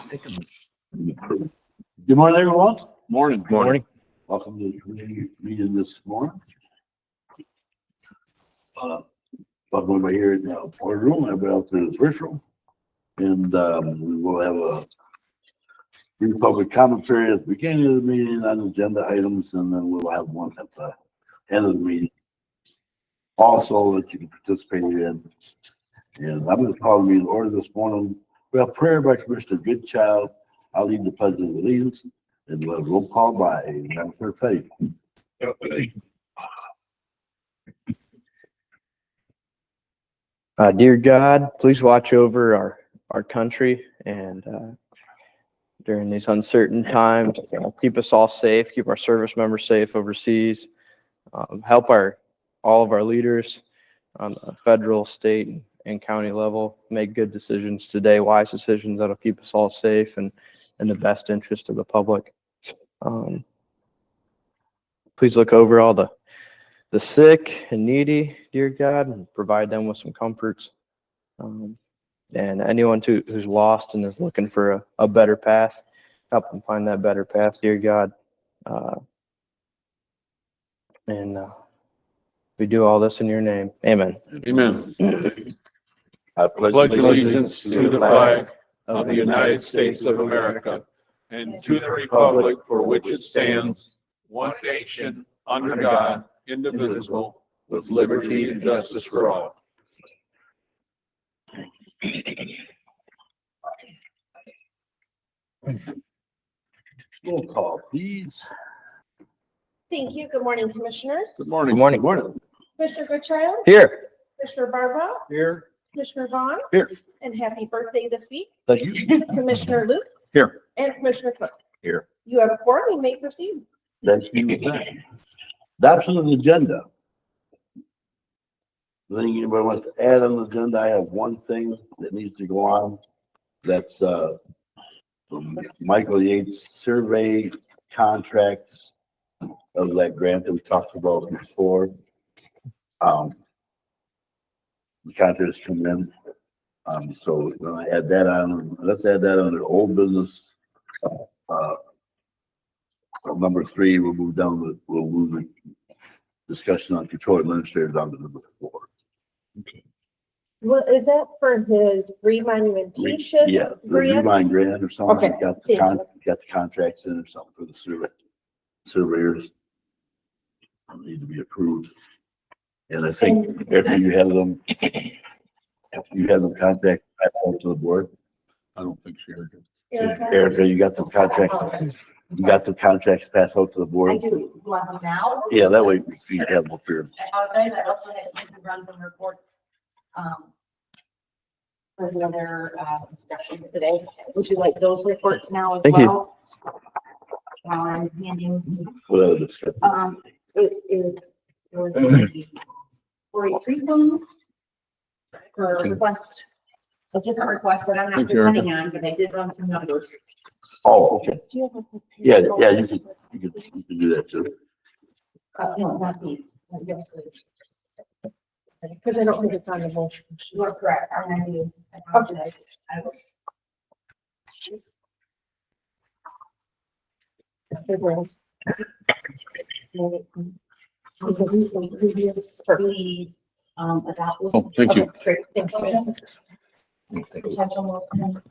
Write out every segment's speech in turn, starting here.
Good morning, everyone. Morning. Welcome to the community meeting this morning. Welcome everybody here in the boardroom, everybody out there in the first room. And we will have a brief public comment period at the beginning of the meeting on agenda items, and then we'll have one at the end of the meeting. Also, that you can participate in. And I'm going to call the meeting to order this morning. We have prayer by Commissioner Goodchild. I'll lead the pledge of allegiance, and we'll have roll call by Madam Clerk Faith. Dear God, please watch over our country and during these uncertain times, keep us all safe, keep our service members safe overseas, help all of our leaders on the federal, state, and county level make good decisions today, wise decisions that'll keep us all safe and in the best interest of the public. Please look over all the sick and needy, dear God, and provide them with some comforts. And anyone who's lost and is looking for a better path, help them find that better path, dear God. We do all this in your name. Amen. Amen. I Pledge allegiance to the flag of the United States of America and to the republic for which it stands, one nation, under God, indivisible, with liberty and justice for all. Roll call, please. Thank you. Good morning, Commissioners. Good morning. Good morning. Good morning. Commissioner Goodchild, Here. Commissioner Barba, Here. Commissioner Vaughn. Here. And happy birthday this week, Thank you. Commissioner Lutz. Here. And Commissioner Cook. Here. You have a quorum, you may proceed. Thank you. Adoption of the agenda. Anything anybody wants to add on the agenda? I have one thing that needs to go on. That's from Michael Yates survey contracts of that grant that we talked about before. The contracts come in. So we're gonna add that on. Let's add that under old business. Number 3, we'll move the discussion on control administrators down to number 4. What is that for his remonumentation? Yeah, the grant? Remind grant or something. Okay. Got the contracts in or something for the surveyors. Need to be approved. And I think after you have them contact back out to the board. I don't think she heard you. Erica, you got the contracts. You got the contracts passed out to the board. I do. You want them now? Yeah, that way you have them up here. I apologize. I also had to run some reports. For another discussion today. Would you like those reports now as Thank you. well? While I'm handing. What other discussion? It is for a pre-fund for a request, a different request that I'm not Thank you, Erica. depending on, but I did run some numbers. Oh, okay. Do you have a- Yeah, you can do that too. No, not these. Yes, please. Because I don't think it's on the motion. You are correct. I do. I apologize. I was. Please, adopt. Oh, thank you. Okay, great. Thanks. Potential motion.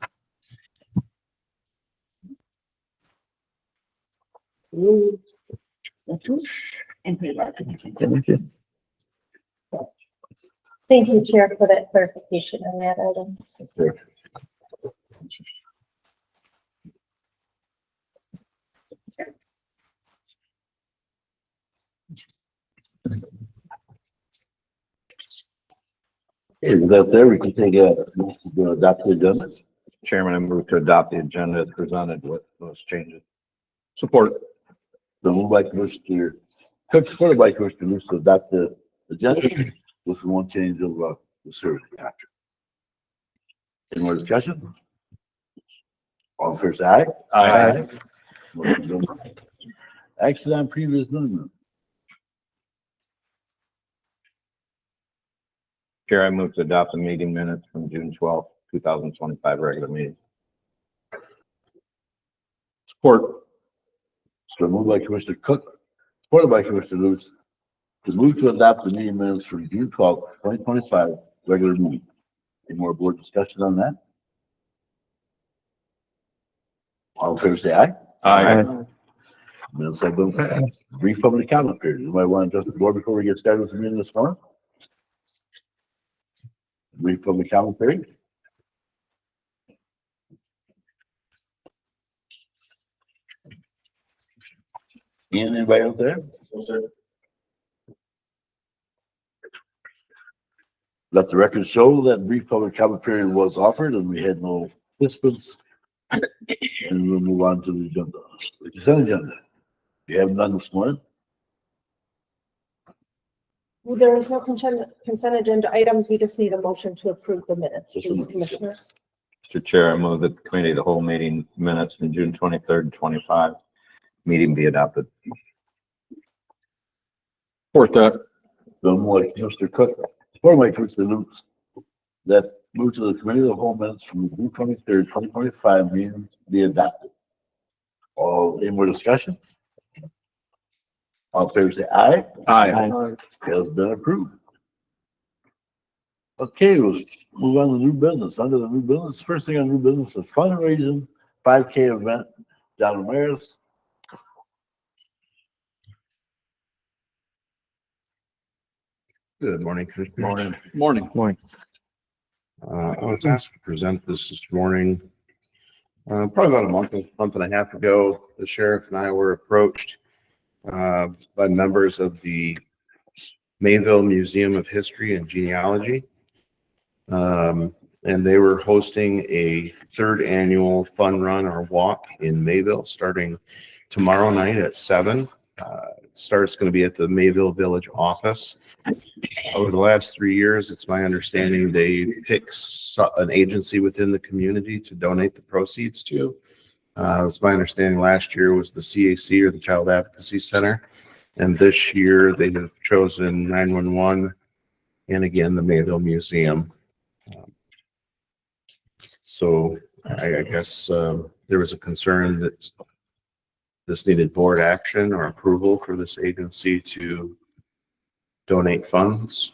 And pay that. Thank you, Chair, for that clarification on that item. Okay. Is that there? We can take adopt the agenda. Chairman, I move to adopt the agenda as presented with those changes. Support. So moved by Commissioner Cook, supported by Commissioner Lewis to adopt the agenda with the one change of the survey contract. Any more discussion? All in favor, say aye. Aye. Action on previous movement. Chair, I move to adopt the meeting minutes from June 12th, 2025 regular meeting. Support. So moved by Commissioner Cook, supported by Commissioner Lewis, to move to adopt the meeting minutes for June 12th, 2025, regular meeting. Any more board discussion on that? All in favor, say aye. Aye. Minutes have been passed. Brief public comment period. Anybody want to address the board before we get started with the meeting this morning? Brief public comment period. Anybody out there? Let the record show that brief public comment period was offered and we had no participants. And we'll move on to the agenda. The consent agenda. You have none this morning? Well, there is no consent agenda items. We just need a motion to approve the minutes, Just a please, motion. commissioners. Mr. Chair, I move that the committee, of the whole meeting minutes from June 23rd and 25 meeting be adopted. Support that. Then like Mr. Cook, or my Commissioner Lewis, that move to the committee of the whole minutes from June 23rd, 2025 meeting be adopted. All, any more discussion? All in favor, say aye. Aye. Has been approved. Okay, let's move on to new business. Under the new business, first thing on new business is fundraising 5K event down in Maris. Good morning, Commissioner. Morning. I was asked to present this morning. Probably about a month and a half ago, the sheriff and I were approached by members of the Mayville Museum of History and Genealogy. And they were hosting a third annual fun run or walk in Mayville starting tomorrow night at 7. Start's going to be at the Mayville Village office. Over the last 3 years, it's my understanding they pick an agency within the community to donate the proceeds to. It's my understanding last year was the CAC, or the Child Advocacy Center. And this year they have chosen 911 and again, the Mayville Museum. So I guess there was a concern that this needed board action or approval for this agency to donate funds.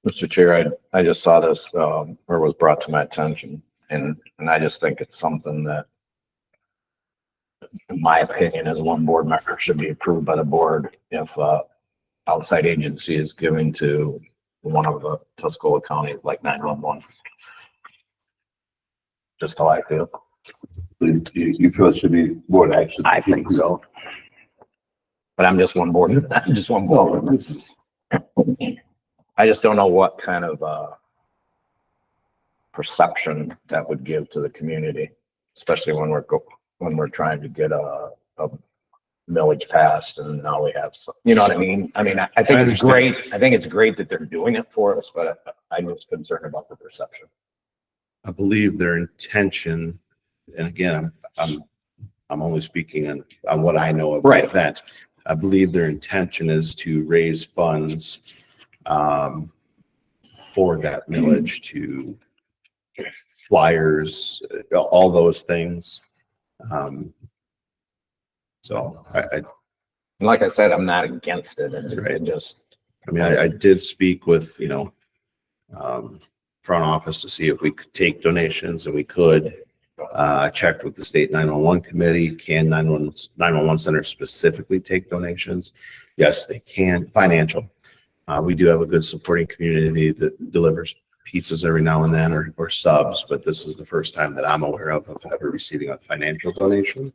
Mr. Chair, I just saw this, or was brought to my attention, and I just think it's something that, in my opinion, as one board member, should be approved by the board if outside agency is giving to one of the Tuscola counties like 911. Just how I feel. You feel it should be board action? I think so. But I'm just one board. I'm just one board member. I just don't know what kind of perception that would give to the community, especially when we're trying to get a millage passed, and now we have some. You know what I mean? I mean, I think it's great. I think it's great that they're doing it for us, but I'm just concerned about the perception. I believe their intention, and again, I'm only speaking on what I know of the event. I believe their intention is to raise funds for that millage, to flyers, all those things. So Like I said, I'm not against it. I did speak with, front office to see if we could take donations, and we could. I checked with the state 911 committee. Can 911 center specifically take donations? Yes, they can. Financial. We do have a good supporting community that delivers pizzas every now and then, or subs, but this is the first time that I'm aware of ever receiving a financial donation.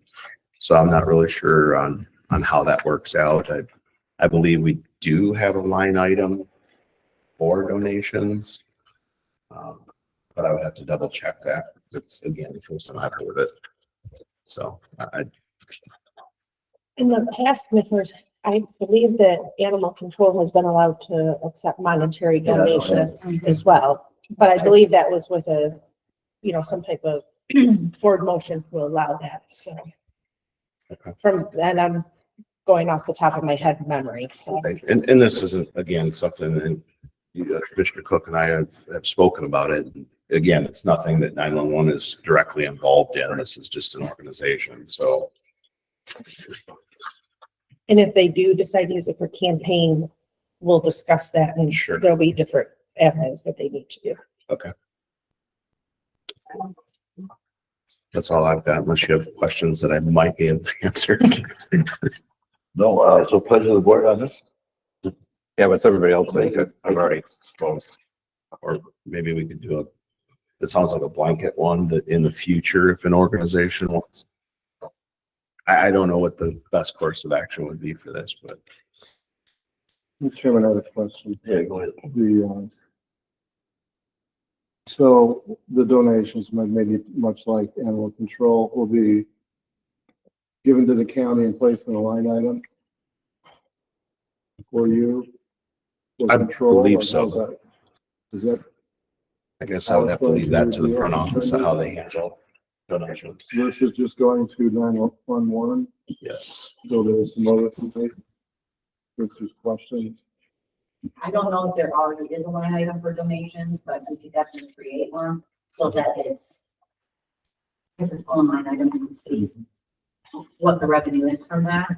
So I'm not really sure on how that works out. I believe we do have a line item for donations. But I would have to double check that. It's again, the first time I've heard it. So In the past, commissioners, I believe that animal control has been allowed to accept monetary donations as well. But I believe that was with some type of board motion to allow that, so. And I'm going off the top of my head memory, so. and this isn't, again, something, and Commissioner Cook and I have spoken about it. again, it's nothing that 911 is directly involved in. This is just an organization. So And if they do decide to use it for campaign, we'll discuss that and Sure. there'll be different avenues that they need to do. that's all I've got, unless you have questions that I might be able to answer. No, so pleasure of the board on this. Yeah, what's everybody else think? I've already spoken. Or maybe we could do it sounds like a blanket one that in the future, if an organization wants. I don't know what the best course of action would be for this, but Mr. Chairman, I have a question. Yeah, go ahead. So the donations, maybe much like animal control, will be given to the county and placed in a line item for you? For I control, believe or so. how's that? Is that I guess I would have to leave that to the front office of how they handle donations. versus just going to 911? Yes. So there's some other things. If there's questions. I don't know if there already is a line item for donations, but we could definitely create one so that it's its own line item and see what the revenue is from that.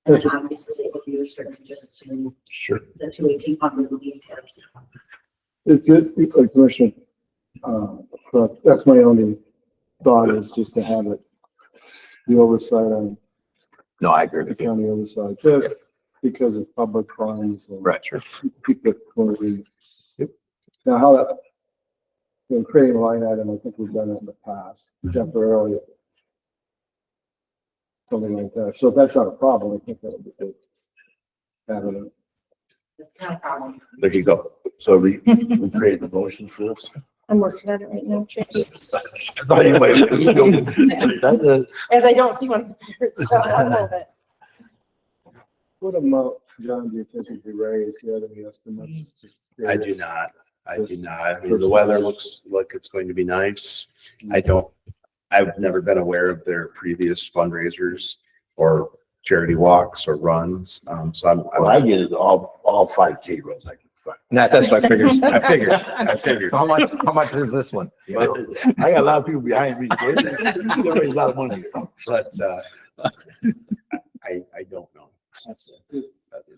And then obviously it would be restricted just to Sure. the 218 would be. It's it, Commissioner, correct. That's my only thought, is just to have it, the oversight on No, I agree the with you. county oversight, just because of public crimes and Right, sure. people closing. Now, how that, creating a line item, I think we've done it in the past, temporarily. Something like that. So if that's not a problem, I think that would be good. Having it. It's not a problem. There you go. So we create the motion for this. I'm working on it right now, Chase. I thought you might- As I don't see one, so I'll move it. What amount, John, do you think would be raised? Do you have any estimates? I do not. I mean, the weather looks like it's going to be nice. I've never been aware of their previous fundraisers or charity walks or runs. So Well, I get it, all 5K runs. I can find. That's what I figured. I figured. How much is this one? But I got a lot of people behind me. They raise a lot of money. but I don't know.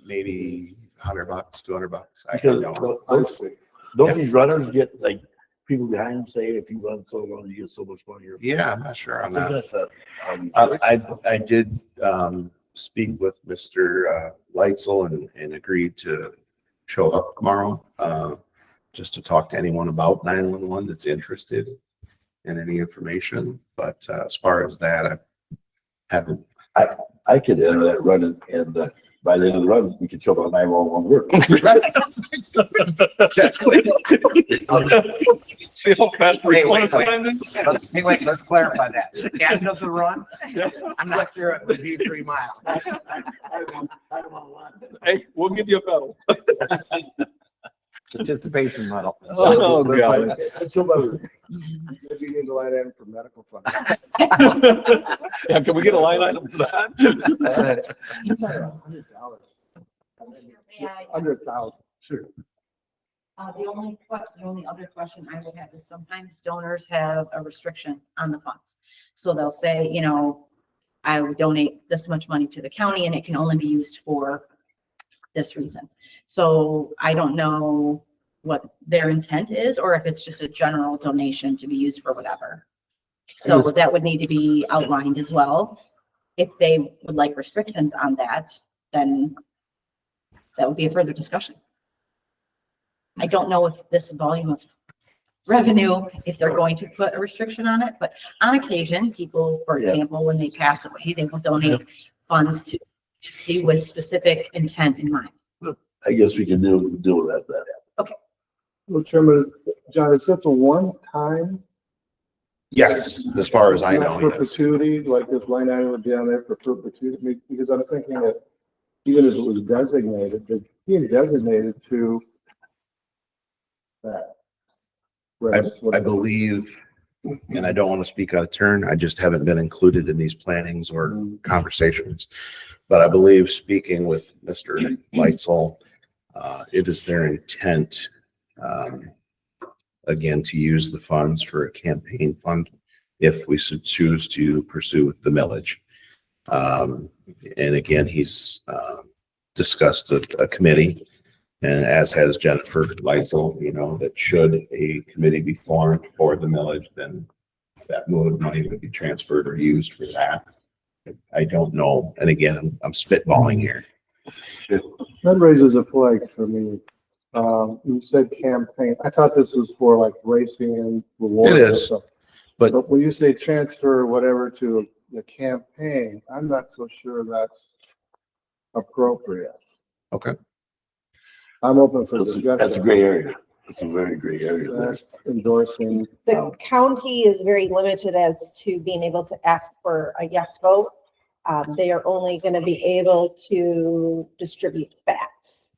Maybe $100, $200. I Because don't. don't these runners get like people behind them say, if you run so long, you get so much money? Yeah, I'm not sure on that. That's a- I did speak with Mr. Leitzel and agreed to show up tomorrow just to talk to anyone about 911 that's interested in any information. But as far as that, I haven't. I could enter that run and by the end of the run, we could show up on 911 work. Exactly. See how fast Hey, wait, response time is? Let's clarify that. At the end of the run, I'm not sure it would be 3 miles. Hey, we'll give you a medal. Participation medal. Oh, God. Maybe you need a line item for medical funds. Yeah, can we get a line item for that? $100. $100,000. Sure. The only other question I would have is sometimes donors have a restriction on the funds. So they'll say, I would donate this much money to the county and it can only be used for this reason. So I don't know what their intent is, or if it's just a general donation to be used for whatever. So that would need to be outlined as well. If they would like restrictions on that, then that would be a further discussion. I don't know if this volume of revenue, if they're going to put a restriction on it, but on occasion, people, for example, when they pass away, they will donate funds to see with specific intent in mind. I guess we can deal with that then. Well, Chairman, John, is that a one-time? Yes, as far as I know. Not Yes. perpetuity, like this line item would be on there for perpetuity, because I'm thinking that even if it was designated, that being designated to that. I believe, and I don't want to speak out of turn, I just haven't been included in these plannings or conversations. But I believe, speaking with Mr. Leitzel, it is their intent again, to use the funds for a campaign fund if we should choose to pursue the millage. And again, he's discussed a committee, and as has Jennifer Leitzel, you know, that should a committee be formed for the millage, then that money would be transferred or used for that. I don't know. And again, I'm spitballing here. That raises a flag for me. You said campaign. I thought this was for like racing and rewards. It and is, stuff. but- But when you say transfer whatever to the campaign, I'm not so sure that's appropriate. Okay. I'm open for That's discussion. a gray area. It's a very gray area there. That's endorsing. The county is very limited as to being able to ask for a yes vote. They are only going to be able to distribute facts.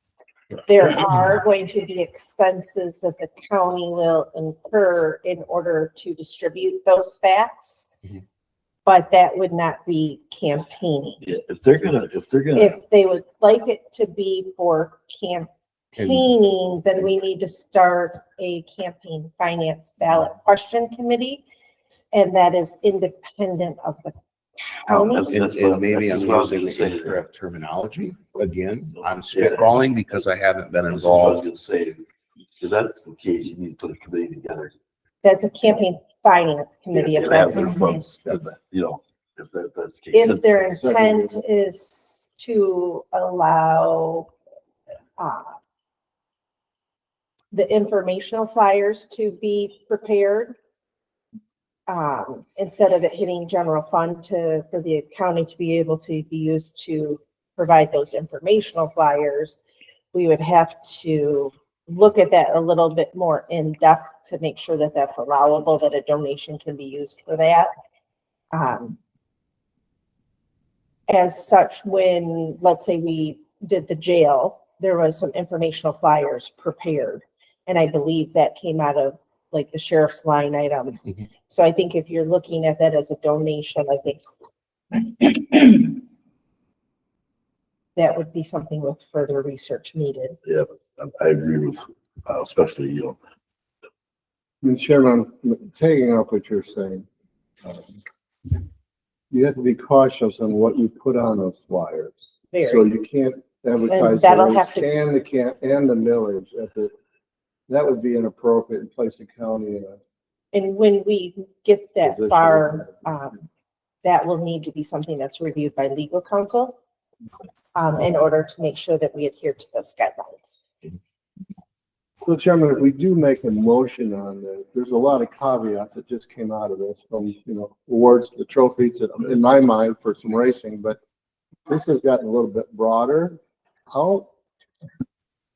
There are going to be expenses that the county will incur in order to distribute those facts. Mhm. But that would not be campaigning. Yeah, if they're gonna, If they would like it to be for campaigning, then we need to start a campaign finance ballot question committee. And that is independent of the county. And maybe I'm that's what I was using gonna the say. incorrect terminology. Again, I'm spitballing because I haven't been That's what I was involved. gonna say, if that's the case, you need to put a committee together. That's a campaign finance committee. If And have that's, their funds, you know, if that's the case. if their intent is to allow, the informational flyers to be prepared, instead of it hitting general fund for the county to be able to be used to provide those informational flyers, we would have to look at that a little bit more in depth to make sure that that's allowable, that a donation can be used for that. As such, when, let's say we did the jail, there was some informational flyers prepared. And I believe that came out of like the sheriff's line item. Mhm. So I think if you're looking at that as a donation, I think that would be something with further research needed. Yeah, I agree with, especially, you know, And Chairman, taking up what you're saying, you have to be cautious on what you put on those flyers. Very. So you can't advertise the that'll race have to- and the millage that would be inappropriate in place of county and And when we get that Position. far, that will need to be something that's reviewed by legal counsel, in order to make sure that we adhere to those guidelines. So Chairman, if we do make a motion on this, there's a lot of caveats that just came out of this from, you know, awards, the trophies, in my mind, for some racing, but this has gotten a little bit broader. How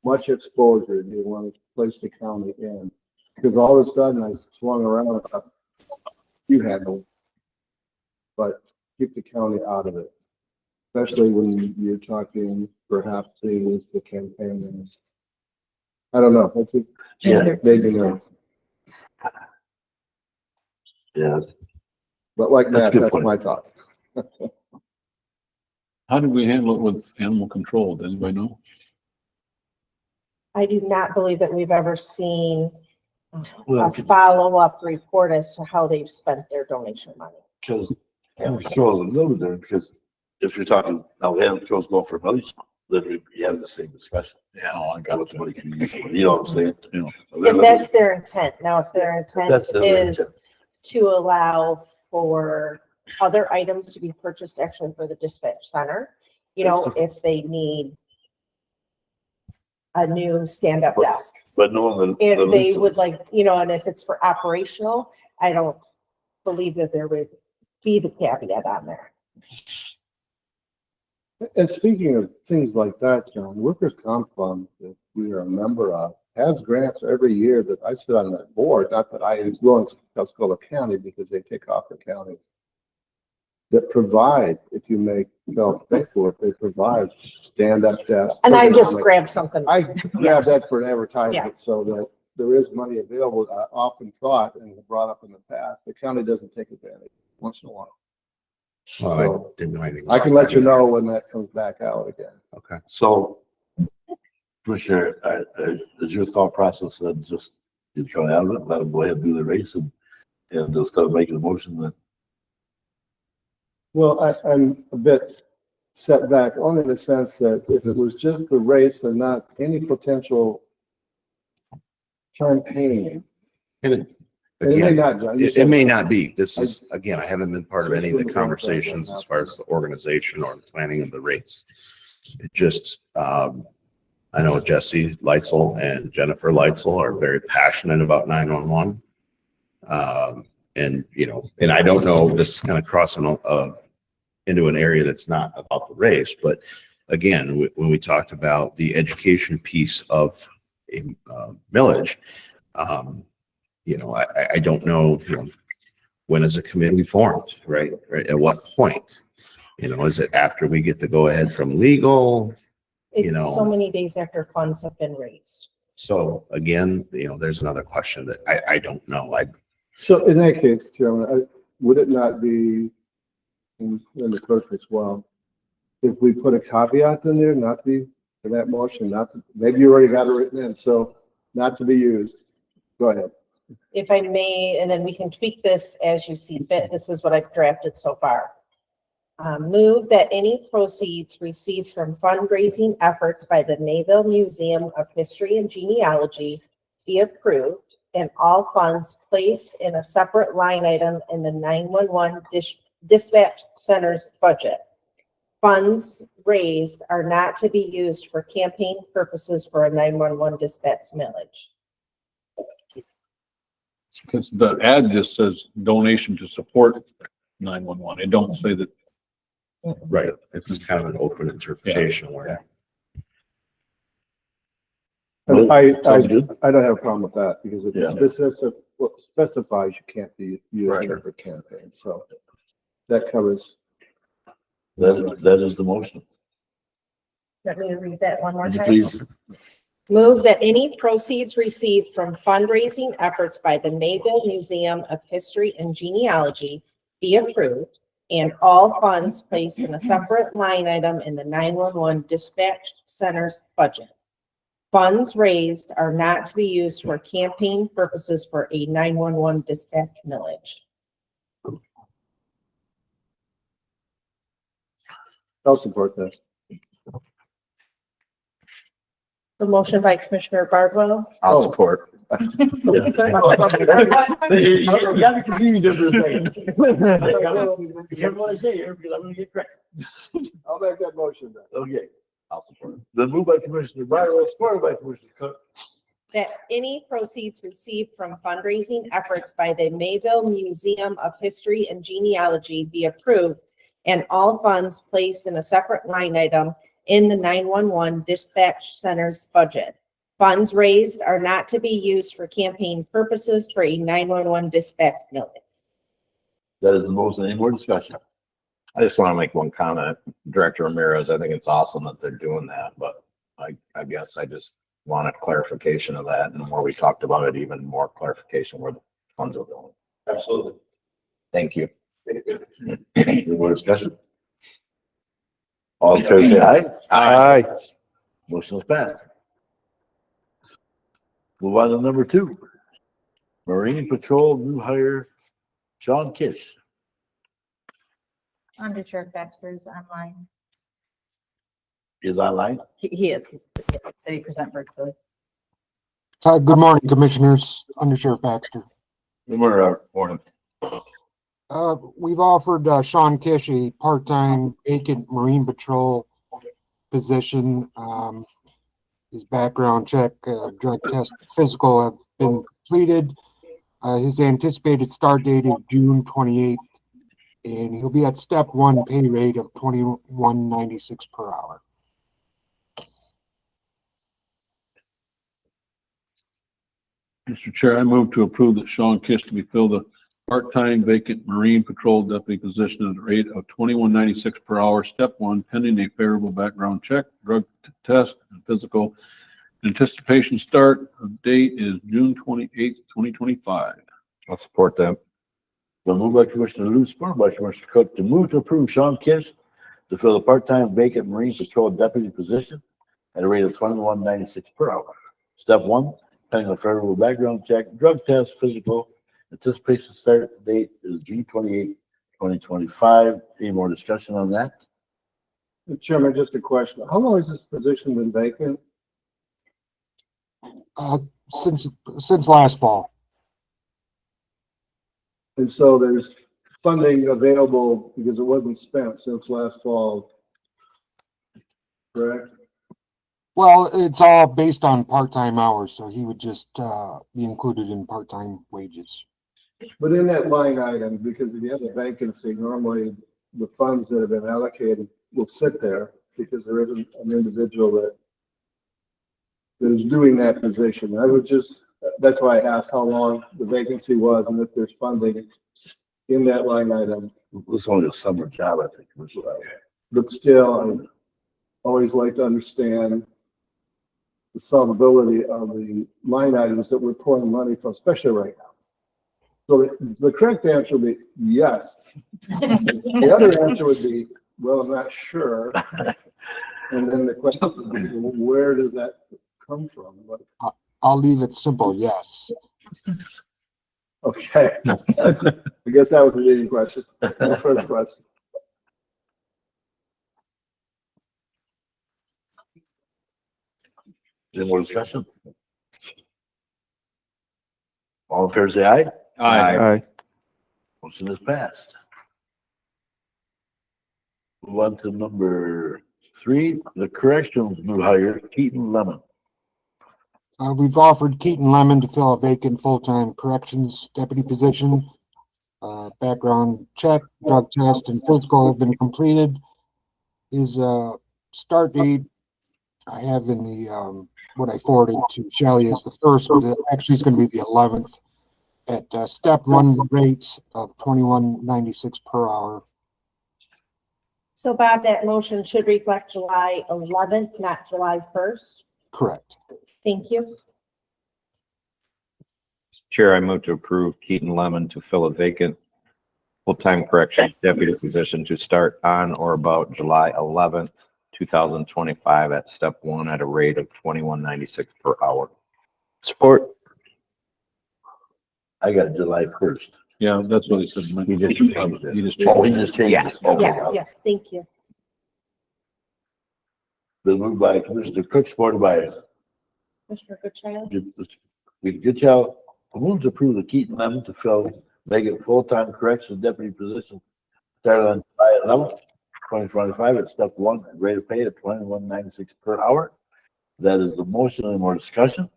much exposure do you want to place the county in? Because all of a sudden I swung around and thought, you handle, but keep the county out of it, especially when you're talking perhaps being used to campaign. I don't know. I think Yeah. maybe not. yeah, But like That's a that, good that's point. my thoughts. How did we handle it with animal control? Does anybody know? I do not believe that we've ever seen well, a follow-up report as to how they've spent their donation money. because animal control is a little bit, because if you're talking, now animal control's going for money, then we'd be having the same discussion. Yeah, I got What the money can be used for, you know what I'm saying? Yeah. So they're If looking- that's their intent. Now, if their intent That's their is intent. to allow for other items to be purchased actually for the dispatch center, you know, if they need a new stand-up desk. But knowing the. If they leases- would like, you know, and if it's for operational, I don't believe that there would be the caveat on there. And speaking of things like that, John, Workers' Comp Fund that we are a member of has grants every year that I sit on that board, not that I influence Tuscola County because they take off the counties. That provide, if you make self-pay for it, they provide stand-up desks. And I just ergonomic- grabbed something. I grabbed that for an advertisement so that there is money available. I often thought and brought up in the past, the county doesn't take advantage once in a while. Well, I didn't know anything. I can about let you that. know when that comes back out again. Okay. So, Commissioner, is your thought process then just get Sean out of it, let him go ahead and do the race and they'll start making a motion that. Well, I'm a bit set back only in the sense that if it was just the race and not any potential campaign. And And it may again, not, John. You it said- may not be. This is, again, I haven't been part of any of the conversations as far as the organization or the planning of the race. It just, I know Jesse Leitzel and Jennifer Leitzel are very passionate about 911. And, you know, and I don't know, this is kind of crossing into an area that's not about the race, but again, when we talked about the education piece of a millage, you know, I don't know, you know, when is a committee formed, right? At what point? You know, is it after we get the go ahead from legal? You know. It's so many days after funds have been raised. So again, you know, there's another question that I don't know. So in that case, Chairman, would it not be, and the clerk as well, if we put a caveat in there, not to be, for that motion, not to, maybe you already got it written in, so not to be used. Go ahead. If I may, and then we can tweak this as you see fit. This is what I've drafted so far. Move that any proceeds received from fundraising efforts by the Mayville Museum of History and Genealogy be approved and all funds placed in a separate line item in the 911 dispatch center's budget. Funds raised are not to be used for campaign purposes for a 911 dispatch millage. Because the ad just says donation to support 911. It don't say that. Right. It's kind of an open interpretation where. I Sounds good. don't have a problem with that because it Yeah. specifies you can't be used for campaign, so that covers. That is the motion. Let me read that one more Would you time. please? Move that any proceeds received from fundraising efforts by the Mayville Museum of History and Genealogy be approved and all funds placed in a separate line item in the 911 dispatch center's budget. Funds raised are not to be used for campaign purposes for a 911 dispatch millage. I'll support that. The motion by Commissioner Bardwell. I'll support. You gotta continue to do this. You can't really say here because I'm gonna get correct. I'll make that motion then. Okay, I'll support. then moved by Commissioner Barrow, supported by Commissioner Cook. That any proceeds received from fundraising efforts by the Mayville Museum of History and Genealogy be approved and all funds placed in a separate line item in the 911 dispatch center's budget. Funds raised are not to be used for campaign purposes for a 911 dispatch millage. That is the motion. Any more discussion? I just want to make one comment. Director Ramirez, I think it's awesome that they're doing that, but I guess I just wanted clarification of that, and the more we talked about it, even more clarification where the funds are going. Absolutely. Thank you. Any more discussion? All in favor, say aye. Aye. Motion is passed. Move on to number 2. Marine Patrol new hire Sean Kish. Under Sheriff Baxter's online. Is online. He is. He's said he present virtually. Good morning, Commissioners. Under Sheriff Baxter. Good morning. We've offered Sean Kish a part-time vacant Marine Patrol position. His background check, drug test, physical have been completed. His anticipated start date is June 28th, and he'll be at step 1 pay rate of $21.96 per hour. Mr. Chair, I move to approve that Sean Kish to be filled a part-time vacant Marine Patrol Deputy position at a rate of $21.96 per hour, step 1, pending a favorable background check, drug test, and physical. Anticipation start of date is June 28th, 2025. I'll support that. Been moved by Commissioner Lou, supported by Commissioner Cook to move to approve Sean Kish to fill the part-time vacant Marine Patrol Deputy position at a rate of $21.96 per hour. Step 1, pending a federal background check, drug test, physical. Anticipation start date is June 28, 2025. Any more discussion on that? Chairman, just a question. How long has this position been vacant? Since last fall. And so there's funding available because it wasn't spent since last fall. Correct? Well, it's all based on part-time hours, so he would just, be included in part-time wages. But in that line item, because if you have a vacancy, normally the funds that have been allocated will sit there because there isn't an individual that is doing that position. I would just, that's why I asked how long the vacancy was and if there's funding in that line item. It's only a summer job, I think. But still, I always like to understand the solvability of the line items that we're pulling money from, especially right now. So the correct answer would be yes. The other answer would be, well, I'm not sure. And then the question would be, well, where does that come from? I'll leave it simple, yes. Okay. I guess that was the leading question. The first question. Any more discussion? All in favor, say aye. Aye. Motion is passed. Move on to number 3, the corrections new hire, Keaton Lemon. We've offered Keaton Lemon to fill a vacant full-time corrections deputy position. Background check, drug test, and physical have been completed. His, start date I have in the, what I forwarded to Shelley is the 1st, but actually it's gonna be the 11th at, step 1 rate of $21.96 per hour. So Bob, that motion should reflect July 11th, not July 1st. Correct. Thank you. Chair, I move to approve Keaton Lemon to fill a vacant full-time corrections deputy position to start on or about July 11th, 2025 at step 1 at a rate of $21.96 per hour. Support. I got July 1st. Yeah, that's what he said. He just changed it. He just Oh, he changed it. just changed Yes. it. Okay. Yes, thank you. Been moved by Commissioner Cook, supported by Commissioner Goodchild. Goodchild. Move to approve the Keaton Lemon to fill vacant full-time corrections deputy position started on July 11th, 2025 at step 1, at rate of pay at $21.96 per hour. That is the motion. Any more discussion?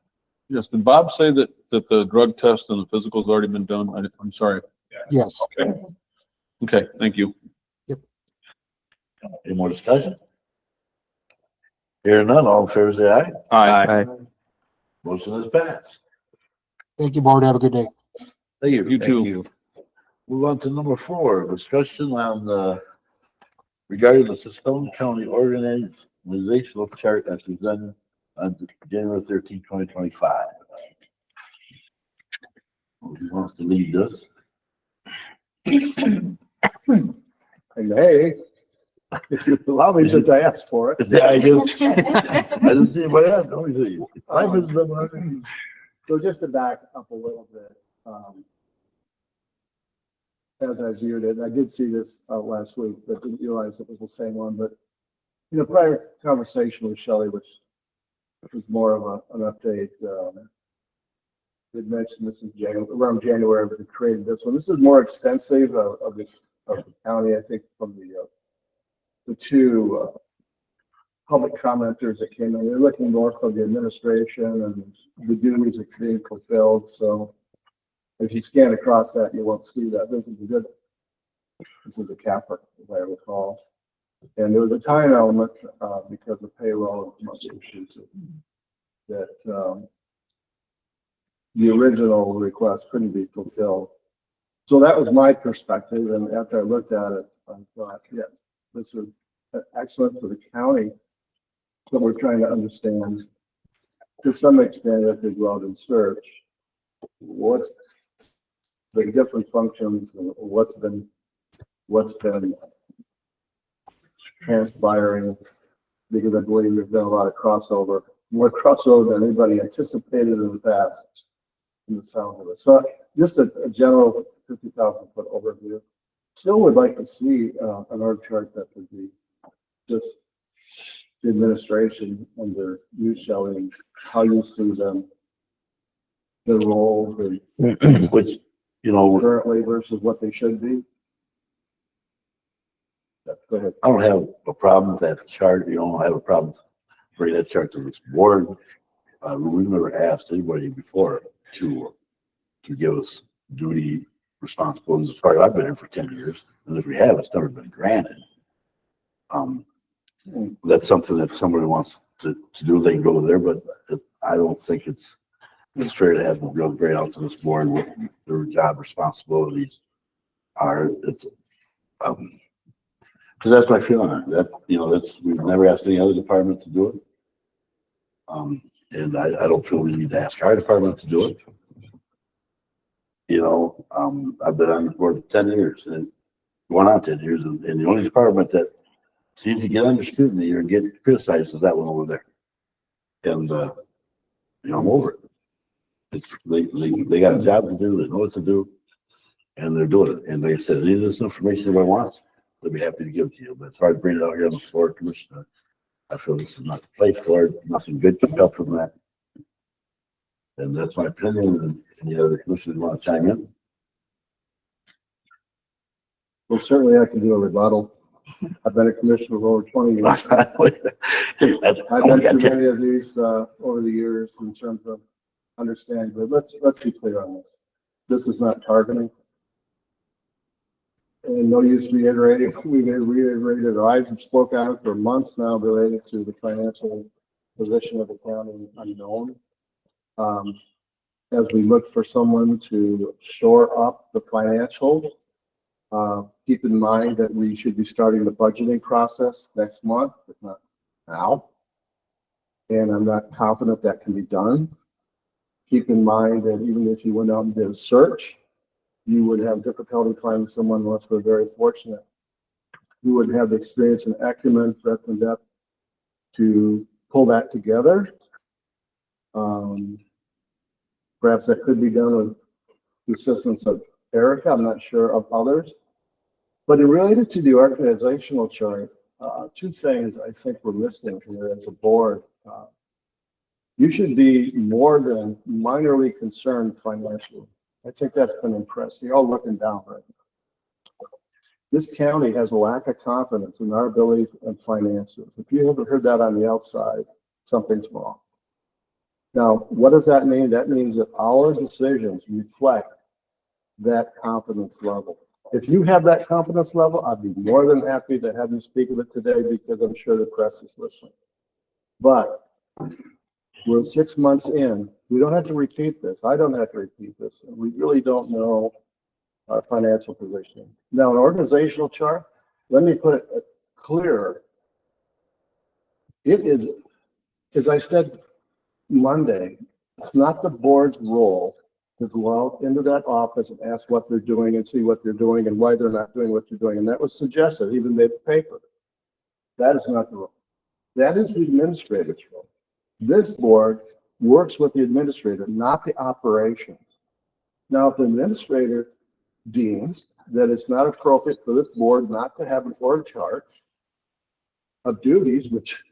Yes, did Bob say that the drug test and the physical's already been done? I'm sorry. Yes. Okay, thank you. Any more discussion? Hearing none, all in favor, say aye. Aye. Motion is passed. Thank you, board. Have a good day. Thank you. You too. Move on to number 4, discussion on the regarding the Stone County organizational chart as presented on January 13, 2025. Who wants to lead this? And hey, if you allow me, since I asked for it. Yeah, I guess. I didn't see anybody else. Let me see. So just to back up a little bit, as I viewed it, I did see this last week, but didn't realize it was the same one. But in a prior conversation with Shelley, which was more of an update, did mention this in around January we created this one. This is more extensive of the county, I think, from the 2 public commenters that came in. They're looking more for the administration and the duties that's being fulfilled. So if you scan across that, you won't see that. This is a CAPR, if I recall. And there was a time element because of payroll and some other issues that the original request couldn't be fulfilled. So that was my perspective. And after I looked at it, I thought, yeah, this is excellent for the county. But we're trying to understand, to some extent, if they go out and search, what's the different functions and what's been transpiring, because I believe there's been a lot of crossover more truckload than anybody anticipated in the past, in the sounds of it. So just a general 50,000 foot overview. Still would like to see an org chart that would be just the administration under you, Shelley, and how you see them, their roles and Which, you know, currently versus what they should be. Yeah, go ahead. I don't have a problem with that chart, you know, I have a problem bringing that chart to this board. We've never asked anybody before to give us duty, responsibilities, as far as I've been here for 10 years, and if we have, it's never been granted. That's something that somebody wants to do, they can go there, but I don't think it's fair to have them go right out to this board what their job responsibilities are. It's, because that's my feeling on it. That, you know, we've never asked any other department to do it. And I don't feel we need to ask our department to do it. You know, I've been on the board for 10 years and going on 10 years, and the only department that seems to get under scrutiny or get criticized is that one over there. And, you know, I'm over it. They got a job to do, they know what to do, and they're doing it. And they said, any of this information anybody wants, they'll be happy to give it to you. But as far as bringing it out here on the floor, Commissioner, I feel this is not the place for it. Nothing good can come from that. And that's my opinion. And any other commissioners want to chime in? Well, certainly I can do a rebuttal. I've been a commissioner for over 20 years. I've been through many of these over the years in terms of understanding, but let's be clear on this. This is not targeting. And no use reiterating, we've reiterated, or I've spoken on it for months now related to the financial position of the county unknown. As we look for someone to shore up the financials, keep in mind that we should be starting the budgeting process next month, if not now. And I'm not confident that can be done. Keep in mind that even if you went out and did a search, you would have difficulty finding someone unless we're very fortunate. You would have the experience and acumen, breadth and depth to pull that together. Perhaps that could be done with the assistance of Erica, I'm not sure of others. But related to the organizational chart, two things I think we're missing here as a board. You should be more than minorly concerned financially. I think that's been impressive. You're all looking down right now. This county has a lack of confidence in our ability and finances. If you haven't heard that on the outside, something's wrong. Now, what does that mean? That means that our decisions reflect that confidence level. If you have that confidence level, I'd be more than happy to have you speak of it today because I'm sure the press is listening. But we're 6 months in. We don't have to repeat this. I don't have to repeat this. We really don't know our financial position. Now, an organizational chart, let me put it clearer. It is, as I said Monday, it's not the board's role to go out into that office and ask what they're doing and see what they're doing and why they're not doing what they're doing. And that was suggested, even made the paper. That is not the role. That is the administrator's role. This board works with the administrator, not the operations. Now, if the administrator deems that it's not appropriate for this board not to have an org chart of duties, which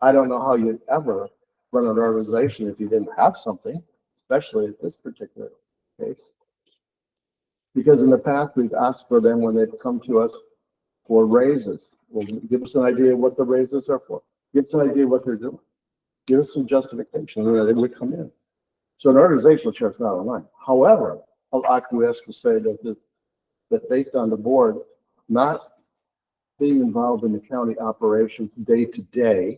I don't know how you'd ever run an organization if you didn't have something, especially at this particular case. Because in the past, we've asked for them when they've come to us for raises. Well, give us an idea of what the raises are for. Give us an idea of what they're doing. Give us some justification, and then they would come in. So an organizational chart's not online. However, I'll acquiesce to say that based on the board not being involved in the county operations day to day,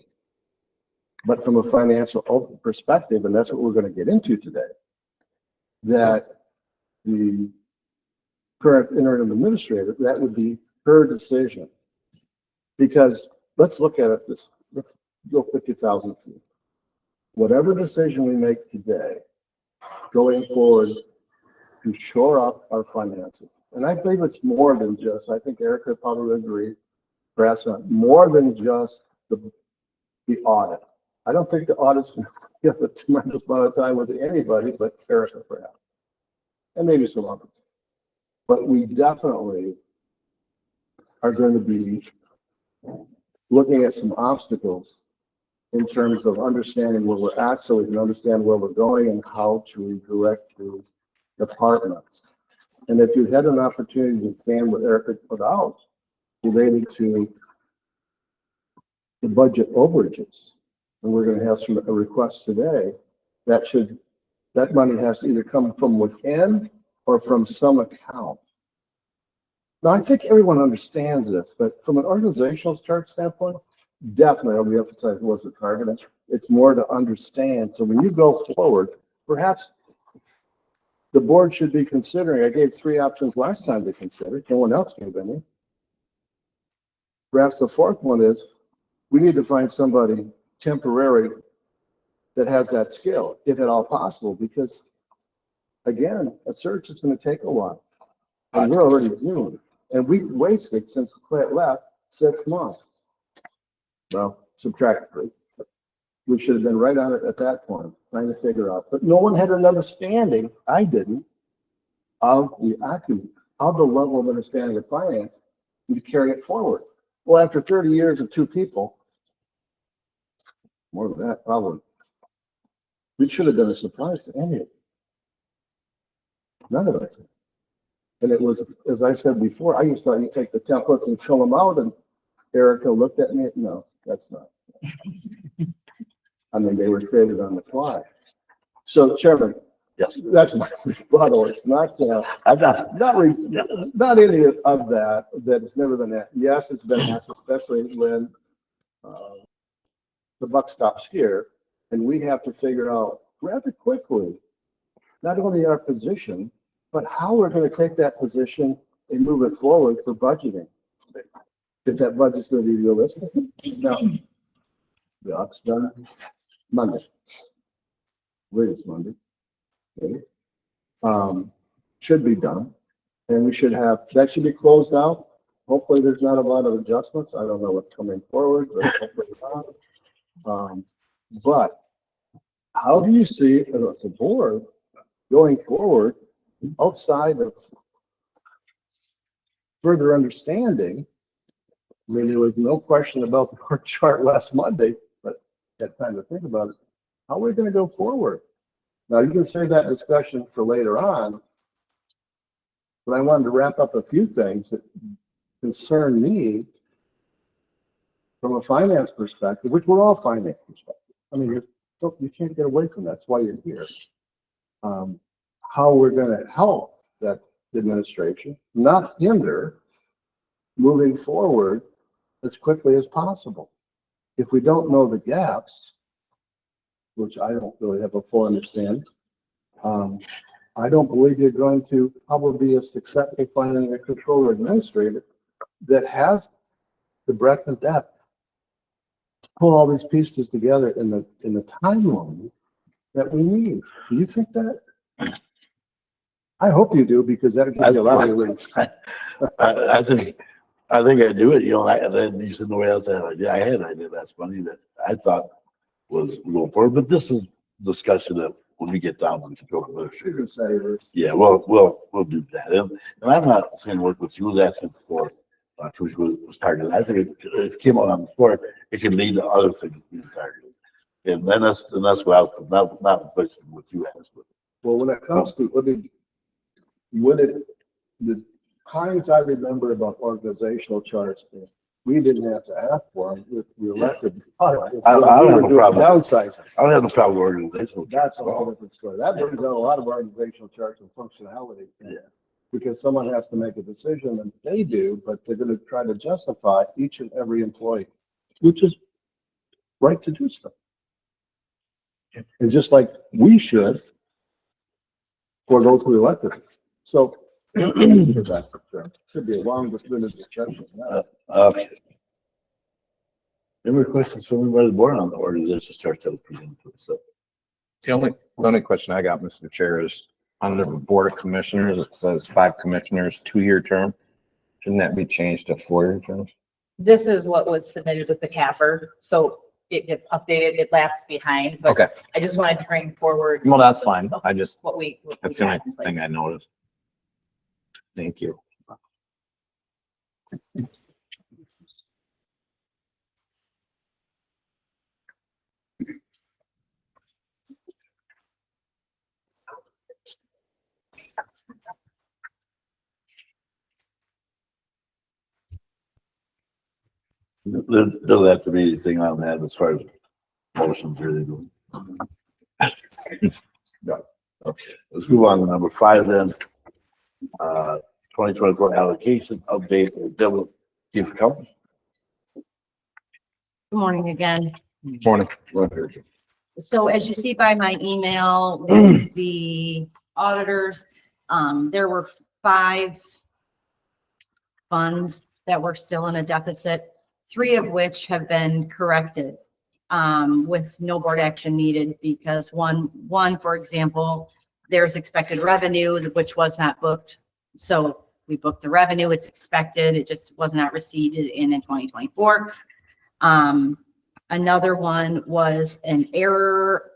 but from a financial perspective, and that's what we're going to get into today, that the current interim administrator, that would be her decision. Because let's look at it let's go 50,000 feet. Whatever decision we make today, going forward to shore up our finances. And I think it's more than just, I think Erica probably would agree, perhaps not, more than just the audit. I don't think the audit's going to have a tremendous amount of time with anybody but Erica perhaps. And maybe some others. But we definitely are going to be looking at some obstacles in terms of understanding where we're at so we can understand where we're going and how to redirect the departments. And if you had an opportunity to expand what Erica put out related to the budget overages, and we're going to have some requests today, that money has to either come from within or from some account. Now, I think everyone understands this, but from an organizational chart standpoint, definitely I'll emphasize what's the target. It's more to understand. So when you go forward, perhaps the board should be considering, I gave 3 options last time to consider, no one else gave any. Perhaps the 4th one is, we need to find somebody temporary that has that skill, if at all possible, because again, a search is going to take a while. And we're already June, and we wasted since Clint left 6 months. Well, subtract 3. We should have been right on it at that point, trying to figure out. But no one had an understanding, I didn't, of the level of understanding of finance and to carry it forward. Well, after 30 years of 2 people, more than that probably, it should have been a surprise to any of it. None of us. And it was, as I said before, I just thought you take the templates and fill them out, and Erica looked at me, no, that's not. I mean, they were created on the fly. So, Chairman, Yes. that's my rebuttal. It's not, I'm not, not any of that, that it's never been asked. Yes, it's been asked, especially when the buck stops here, and we have to figure out rather quickly, not only our position, but how we're going to take that position and move it forward for budgeting. If that budget's going to be realistic. Now, the ops done Monday. Latest Monday. Okay. Should be done. And we should have, that should be closed out. Hopefully there's not a lot of adjustments. I don't know what's coming forward, but hopefully not. But how do you see as a board going forward outside of further understanding? I mean, there was no question about the work chart last Monday, but had time to think about it. How are we going to go forward? Now, you can save that discussion for later on, but I wanted to wrap up a few things that concern me from a finance perspective, which we're all finance perspective. I mean, you can't get away from that. That's why you're here. How we're going to help that administration, not hinder moving forward as quickly as possible. If we don't know the gaps, which I don't really have a full understanding, I don't believe you're going to probably be a successful finding a controller administrator that has the breadth and depth to pull all these pieces together in the timeline that we need. Do you think that? I hope you do, because that gives you a lot of relief. I think I do it, and then you said the way else I had an idea last Monday that I thought was going forward, but this is discussion that when we get down to the control administrator. Yeah, we'll do that. And I'm not saying work with you, was asking for, which was targeted. I think if it came out on the floor, it can lead to other things being targeted. And then that's why I was not replacing what you asked. Well, when it comes to, the times I remember about organizational charts, we didn't have to ask for them with the elected. I don't have a problem. Downsizing. I don't have no problem with organizational. That's a whole different story. That brings out a lot of organizational charts and functionality. Yeah. Because someone has to make a decision, and they do, but they're going to try to justify each and every employee, which is right to do so. And just like we should for those who elected us. So should be a long discussion. Okay. Any more questions from anybody on the board on the organization chart that was presented to us? The only question I got, Mr. Chair, is on the Board of Commissioners, it says 5 commissioners, 2-year term. Shouldn't that be changed to 4-year terms? This is what was submitted with the capper. So it gets updated, it laps behind, but Okay, I just wanted to bring forward well, that's fine. I just, what we that's the only had in thing I place. noticed. Thank you. There doesn't have to be anything on that as far as motions really go. No. Okay, let's move on to number 5 then. 2024 allocation update of Devil Chief Accountant. Good morning again. Morning. So as you see by my email, the auditors, there were 5 funds that were still in a deficit, 3 of which have been corrected, with no board action needed because one, for example, there's expected revenue, which was not booked. So we booked the revenue, it's expected, it just was not received in 2024. Another one was an error.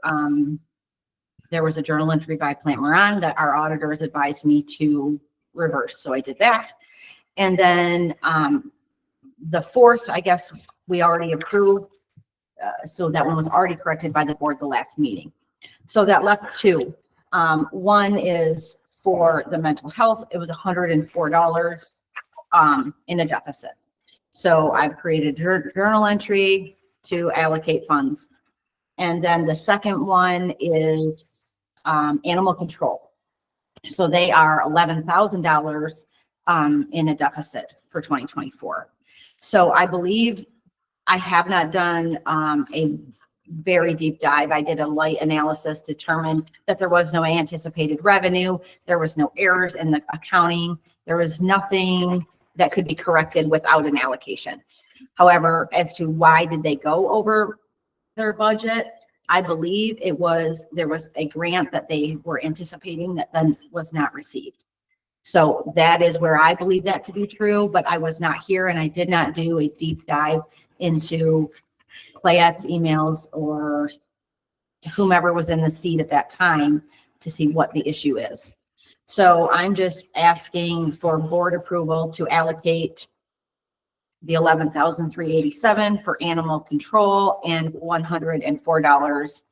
There was a journal entry by Plant Moran that our auditors advised me to reverse. So I did that. And then the 4th, I guess we already approved. So that one was already corrected by the board the last meeting. So that left 2. One is for the mental health. It was $104 in a deficit. So I've created a journal entry to allocate funds. And then the second one is animal control. So they are $11,000 in a deficit for 2024. So I believe I have not done a very deep dive. I did a light analysis, determined that there was no anticipated revenue. There was no errors in the accounting. There was nothing that could be corrected without an allocation. However, as to why did they go over their budget, I believe there was a grant that they were anticipating that then was not received. So that is where I believe that to be true, but I was not here and I did not do a deep dive into Clayette's emails or whomever was in the seat at that time to see what the issue is. So I'm just asking for board approval to allocate the $11,387 for animal control and $104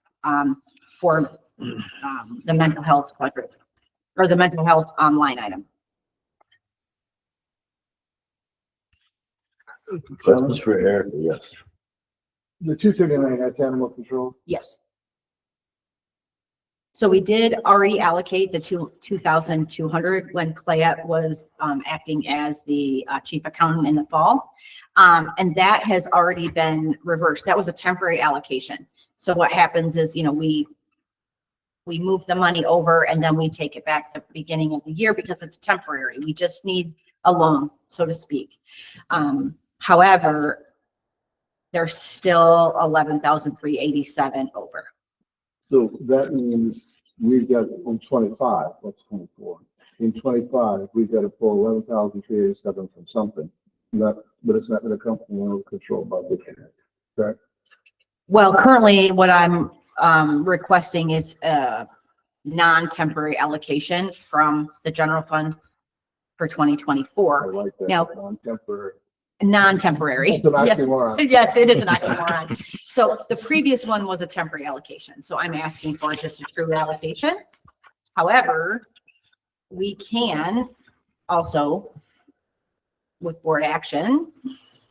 for the mental health budget or the mental health line item. Questions for Eric? Yes. The 239, that's animal control. Yes. So we did already allocate the 2,200 when Clayette was acting as the chief accountant in the fall. And that has already been reversed. That was a temporary allocation. So what happens is, we move the money over and then we take it back to the beginning of the year because it's temporary. We just need a loan, so to speak. However, there's still 11,387 over. So that means we've got in 25, what's 24? In 25, we've got to pull 11,387 from something. But it's not going to come from animal control budget. Correct? Well, currently what I'm requesting is a non-temporary allocation from the general fund for I 2024. like that. Now- Non-temporary. Non-temporary. It's an Yes. oxymoron. Yes, it is an oxymoron. So the previous one was a temporary allocation. So I'm asking for just a true allocation. However, we can also, with board action,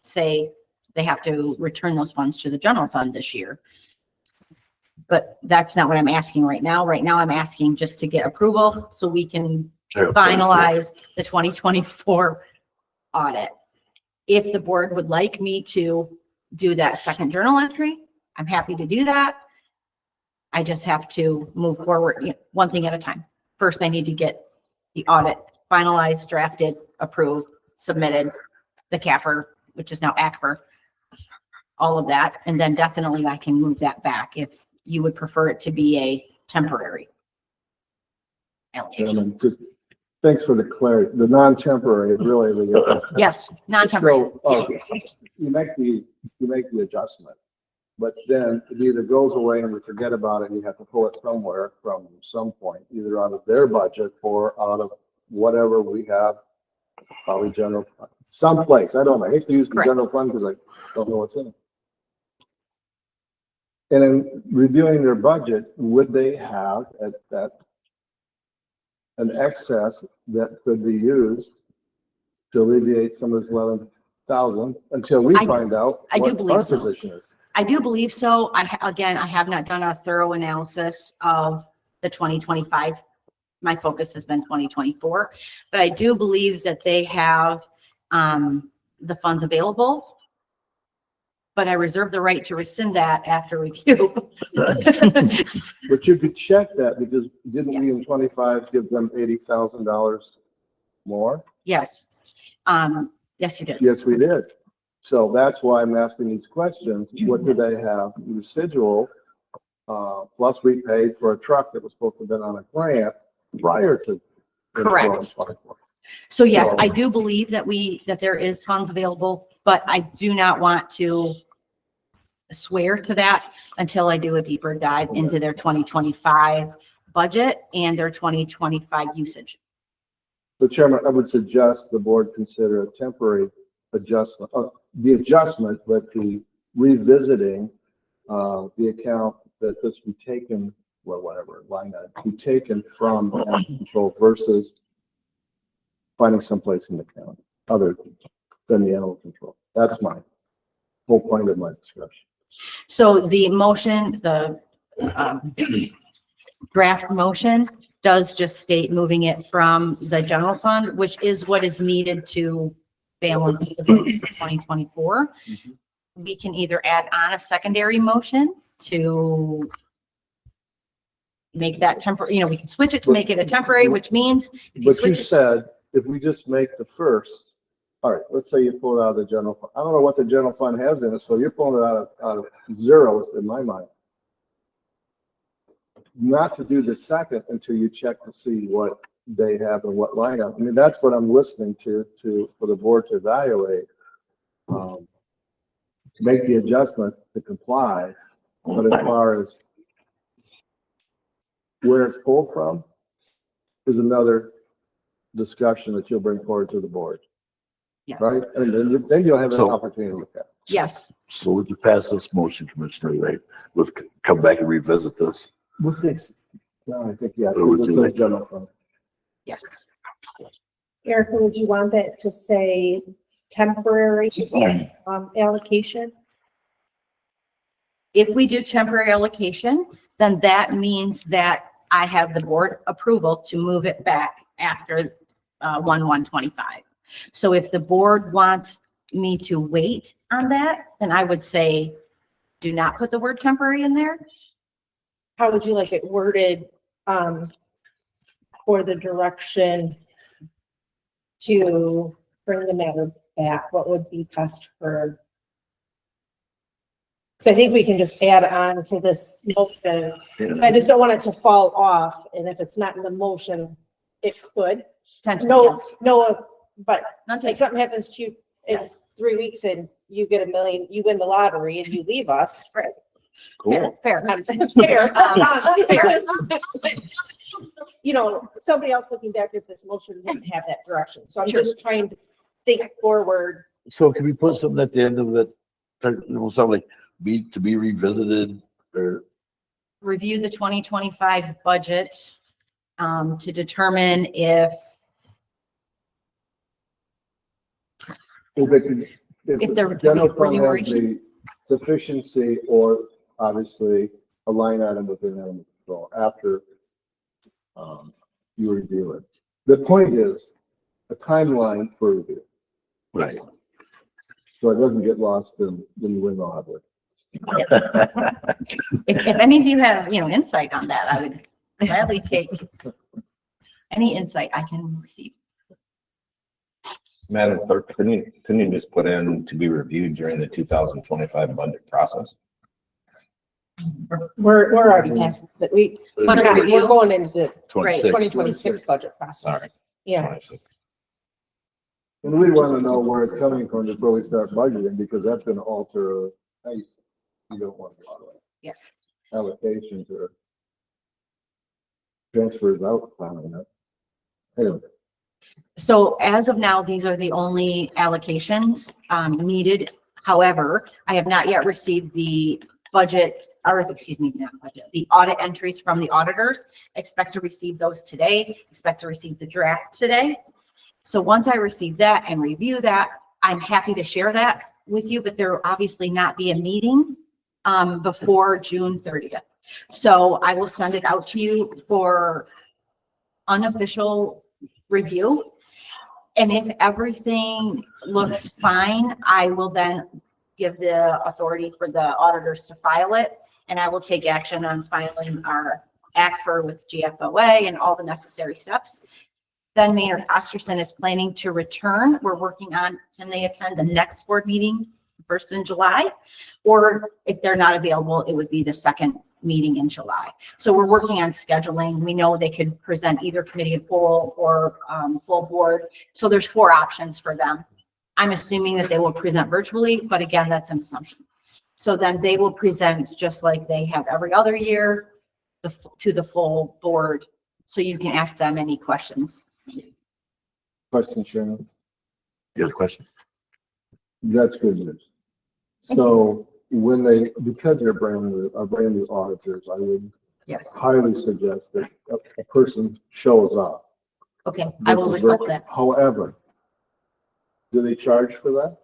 say they have to return those funds to the general fund this year. But that's not what I'm asking right now. Right now, I'm asking just to get approval so we can finalize the 2024 audit. If the board would like me to do that second journal entry, I'm happy to do that. I just have to move forward one thing at a time. First, I need to get the audit finalized, drafted, approved, submitted, the capper, which is now ACFR, all of that. And then definitely I can move that back if you would prefer it to be a temporary allocation. Gentlemen, just thanks for the clarity. The non-temporary, really. Yes, non-temporary. So, you make the adjustment. but then it either goes away and we forget about it and you have to pull it somewhere from some point, either out of their budget or out of whatever we have, probably general, fund, someplace. I don't know. I hate to use the Correct. general fund because I don't know what's in it. And in reviewing their budget, would they have at that an excess that could be used to alleviate some of this 11,000 until we I- find out I do what believe our so. position is? I do believe so. Again, I have not done a thorough analysis of the 2025. My focus has been 2024, but I do believe that they have the funds available. But I reserve the right to rescind that after review. But you could check that because didn't we Yes. in 25 give them $80,000 more? Yes. Yes, you did. Yes, we did. So that's why I'm asking these questions. What do they have residual? Plus we paid for a truck that was supposed to have been on a grant prior to. Correct. 24. So yes, I do believe that there is funds available, but I do not want to swear to that until I do a deeper dive into their 2025 budget and their 2025 usage. So Chairman, I would suggest the board consider a temporary adjustment, the adjustment, but the revisiting the account that this be taken, well, whatever, line that, be taken from animal control versus finding someplace in the county other than the animal control. That's my whole point of my discussion. So the motion, the draft motion does just state moving it from the general fund, which is what is needed to balance the budget for 2024. We can either add on a secondary motion to make that temporary, we can switch it to make it a temporary, which means if you But you switch it, said if we just make the first, all right, let's say you pull it out of the general fund. I don't know what the general fund has in it, so you're pulling it out of zeros in my mind. Not to do the second until you check to see what they have and what lineup. I mean, that's what I'm listening to for the board to evaluate. Make the adjustment to comply, but as far as where it's pulled from is another discussion that you'll bring forward to the board, yes, right? And then you'll have an So- opportunity to look at it. yes, So we can pass this motion, Commissioner, right? Let's come back and revisit this. We'll fix, no, I think, yeah, What would because you it's a like? general fund. yes. Erica, would you want that to say temporary allocation? If we do temporary allocation, then that means that I have the board approval to move it back after 1/1/25. So if the board wants me to wait on that, then I would say, do not put the word temporary in there. How would you like it worded, for the direction to bring the matter back? What would be best for? Because I think we can just add on to this motion, because I just don't want it to fall off, and if it's not in the motion, it could. Potentially, No, yes. no, but Not like to- something happens to you in 3 weeks and you get $1 million, you win the lottery and you leave us. Right. Cool. Fair. Fair. Fair. You know, somebody else looking back at this motion wouldn't have that direction. So I'm just trying to think forward. So can we put something at the end of it? Something like to be revisited or Review the 2025 budget to determine if If If the the general fund has remuneration- the sufficiency or obviously a line item within animal control after you review it. The point is a timeline for review, right? so it doesn't get lost in the window of it. if any of you have, insight on that, I would gladly take any insight I can receive. Madam Clerk, couldn't you just put in to be reviewed during the 2025 budget process? We're already past that. We're going into the 26. 2026 budget All process. right. Yeah. And we want to know where it's coming from before we start budgeting, because that's going to alter, You don't want a lot of Yes. allocations or transfers out finally. Anyway, So as of now, these are the only allocations needed. However, I have not yet received the budget, or excuse me, not budget, the audit entries from the auditors. Expect to receive those today. Expect to receive the draft today. So once I receive that and review that, I'm happy to share that with you, but there will obviously not be a meeting before June 30th. So I will send it out to you for unofficial review. And if everything looks fine, I will then give the authority for the auditors to file it. And I will take action on filing our ACFR with GFOA and all the necessary steps. Then Mayor Osterson is planning to return. We're working on, can they attend the next board meeting, first in July? Or if they're not available, it would be the second meeting in July. So we're working on scheduling. We know they could present either committee of full or full board. So there's 4 options for them. I'm assuming that they will present virtually, but again, that's an assumption. So then they will present just like they have every other year to the full board. So you can ask them any questions. question, Sharon. You have a question? That's good news. So when they, because they're brand new auditors, I would Yes. highly suggest that a person shows up. Okay, I will request that. However, do they charge for that?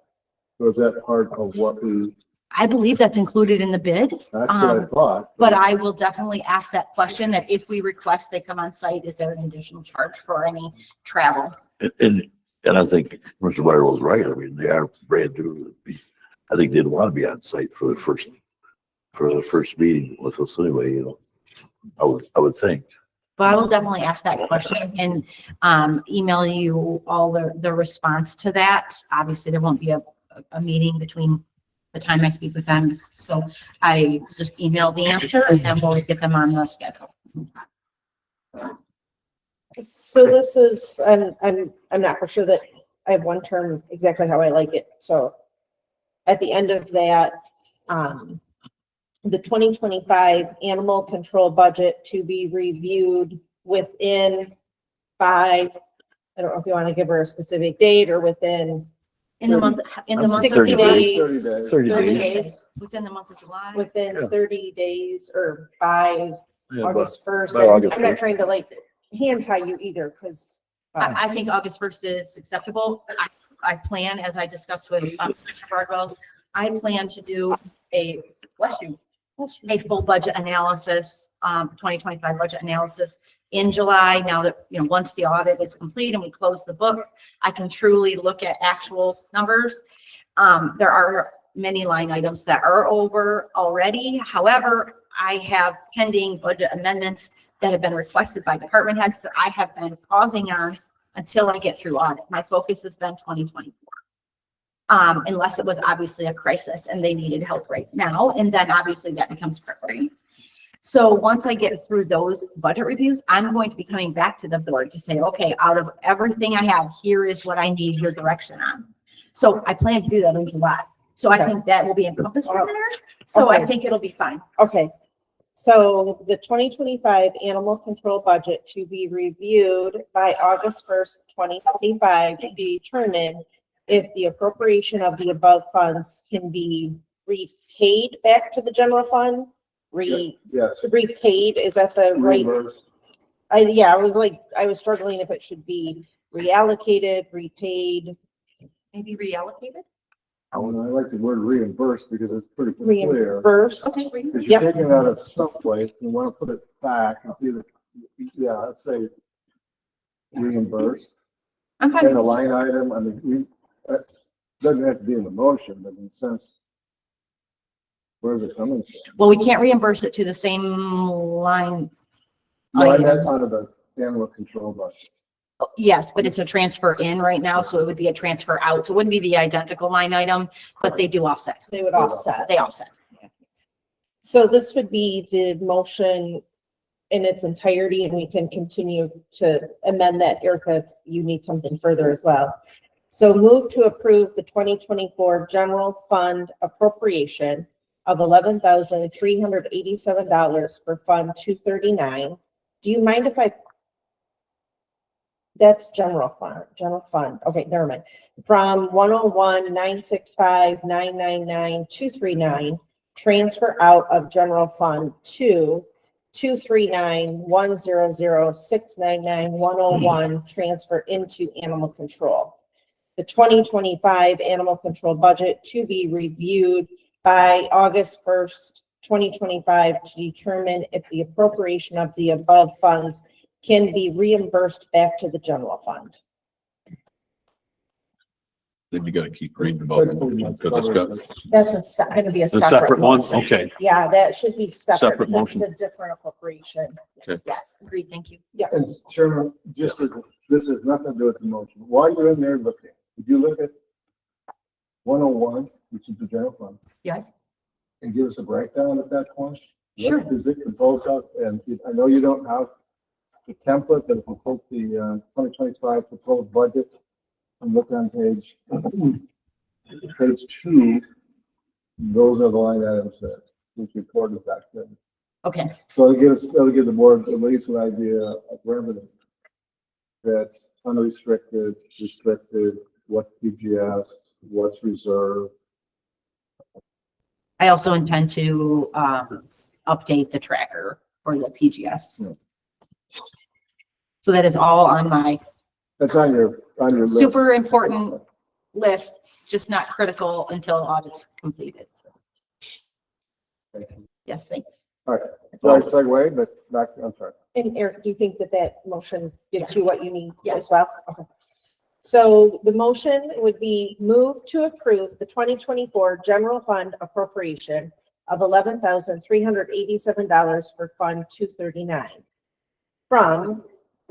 Or is that part of what we, I believe that's included in the bid, that's what I thought. but I will definitely ask that question, that if we request they come on site, is there an additional charge for any travel? And I think Mr. Meyer was right. I mean, they are brand new. I think they'd want to be on site for the first meeting with us anyway, you know. I would think. But I will definitely ask that question and email you all the response to that. Obviously, there won't be a meeting between the time I speak with them. So I just email the answer and then we'll get them on the schedule. So this is, I'm not for sure that I have one term exactly how I like it. So at the end of that, the 2025 animal control budget to be reviewed within by, I don't know if you want to give her a specific date or within In the month of 60 July, days, 30 30 days. days, within the month of July. within 30 days or by Yeah, August 1st. by August I'm not 1st. trying to like hand tie you either, because I think August 1st is acceptable. I plan, as I discussed with Mr. Bardwell, I plan to do a full budget analysis, 2025 budget analysis in July. Now that, you know, once the audit is complete and we close the books, I can truly look at actual numbers. There are many line items that are over already. However, I have pending budget amendments that have been requested by department heads that I have been pausing on until I get through audit. My focus has been 2024. Unless it was obviously a crisis and they needed help right now. And then obviously that becomes priority. So once I get through those budget reviews, I'm going to be coming back to the board to say, okay, out of everything I have, here is what I need your direction on. So I plan to do that in July. So I think that will be encompassed in there. So I think it'll be fine. okay. So the 2025 animal control budget to be reviewed by August 1st, 2025 to determine if the appropriation of the above funds can be repaid back to the general fund. Yes. Repaid, is that the right? Reimbursed. I was struggling if it should be reallocated, repaid, Maybe reallocated? I like the word reimbursed because it's pretty clear. reimbursed. Okay. Because Yep. you're taking it out of someplace, you want to put it back and see the, yeah, let's say reimbursed. Okay. And a line item, I mean, doesn't have to be in the motion, but in a sense, where's it coming from? Well, we can't reimburse it to the same line. No, item. that's out of the animal control budget. Yes, but it's a transfer in right now, so it would be a transfer out. So it wouldn't be the identical line item, but they do offset. They would offset. They offset. So this would be the motion in its entirety, and we can continue to amend that, Erica, if you need something further as well. So move to approve the 2024 general fund appropriation of $11,387 for Fund 239. Do you mind if that's general fund. Okay, never mind. From 101-965-999-239, transfer out of general fund to 239-100-699-101, transfer into animal control. The 2025 animal control budget to be reviewed by August 1st, 2025 to determine if the appropriation of the above funds can be reimbursed back to the general fund. Then you gotta keep reading about it because it's got That's gonna be a a separate one. motion. Okay. Yeah, that should be separate. Separate because motion. It's a different appropriation. Okay. Yes. Agreed, thank you. And Chairman, just as, this has nothing to do with the motion. While you're in there looking, did you look at 101, which is the general fund, Yes, and give us a breakdown at that point? Sure. What is it composed of? And I know you don't have the template, but if you take the 2025 proposed budget and look on page 2, those are the line items that was reported back then. okay, So it'll give the board at least an idea of revenue that's unrestricted, restricted, what's PGS, what's reserved. I also intend to, update the tracker for the PGS. So that is all on my That's on your list. super important list, just not critical until audit's completed. Thank you. Yes, thanks. All right, sorry, segue, but back, I'm sorry. And Eric, do you think that motion gives you what you need Yes. as well? Okay. So the motion would be move to approve the 2024 general fund appropriation of $11,387 for Fund 239 from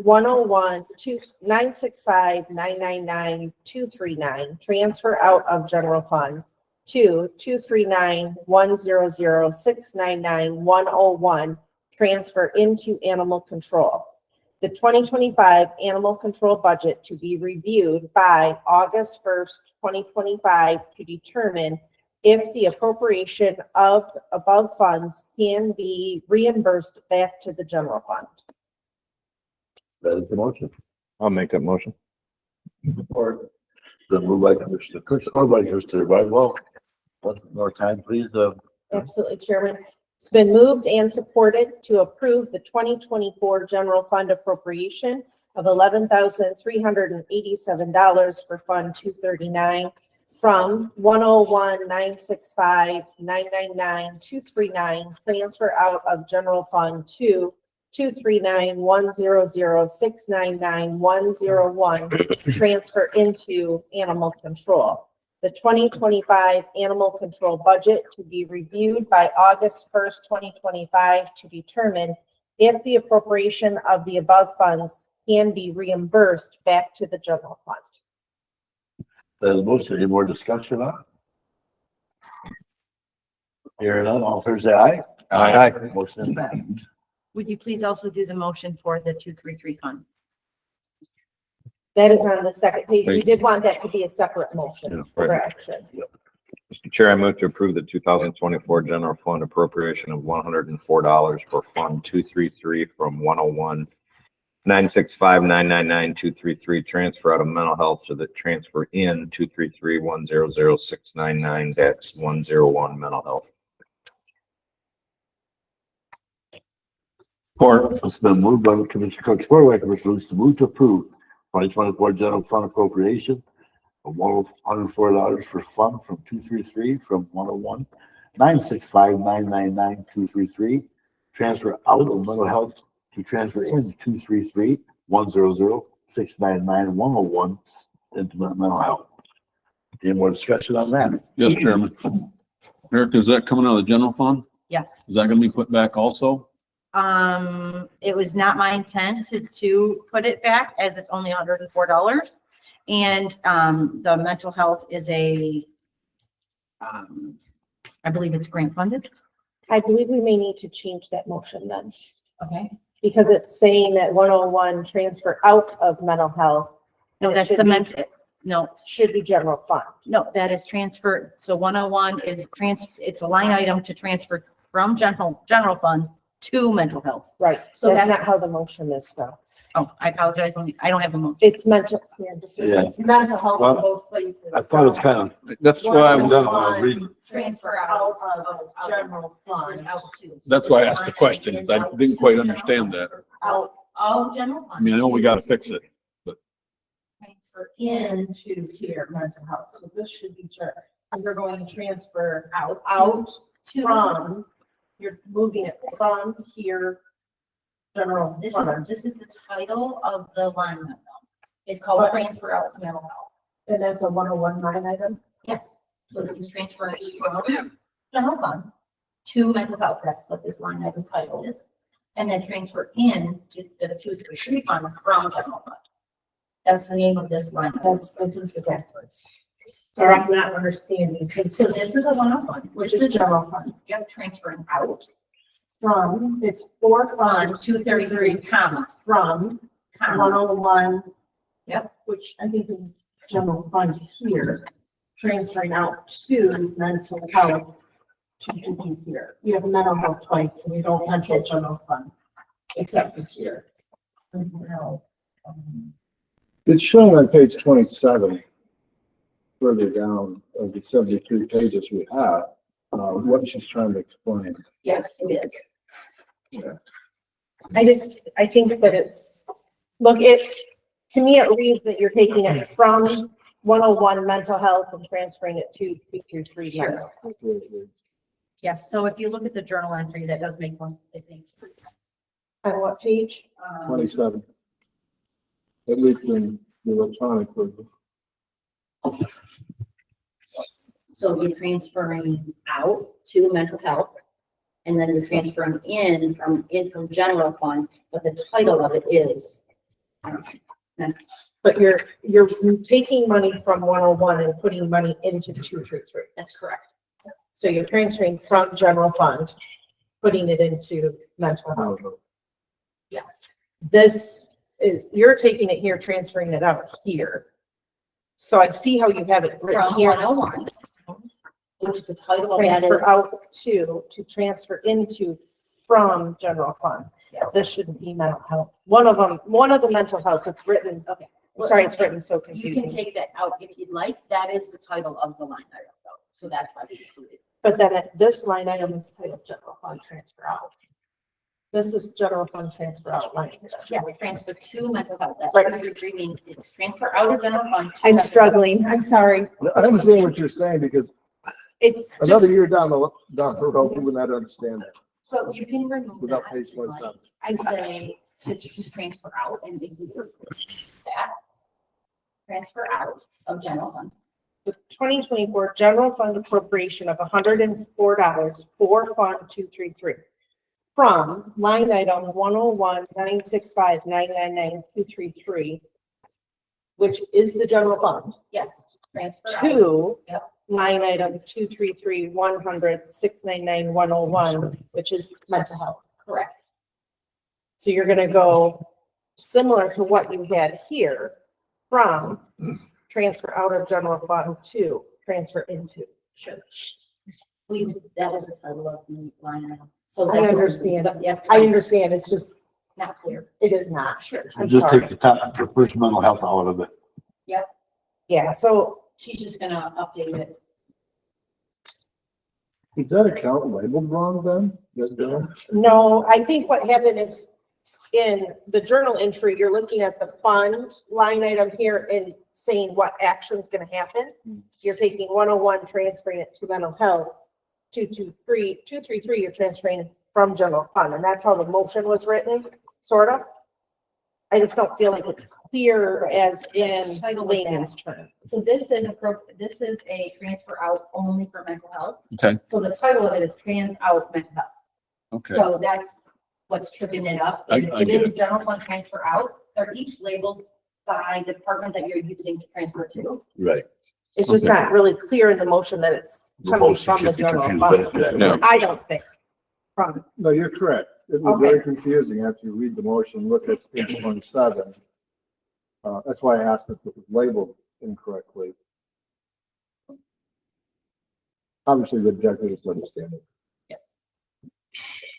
101-965-999-239, transfer out of general fund to 239-100-699-101, transfer into animal control. The 2025 animal control budget to be reviewed by August 1st, 2025 to determine if the appropriation of above funds can be reimbursed back to the general fund. That is the motion. I'll make that motion. Or Then moved by Commissioner Cook, or by Commissioner Whitewell. One more time, please. Absolutely, Chairman. It's been moved and supported to approve the 2024 general fund appropriation of $11,387 for Fund 239 from 101-965-999-239, transfer out of general fund to 239-100-699-101, transfer into animal control. The 2025 animal control budget to be reviewed by August 1st, 2025 to determine if the appropriation of the above funds can be reimbursed back to the general fund. That is the motion. Any more discussion on it? Hearing none, all fair say aye. Aye. Motion is passed. Would you please also do the motion for the 233 fund? That is on the second page. We did want that to be a separate motion for action. Mr. Chair, I move to approve the 2024 general fund appropriation of $104 for Fund 233 from 101-965-999-233, transfer out of mental health to the transfer in 233-100-699-101 mental health. Support. It's been moved by Commissioner Cook, supported by Commissioner Lewis to move to approve 2024 general fund appropriation of $104 for fund from 233 from 101-965-999-233, transfer out of mental health to transfer in 233-100-699-101 into mental health. Any more discussion on that? Yes, Chairman. Eric, is that coming out of the general fund? Yes. Is that gonna be put back also? It was not my intent to put it back as it's only $104. And, the mental health is I believe it's grant funded. I believe we may need to change that motion then, Okay. because it's saying that 101 transfer out of mental health. No, And it that's should the be- No, should be general fund. no, that is transfer. So 101 is it's a line item to transfer from general fund to mental health. Right. So That's that's- not how the motion is though. Oh, I apologize. I don't have a motion. It's mental, yeah, Yeah. it's mental health Well, in both places. I thought it's kind of, That's why I'm done when I was reading. Transfer Out out of general fund. That's why I asked the question, because I didn't quite understand that. Out All general fund. I mean, I know we gotta fix it. Transfer into here, mental health. So this should be, you're going to transfer out to from, you're moving it from here, general This fund. is the title of the line item. It's called transfer out to mental health. And that's a 101 line item. Yes. So this is transferring from general fund to mental health. That's what this line item title is. And then transfer in to the 233 fund from general fund. That's the name of this line. That's, I think you're backwards. So I'm not understanding, because So this is a 101, which this is is general fund. yep, transferring out From, it's for fund fund 233, comma, from comma. 101. Yep. Which I think in general fund here, transferring out to mental health. To here, you have mental health twice, and you don't mention general fund, except for here. No. It's shown on page 27, further down of the 73 pages we have, what she's trying to explain. Yes, it is. I think that it's, look, to me, it reads that you're taking it from 101 mental health and transferring it to 223 mental. Yes, so if you look at the journal entry, that does make one, I think. On what page? 27, at least in the electronic version. So you're transferring out to mental health. And then you're transferring in from general fund, but the title of it is. I don't know. But you're taking money from 101 and putting money into 233. That's correct. So you're transferring from general fund, putting it into mental health. Yes. This is, you're taking it here, transferring it out here. So I see how you have it written From here. 101. Which the title of that is. Transfer out to transfer into from general fund. Yes. This shouldn't be mental health. One of the mental health, it's written, Okay. I'm sorry, it's written so You can confusing. take that out if you'd like. That is the title of the line item though. So that's why we included it. But then this line item is titled general fund transfer out. This is general fund transfer out line. Yeah, we transfer to mental health. That's Right. what your three means. It's transfer out of general fund. to I'm mental struggling, I'm sorry. I understand what you're saying, because It's another just, year down the road, we would not understand that health. So you can remove without that. page if you like. 27. I say to just transfer out and ignore that. Transfer out of general fund. the 2024 general fund appropriation of $104 for Fund 233 from line item 101-965-999-233, which is the general fund, Yes, transfer out. to Yep. line item 233-100-699-101, which is mental health. Correct. So you're gonna go similar to what you had here, from transfer out of general fund to transfer into. Sure. That was the title of the line item. So I that's what- understand. but yeah, it's I fine. understand, it's just, Not clear. it is not. Sure. I'm Just sorry. take the top, the first mental health out of it. Yeah, so She's just gonna update it. Is that account labeled wrong then? That bill? no, I think what happened is in the journal entry, you're looking at the fund line item here and saying what action's gonna happen. You're taking 101, transferring it to mental health, 233, you're transferring from general fund, and that's how the motion was written, sort of. I just don't feel like it's clear as in layman's terms. So this is a transfer out only for mental health. Okay. So the title of it is trans out mental health. Okay. So that's what's tripping it up. I It get is general fund transfer out. They're each labeled by the department that you're using to transfer to. Right. It's just Okay. not really clear in the motion that it's The coming motion from the should be general confused, fund. but- No. I don't think, from, No, you're correct. It was very confusing after you read the motion, look at page 27. That's why I asked if it was labeled incorrectly. Obviously, the objective is to understand it Yes.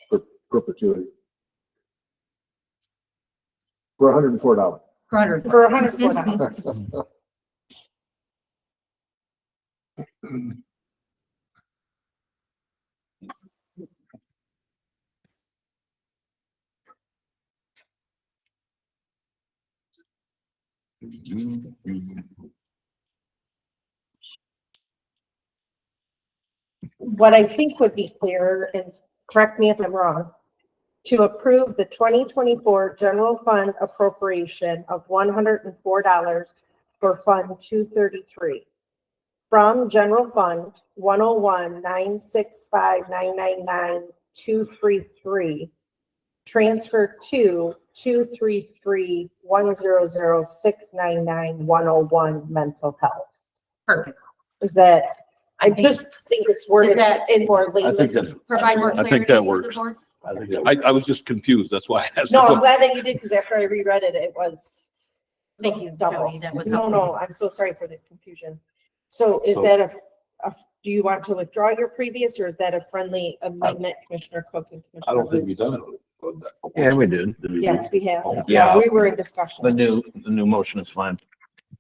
for perpetuity. For $104. For 100. For $104. What I think would be clear, and correct me if I'm wrong, to approve the 2024 general fund appropriation of $104 for Fund 233 from General Fund 101-965-999-233, transfer to 233-100-699-101 mental health. Perfect. Is that, I just think it's worded Is that- in more I think layman. that, Provide more I clarity. think that to the works. board? I think that. I was just confused. That's why I asked. No, the I'm glad that you did, because after I reread it, it was, thank you, double. Jody, that was No, helpful. I'm so sorry for the confusion. So is So- that do you want to withdraw your previous, or is that a friendly amendment, Commissioner Cook and Commissioner? I don't think we've Wu? done it. Yeah, we did. Did we? Yes, we have. Yeah. We were in discussion. The new motion is fine.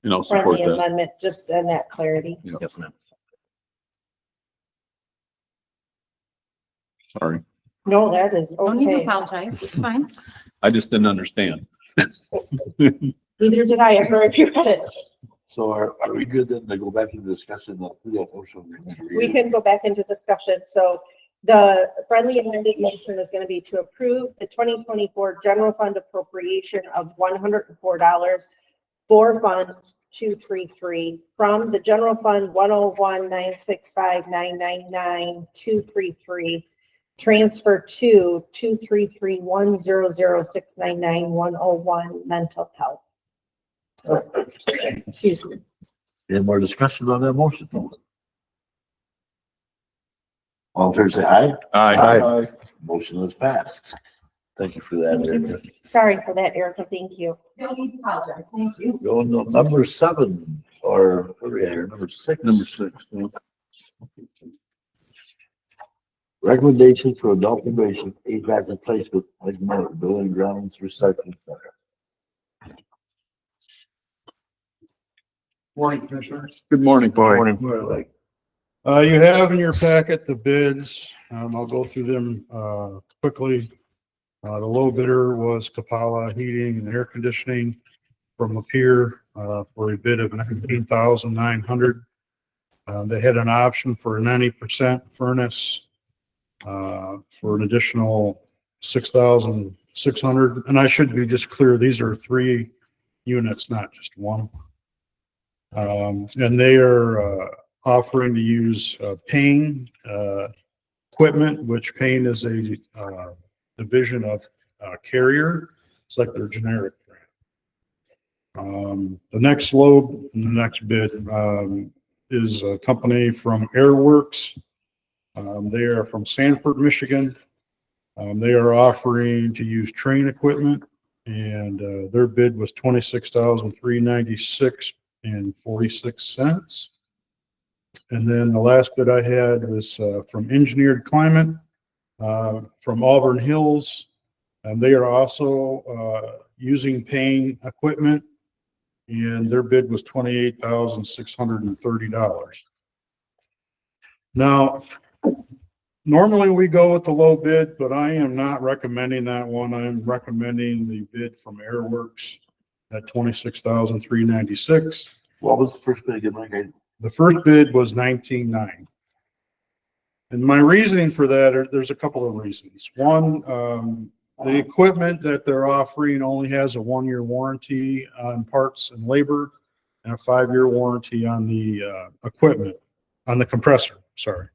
You know, support Friendly that. amendment, just in that clarity. Yes, ma'am. Sorry. No, that is No need to okay. apologize. It's fine. I just didn't understand. Neither did I after I reread it. So are we good then to go back into discussion of the motion? We can go back into discussion. So the friendly amended motion is going to be to approve the 2024 general fund appropriation of $104 for Fund 233 from the general fund 101-965-999-233, transfer to 233-100-699-101 mental health. Excuse me. Any more discussion on that motion? All in favor, say aye. Aye. Motion is passed. Thank you for that, Erica. Sorry for that, Erica. Thank you. No need to apologize. Thank you. Going to number 7, or what are we at here, number 6? Number 6. Yeah. Recommendation for adult probation, HVAC replacement, like more building grounds recycling center. Morning, Commissioners. Good morning. More like, You have in your packet the bids. I'll go through them, quickly. The low bidder was Kapala Heating and Air Conditioning from Lapeer, for a bid of $19,900. They had an option for a 90% furnace, for an additional $6,600. And I should be just clear, these are 3 units, not just one. And they are, offering to use Payne equipment, which Payne is a division of Carrier. It's like their generic brand. The next bid is a company from Airworks. They are from Sanford, Michigan. They are offering to use Train equipment, and their bid was $26,396.46. And then the last bid I had was from Engineered Climate, from Auburn Hills. And they are also using Payne equipment, and their bid was $28,630. Now, normally we go with the low bid, but I am not recommending that one. I'm recommending the bid from Airworks at $26,396. what was the first bid again, Mike? The first bid was 19.9. And my reasoning for that, there's a couple of reasons. One, the equipment that they're offering only has a 1-year warranty on parts and labor and a 5-year warranty on the equipment, on the compressor, sorry.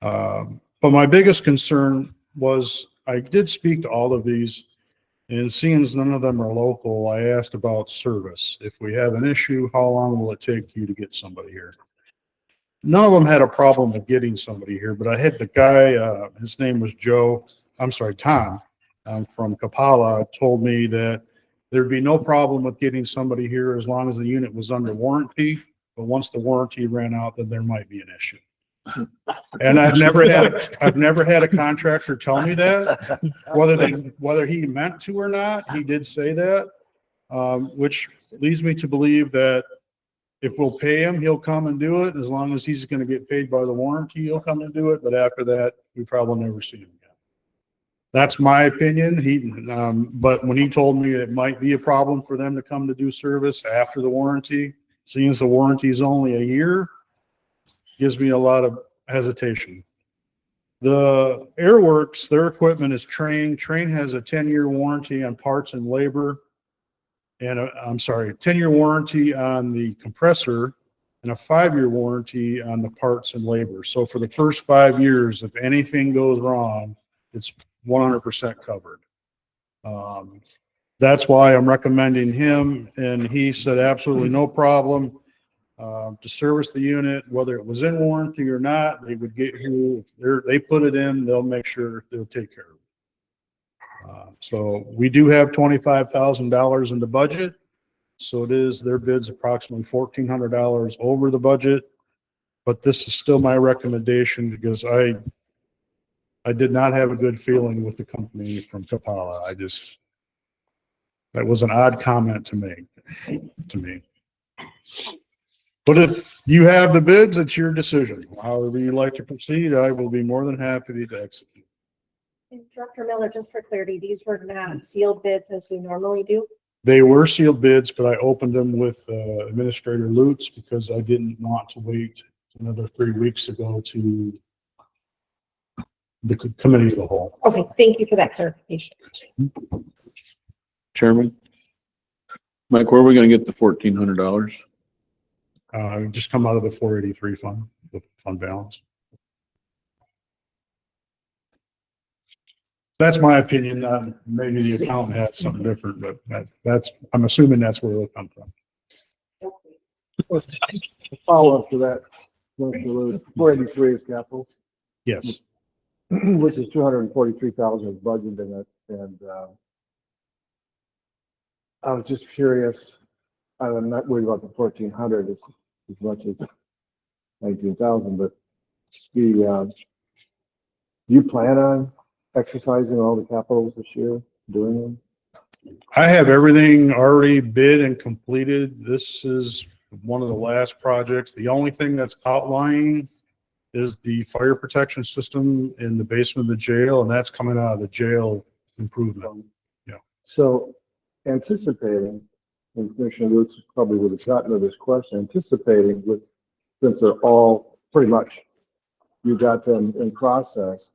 But my biggest concern was I did speak to all of these, and seeing as none of them are local, I asked about service. If we have an issue, how long will it take you to get somebody here? None of them had a problem with getting somebody here, but I had the guy, his name was Tom, from Kapala, told me that there'd be no problem with getting somebody here as long as the unit was under warranty. But once the warranty ran out, then there might be an issue. And I've never had a contractor tell me that, whether he meant to or not. He did say that, which leads me to believe that if we'll pay him, he'll come and do it. As long as he's going to get paid by the warranty, he'll come and do it. But after that, we probably never see him again. That's my opinion. But when he told me it might be a problem for them to come to do service after the warranty, seeing as the warranty is only a year, gives me a lot of hesitation. The Airworks, their equipment is Train. Train has a 10-year warranty on parts and labor. And 10-year warranty on the compressor and a 5-year warranty on the parts and labor. So for the first 5 years, if anything goes wrong, it's 100% covered. That's why I'm recommending him. And he said, absolutely no problem to service the unit, whether it was in warranty or not. They would get here. They put it in, they'll make sure they'll take care of it. So we do have $25,000 in the budget. So it is, their bid's approximately $1,400 over the budget. But this is still my recommendation because I did not have a good feeling with the company from Kapala. That was an odd comment to make to me. But if you have the bids, it's your decision. However you like to proceed, I will be more than happy to execute. And Director Miller, just for clarity, these were not sealed bids as we normally do? They were sealed bids, but I opened them with Administrator Lutz because I didn't want to wait another 3 weeks to go to the committee of the whole. Okay, thank you for that clarification. Chairman? Mike, where are we gonna get the $1,400? Just come out of the 483 fund, the fund balance. That's my opinion. Maybe the accountant has something different, but I'm assuming that's where it'll come from. Follow up to that, 483 is capital, Yes. which is 243,000 is budgeted in it. And I was just curious. I'm not worried about the 1,400 as much as 19,000, but do you plan on exercising all the capitals this year, doing them? I have everything already bid and completed. This is one of the last projects. The only thing that's outlying is the fire protection system in the basement of the jail, and that's coming out of the jail improvement. Yeah. So anticipating, and Commissioner Lutz probably would have gotten to this question, anticipating with, since they're all pretty much, you got them in process,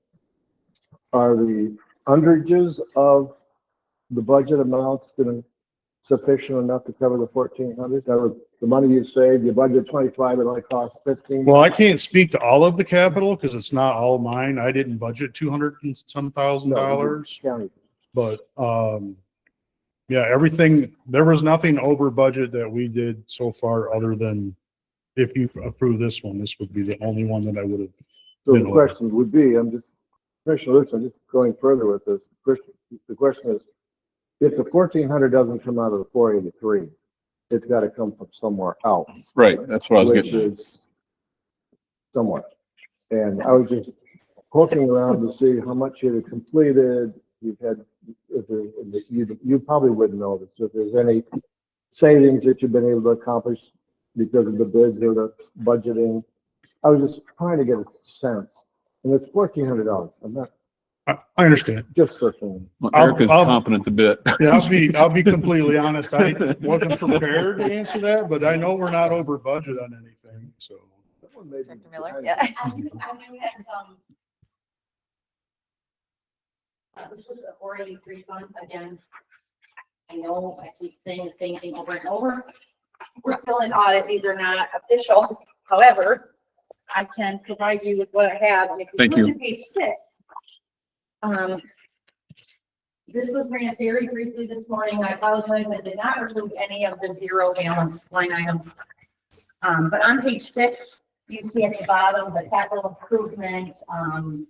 are the underages of the budget amounts going to sufficient enough to cover the 1,400? That was the money you saved, you budget 25, it only costs 15. Well, I can't speak to all of the capital because it's not all mine. I didn't budget $200 and some thousand dollars, County. but yeah, everything, there was nothing over budget that we did so far other than if you approve this one, this would be the only one that I would have. So the question would be, Commissioner Lutz, I'm just going further with this. The question is, if the 1,400 doesn't come out of the 483, it's got to come from somewhere else. Right, that's what I was Which getting at. is somewhere. And I was just poking around to see how much you had completed. You've had, you probably wouldn't know this, if there's any savings that you've been able to accomplish because of the bids or the budgeting. I was just trying to get a sense. And it's $1,400. I'm not. I understand. Just searching. Well, Eric is competent a bit. Yeah, I'll be completely honest. I wasn't prepared to answer that, but I know we're not over budget on anything, so. Dr. Miller, yeah. I do have some. This is a 483 fund again. I know I keep saying the same thing over and over. We're still in audit. These are not official. However, I can provide you with what I have. And if Thank look you. at page 6, this was ran very briefly this morning. I apologize. I did not remove any of the zero balance line items. But on page 6, you see at the bottom the capital improvement fund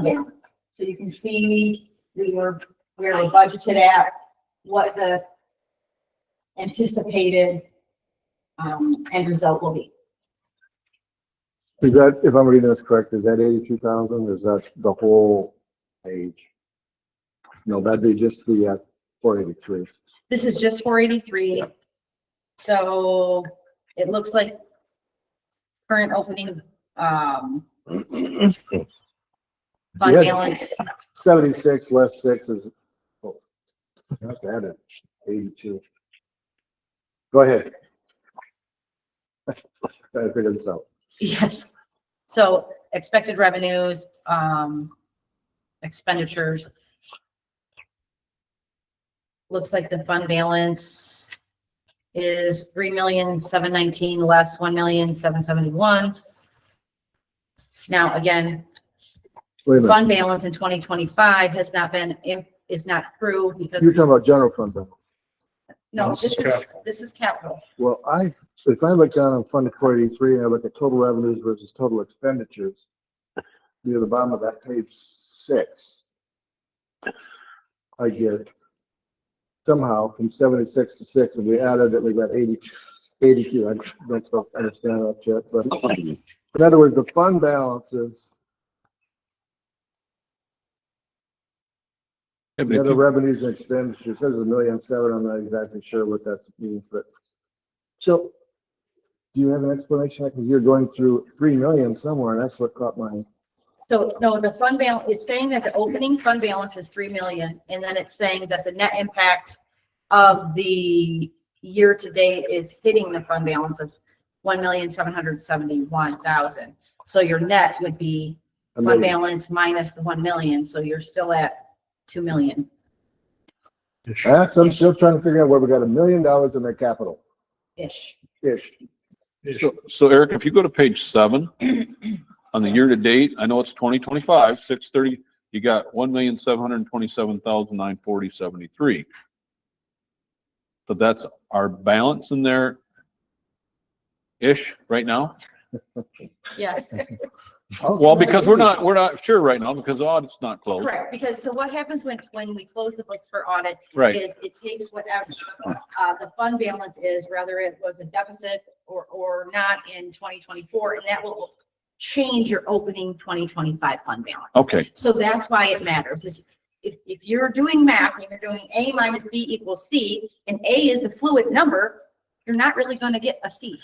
balance. So you can see we were budgeted at what the anticipated end result will be. Is that, if I'm reading this correct, is that 82,000? Is that the whole page? No, that'd be just the 483. This is just 483. So it looks like current opening fund Yeah. balance. 76 less 6 is, oh, not bad at 82. Go ahead. I figured this out. Yes. So expected revenues, expenditures. Looks like the fund balance is 3,719,000 less 1,771,000. Now, again, Wait a minute. fund balance in 2025 has not been, is not true because, You're talking about general fund balance. no, This is this is capital. Well, if I look down on Fund 483 and I look at total revenues versus total expenditures, near the bottom of that page 6, I get somehow from 76 to 6, and we added it, we got 82. I don't understand that yet, but in other words, the fund balances, the other revenues and expenditures, says 1,000,007. I'm not exactly sure what that means, but so do you have an explanation? Because you're going through 3 million somewhere, and that's what caught my. So no, the fund balance, it's saying that the opening fund balance is 3 million, and then it's saying that the net impact of the year to date is hitting the fund balance of 1,771,000. So your net would be fund balance minus the 1 million, so you're still at 2 million. I'm still trying to figure out where we got $1 million in their capital. Ish. So Eric, if you go to page 7 on the year to date, I know it's 2025, 6/30, you got 1,727,940.73. But that's our balance in there ish right now. Yes. Well, because we're not sure right now because the audit's not closed. Correct, because so what happens when we close the books for audit Right. is it takes whatever the fund balance is, whether it was a deficit or not in 2024, and that will change your opening 2025 fund balance. Okay. So that's why it matters. Is if you're doing math and you're doing A minus B equals C, and A is a fluid number, you're not really going to get a C.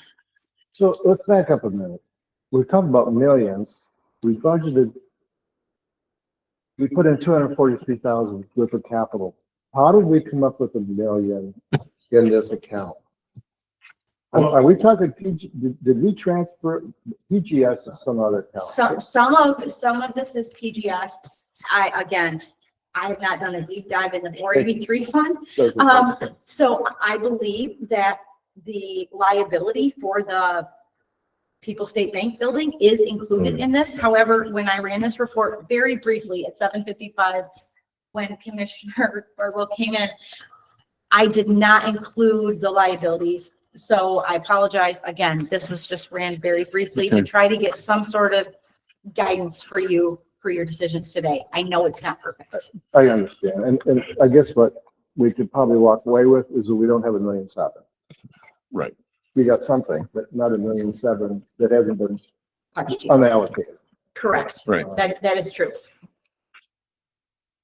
So let's back up a minute. We're talking about millions. We budgeted, we put in 243,000 worth of capital. How did we come up with $1 million in this account? Are we talking PG, did we transfer PGS to some other account? Some of this is PGS. I have not done a deep dive in the 483 fund. So I believe that the liability for the People State Bank building is included in this. However, when I ran this report very briefly at 7:55, when Commissioner Barwell came in, I did not include the liabilities. So I apologize. Again, this was just ran very briefly to try to get some sort of guidance for you for your decisions today. I know it's not perfect. I understand. And I guess what we could probably walk away with is that we don't have $1.7 million. Right. We got something, but not $1.7 million that hasn't been unallocated. Correct. Right. That is true.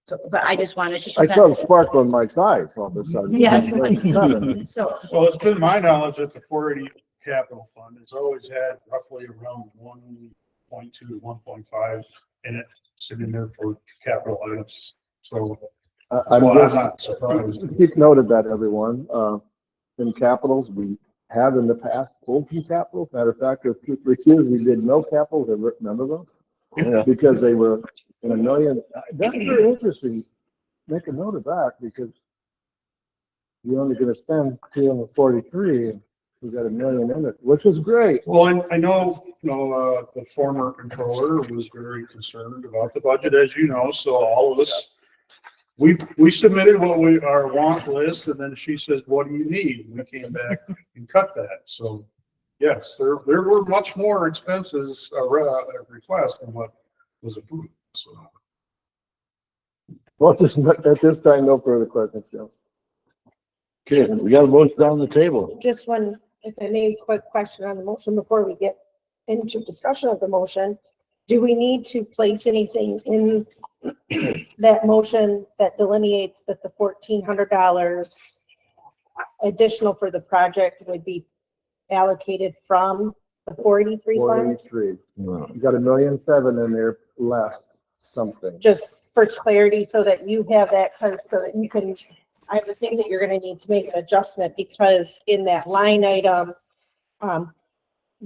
So, but I just wanted to. I saw the sparkle in Mike's eyes all of a sudden. Yes. $1.7. So, Well, it's been my knowledge that the 480 capital fund has always had roughly around 1.2 to 1.5 in it, sitting there for capital items. So I'm well, just, I'm not surprised. keep note of that, everyone. In capitals, we have in the past pulled from capital. Matter of fact, there's 2, 3 years we did no capital. Remember those? Yeah. Because they were in $1 million. That's very interesting. Make a note of that because you're only going to spend 243 and we got $1 million in it, which is great. Well, I know, the former controller was very concerned about the budget, as you know, so all of us, we submitted our want list, and then she says, what do you need? And we came back and cut that. So yes, there were much more expenses, requests than what was approved, so. Well, at this time, no further questions, Joe. Okay, we got a motion on the table. Just one, if I may, quick question on the motion before we get into discussion of the motion. Do we need to place anything in that motion that delineates that the $1,400 additional for the project would be allocated from the 483 fund? 483. You got 1,000,007 in there less something. Just for clarity, so that you have that, so that you can, I would think that you're gonna need to make an adjustment, because in that line item,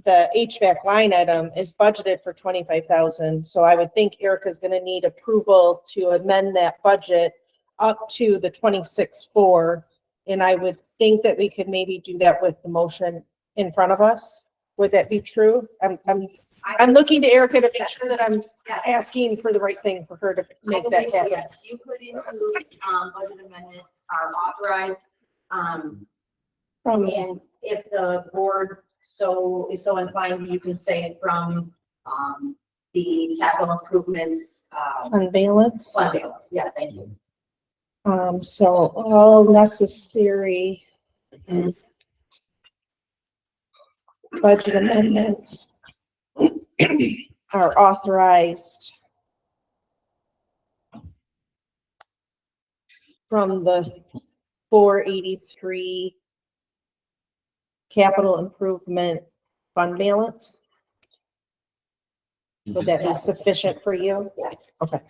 the HVAC line item is budgeted for 25,000. So I would think Erica's gonna need approval to amend that budget up to the 26,4. And I would think that we could maybe do that with the motion in front of us. Would that be true? I'm looking to Erica to make sure that I'm asking for the right thing for her to make that happen. Yes, you could include, budget amendments are authorized, and if the board is so inclined, you can say it from, the capital improvements, On balance. fund balance. Yes, thank you. So all necessary budget amendments are authorized from the 483 capital improvement fund balance. Would that be sufficient for you? Yes. Okay.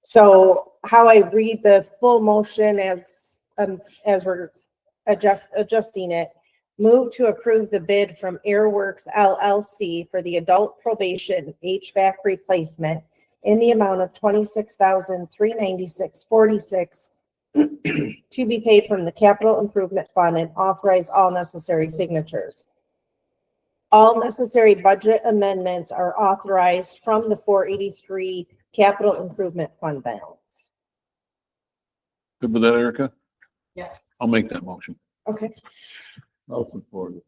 So how I read the full motion as we're adjusting it, move to approve the bid from Airworks LLC for the adult probation HVAC replacement in the amount of $26,396.46 to be paid from the capital improvement fund, and authorize all necessary signatures. All necessary budget amendments are authorized from the 483 capital improvement fund balance. Good with that, Erica? Yes. I'll make that motion. Okay. I'll support it.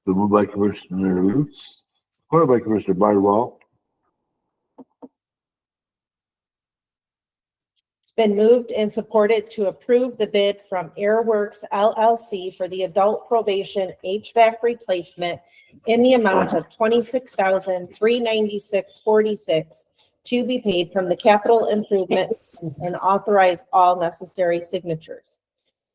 The move by Commissioner Lutz, supported by Commissioner Bardwell. It's been moved and supported to approve the bid from Airworks LLC for the adult probation HVAC replacement in the amount of $26,396.46 to be paid from the capital improvements, and authorize all necessary signatures.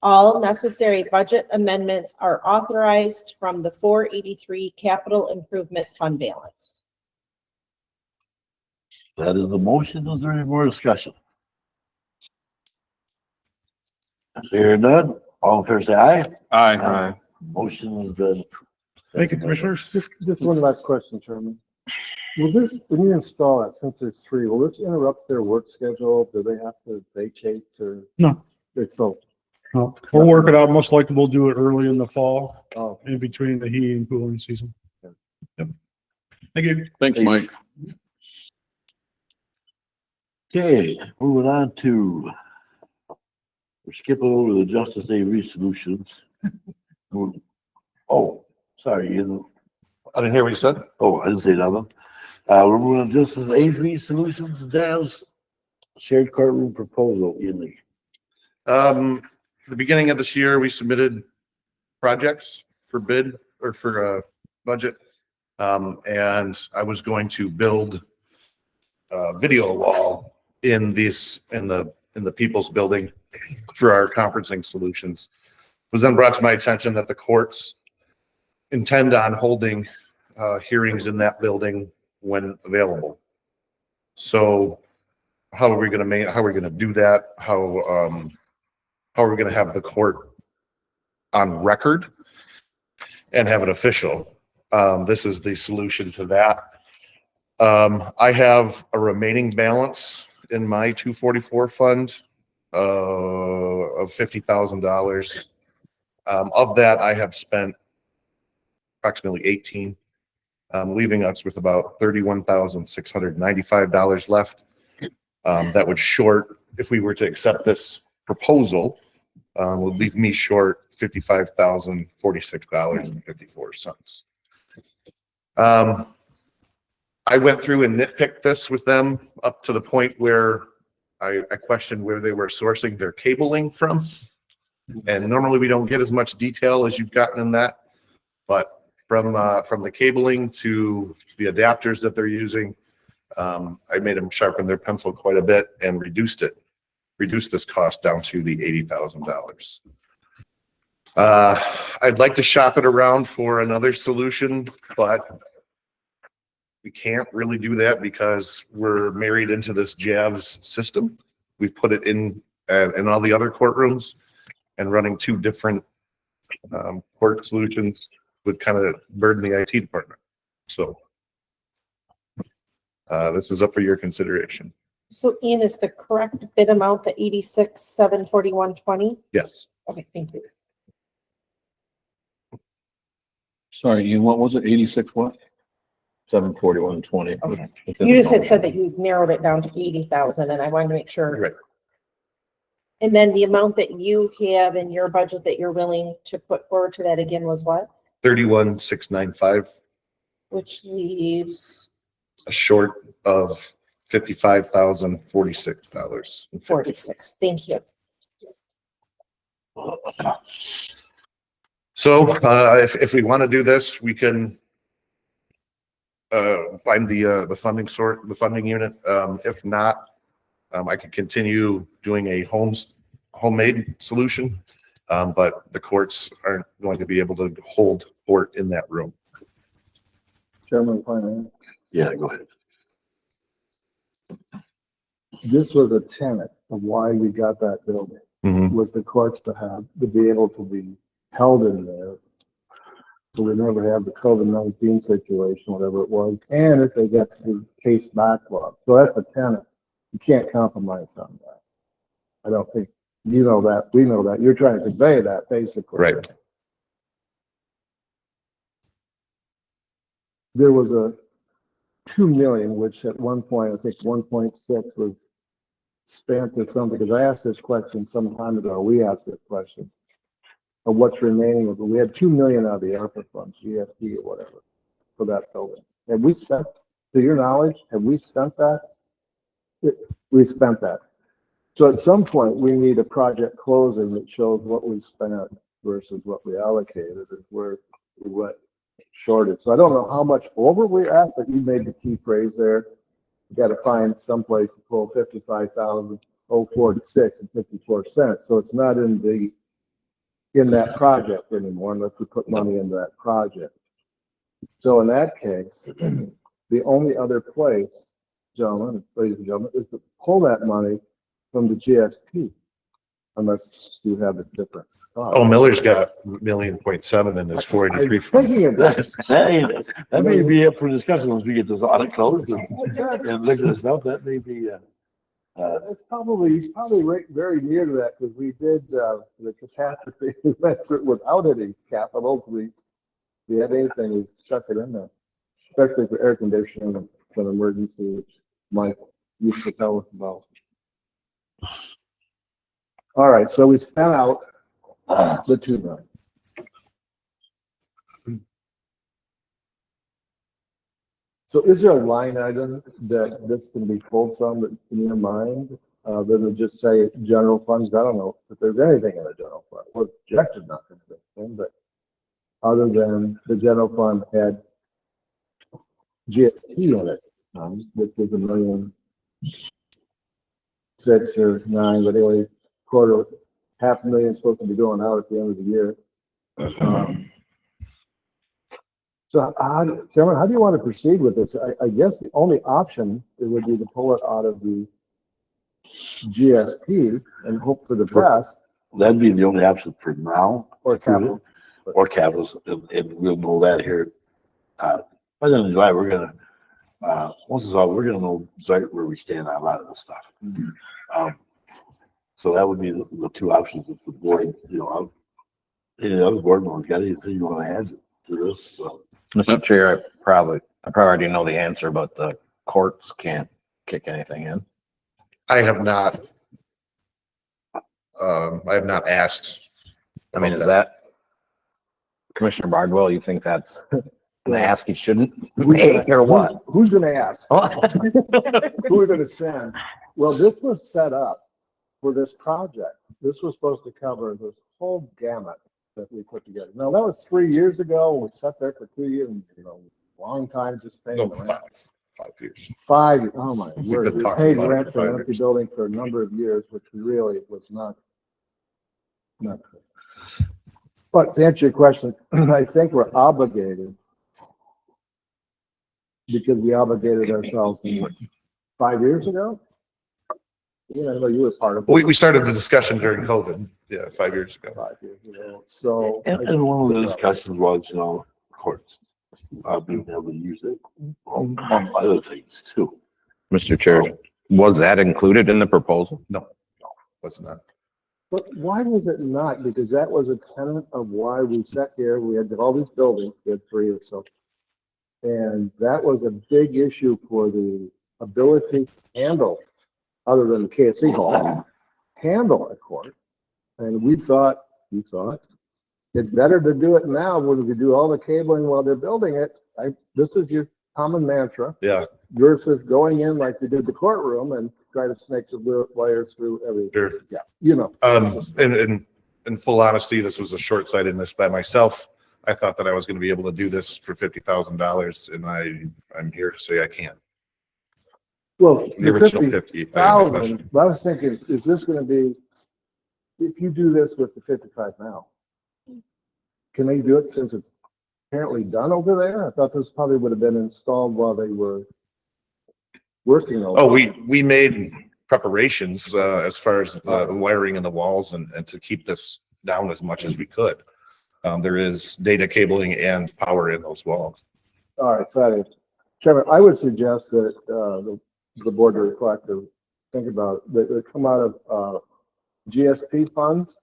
All necessary budget amendments are authorized from the 483 capital improvement fund balance. That is the motion. Is there any more discussion? Hearing none, all in favor say aye. Aye. Motion has been. Thank you, Commissioners. Just one last question, Chairman. Will this, when you install it, since it's free, will this interrupt their work schedule? Do they have to vacate or? No. It's so, No, we'll work it out. Most likely we'll do it early in the fall, oh, in between the heating and cooling season. Yep. Thank you. Thanks, Mike. Okay, moving on to. We're skipping over the Justice AV Solutions. Oh, sorry, I didn't hear what you said. oh, I didn't say nothing. We're moving on to Justice AV Solutions, Jazz shared courtroom proposal in The beginning of this year, we submitted projects for bid or for a budget. And I was going to build a video wall in the People's Building for our conferencing solutions. It was then brought to my attention that the courts intend on holding hearings in that building when available. So how are we going to do that? How are we going to have the court on record and have it official? This is the solution to that. I have a remaining balance in my 244 fund of $50,000. Of that, I have spent approximately 18, leaving us with about $31,695 left. That would short, if we were to accept this proposal, would leave me short $55,046.54. I went through and nitpicked this with them up to the point where I questioned where they were sourcing their cabling from. And normally we don't get as much detail as you've gotten in that, but from the cabling to the adapters that they're using, I made them sharpen their pencil quite a bit and reduced this cost down to the $80,000. I'd like to shop it around for another solution, but we can't really do that because we're married into this JAVS system. We've put it in all the other courtrooms, and running two different court solutions would kind of burden the IT department. So this is up for your consideration. So Ian, is the correct bid amount the 86,741.20? Yes. Okay, thank you. Sorry, Ian, what was it? 86 what? 741.20. Okay. You just had said that you narrowed it down to 80,000 and I wanted to make sure. Right. And then the amount that you have in your budget that you're willing to put forward to that again was what? 31,695, Which leaves a short of $55,046. 46. Thank you. So if we want to do this, we can find the funding unit. If not, I could continue doing a homemade solution, but the courts aren't going to be able to hold court in that room. Chairman, Finance, Yeah, go ahead. this was a tenet of why we got that building, was the courts to be able to be held in there. So we never have the COVID-19 situation, whatever it was, and if they get the case backlog. So that's a tenet. You can't compromise on that. I don't think, you know that, we know that. You're trying to convey that, basically. Right. There was a 2 million, which at one point, I think 1.6 was spent or something, because I asked this question some time ago, we asked this question of what's remaining of it. We had 2 million out of the ARPA funds, GSP or whatever, for that building. Have we spent, to your knowledge, have we spent that? We spent that. So at some point, we need a project closing that shows what we spent versus what we allocated, is where we went shorted. So I don't know how much over we're at, but you made the key phrase there. You got to find someplace to pull 55,046 and 54 cents. So it's not in that project anymore unless we put money into that project. So in that case, the only other place, gentlemen, ladies and gentlemen, is to pull that money from the GSP, unless you have a different thought. Oh, Miller's got 1.7 million in his 483 I'm fund. thinking of that. That may be up for discussion once we get this audit closed and look at this stuff. That may be, It's probably right, very near to that, because we did the catastrophe we went through without any capital. We had anything, we stuck it in there, especially for air conditioning and for an emergency, which Mike used to tell us about. All right, so we spent out the 2 million. So is there a line item that this can be pulled from in your mind, other than just say general funds? I don't know if there's anything in the general fund. We're projected not to be anything, but other than the general fund had GSP in it, which was 1,600,000 or 9, but anyway, $250,000 supposed to be going out at the end of the year. So, Chairman, how do you want to proceed with this? I guess the only option it would be to pull it out of the GSP and hope for the best. that'd be the only option for now. Or capital. Or capitals, and we'll know that here. By the end of July, we're gonna, once it's all, we're gonna know exactly where we stand on a lot of this stuff. So that would be the two options if the board, any other board members got anything you want to add to this, so. Mr. Chair, I probably already know the answer, but the courts can't kick anything in. I have not asked. I mean, is that Commissioner Bardwell, you think that's an ask he shouldn't make or what? Who's going to ask? Who are we going to send? Well, this was set up for this project. This was supposed to cover this whole gamut that we put together. Now, that was 3 years ago. We sat there for 2 years, long time just paying No, the rent. 5 years. 5, oh my We've word, been we talking paid about it rent for for an 5 empty years. building for a number of years, which really was not good. But to answer your question, I think we're obligated because we obligated ourselves 5 years ago. I know you were part of it. We started the discussion during COVID, 5 years ago. 5 years ago. So. And one of the discussions was, of course, being able to use it among other things too. Mr. Chair, was that included in the proposal? Was not. But why was it not? Because that was a tenet of why we sat here. We had all these buildings, we had 3 or so. And that was a big issue for the ability to handle, other than the KSC hall, handle a court. And we thought it's better to do it now when we do all the cabling while they're building it. This is your common mantra. Yeah, Versus going in like we did the courtroom and try to snake the wires through everything. sure. Yeah, In full honesty, this was a short-sightedness by myself. I thought that I was going to be able to do this for $50,000, and I'm here to say I can't. Well, The the original 50,000, 50. I have a question. I was thinking, is this gonna be, if you do this with the 55 now, can they do it since it's apparently done over there? I thought this probably would have been installed while they were working over. Oh, we made preparations as far as the wiring in the walls and to keep this down as much as we could. There is data cabling and power in those walls. All right, so Chairman, I would suggest that the board to reflect or think about that they come out of GSP funds,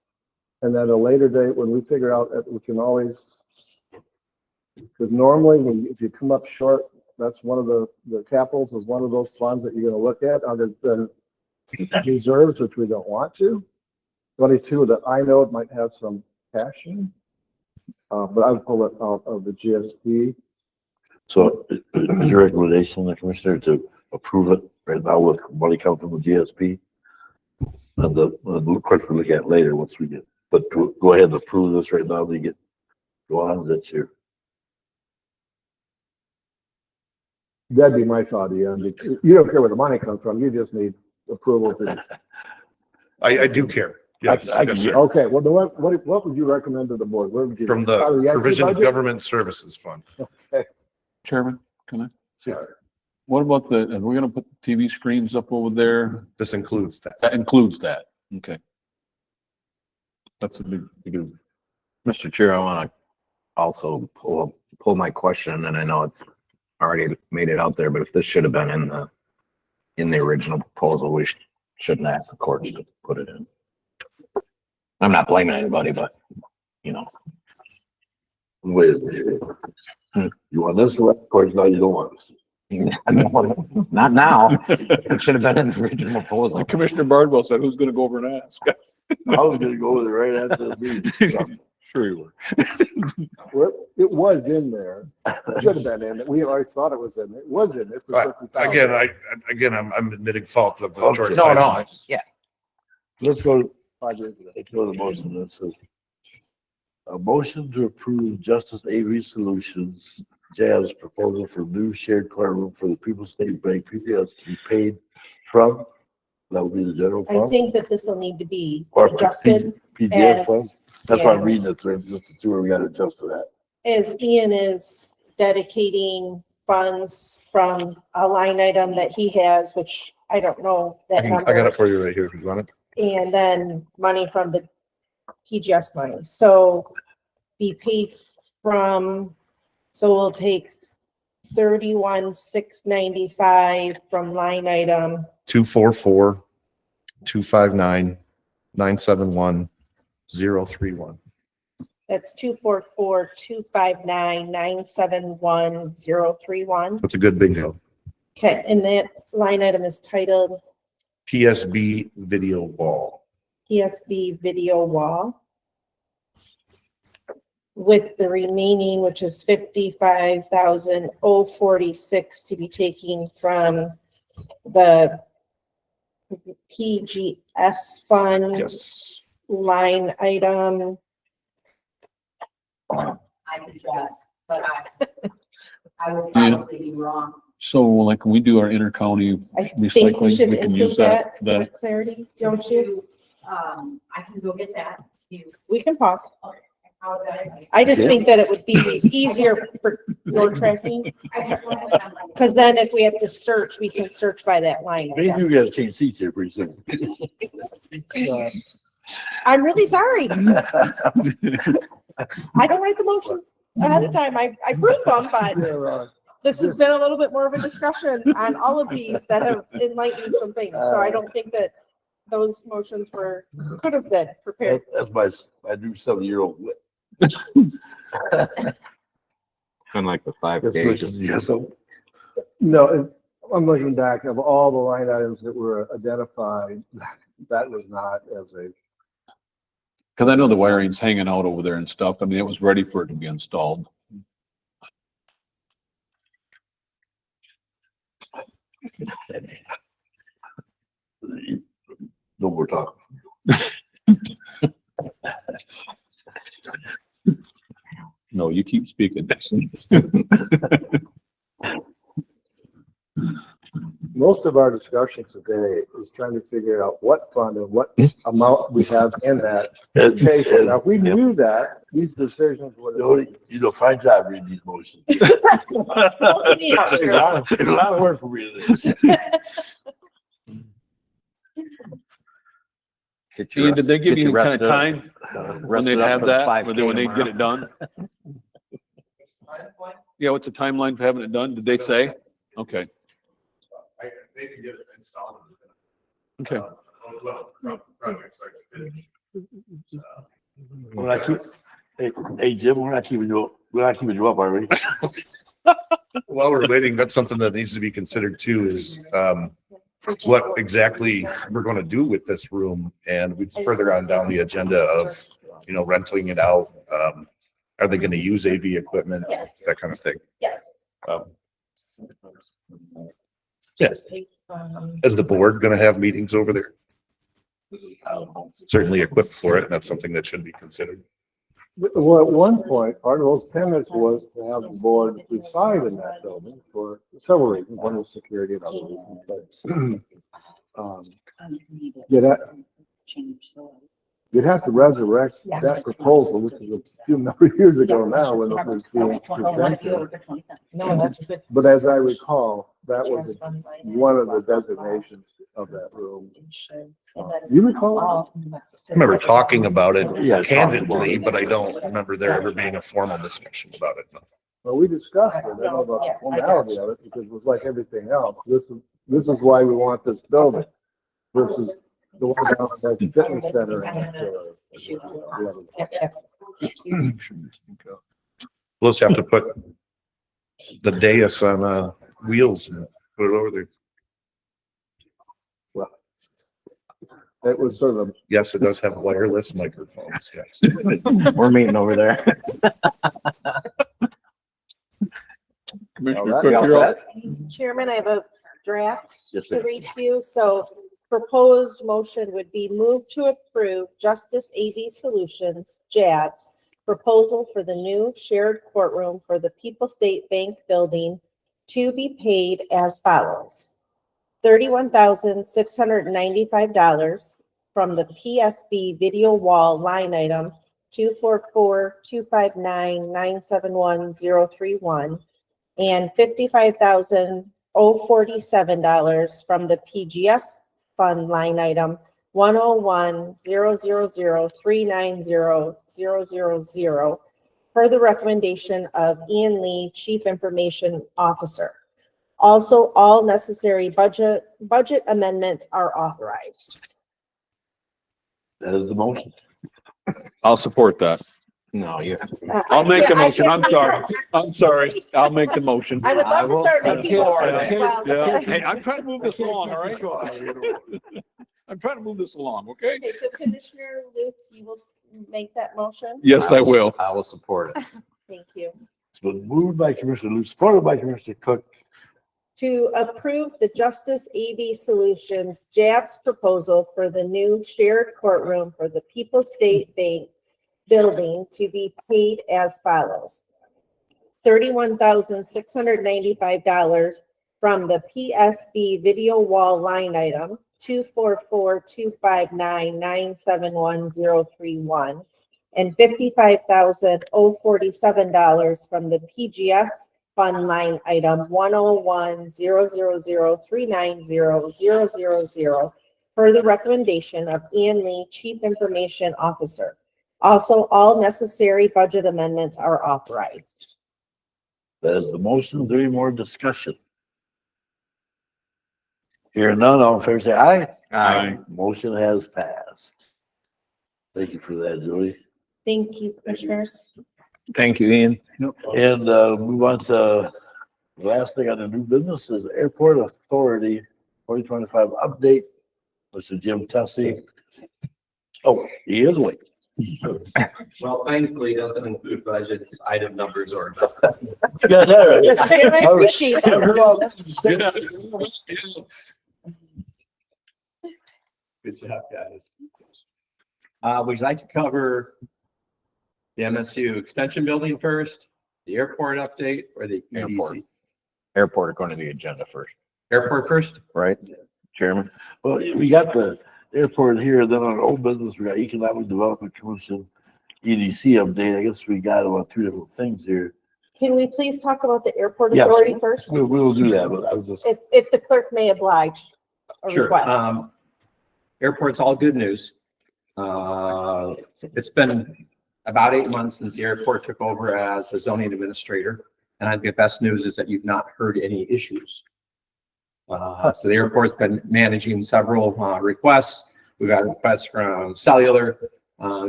and then at a later date when we figure out that we can always, because normally if you come up short, that's one of the capitals is one of those funds that you're going to look at other than reserves, which we don't want to. 22 that I know it might have some cash in, but I would pull it out of the GSP. So is your recommendation, the commissioner, to approve it right now with money coming from the GSP? And the question we'll look at later once we get, but go ahead and approve this right now. We get, go on, that's your. That'd be my thought, Ian. You don't care where the money comes from. You just need approval. I do care. Yes, yes, sir. Okay, well, what would you recommend to the board? Where would you? From out of the IT Provision of budget? Government Services Fund. Chairman, can I? Sorry. What about are we gonna put TV screens up over there? This includes that. That includes that. Okay. That's a big. Mr. Chair, I want to also pull my question, and I know it's already made it out there, but if this should have been in the original proposal, we shouldn't ask the courts to put it in. I'm not blaming anybody, but Wait, you want this one? Of course, now you don't want this. not now. It should have been in the original proposal. Commissioner Bardwell said, who's gonna go over and ask? I was gonna go with it right after the meeting. Sure you were. Well, it was in there. It should have been in it. We already thought it was in there. It was in there for 50,000. Again, I'm admitting fault of the. Okay. short No, sightedness. yeah. Let's go, 5 years ago. let's go to the motion. That says a motion to approve Justice Avery Solutions Jazz proposal for new shared courtroom for the People's State Bank PPS to be paid from, that would be the general I fund? think that this will need to be Or adjusted PDS fund? as, That's why I'm yeah. reading it, so just to see where we got to adjust for that. as Ian is dedicating funds from a line item that he has, which I don't know that I got number, it for you right here if you want it. and then money from the PGS money. So be paid from, so we'll take 31,695 from line item 244-259-971-031. That's 244-259-971-031. That's a good bingo. Okay, and that line item is titled PSB video wall. PSB video wall. With the remaining, which is 55,046 to be taken from the PGS fund Yes. line item. I would guess, but I would Yeah. probably be wrong. So like when we do our intercounty I think we recycling, should we can use include that, that for clarity, don't you? I can go get that. You, We can pause. how that is. I just think that it would be easier for your tracking, I just want to. because then if we have to search, we can search by that line. Maybe item. we gotta change seats here pretty soon. I'm really sorry. I don't write the motions ahead of time. I prove them, but this has been a little bit more of a discussion on all of these that have enlightened some things. So I don't think that those motions could have been prepared. That's my new 7-year-old. Unlike the 5K. Yes, so No, I'm looking back of all the line items that were identified, that was not as a, cause I know the wiring's hanging out over there and stuff. I mean, it was ready for it to be installed. no more talk. No, you keep speaking. most of our discussion today is trying to figure out what fund and what amount we have in that. location. Now, if we knew that, these decisions would have. You know, fine job reading these motions. Yeah, It's a lot of work for me today. Ian, did they give you any kind of time when they'd have that, when they'd get it done? Yeah, what's the timeline for having it done? Did they say? Okay. They can get it installed. Okay. We're not keep, hey, Jim, we're not keeping you up, are we? While we're waiting, that's something that needs to be considered too, is what exactly we're going to do with this room. And we further on down the agenda of, renting it out. Are they going to use AV equipment? Yes. That kind of thing. Yes. Yeah. Is the board going to have meetings over there? Certainly equipped for it. And that's something that should be considered. Well, at one point, part of those tenants was to have the board reside in that building for several reasons. One was security and other reasons, but you'd have to resurrect that proposal, which is a few number of years ago now when it was being presented. No, that's good. But as I recall, that was one of the designations of that room. You recall? I remember talking about it Yeah, candidly, but I don't remember there ever being a formal discussion about it. Well, we discussed it. I don't know about the formality of it because it was like everything else. This is why we want this building versus the one down at the fitness center. We'll just have to put the dais on wheels and put it over there. It was sort of, Yes, it does have wireless microphones, yes. We're meeting over there. Commissioner All Cook, right. you're up. Chairman, I have a draft Yes, to sir. read to you. So proposed motion would be moved to approve Justice AV Solutions, JADS, proposal for the new shared courtroom for the People State Bank building to be paid as follows. $31,695 from the PSB video wall line item 244-259-971-031 and $55,047 from the PGS fund line item 101-000-390-000 per the recommendation of Ian Lee, Chief Information Officer. Also, all necessary budget amendments are authorized. That is the motion. I'll support that. No, you. I'll make the motion. I'm sorry. I'll make the motion. I would love to start making motions as well. Yeah. Hey, I'm trying to move this along, all right? I'm trying to move this along, okay? Okay, so Commissioner Lutz, you will make that motion? Yes, I will. I will support it. Thank you. It's been moved by Commissioner Lutz, supported by Commissioner Cook. to approve the Justice AV Solutions JAFS proposal for the new shared courtroom for the People's State Bank building to be paid as follows. $31,695 from the PSB video wall line item 244-259-971-031 and $55,047 from the PGS fund line item 101-000-390-000 per the recommendation of Ian Lee, Chief Information Officer. Also, all necessary budget amendments are authorized. That is the motion. Is there any more discussion? Hearing none, all in favor say aye. Aye. Motion has passed. Thank you for that, Julie. Thank you, Commissioners. Thank you, Ian. And move on to the last thing on the new business is Airport Authority 2025 update. Mr. Jim Tussey. Oh, he is awake. Well, thankfully, it doesn't include budgets, item numbers, or. You got that right. Yes, I appreciate that. Good job, guys. Would you like to cover the MSU Extension Building first, the airport update, or the Airport. EDC? Airport according to the agenda first, Airport first? right, Chairman? Well, we got the airport here, then on old business, we got Economic Development Commission, EDC update. I guess we got about two different things here. Can we please talk about the airport Yes. authority first? We will do that, but I was just, If the clerk may oblige or Sure. request. Airport's all good news. It's been about 8 months since the airport took over as a zoning administrator. And I think the best news is that you've not heard any issues. So the airport's been managing several requests. We've got requests from cellular,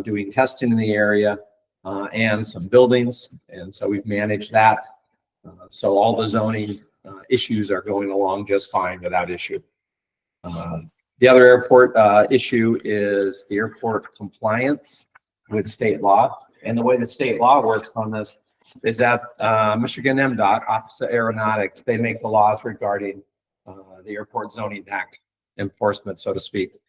doing testing in the area, and some buildings. And so we've managed that. So all the zoning issues are going along just fine without issue. The other airport issue is the airport compliance with state law. And the way the state law works on this is that Michigan MDOT, Office of Aeronautics, they make the laws regarding the Airport Zoning Act enforcement, so to speak,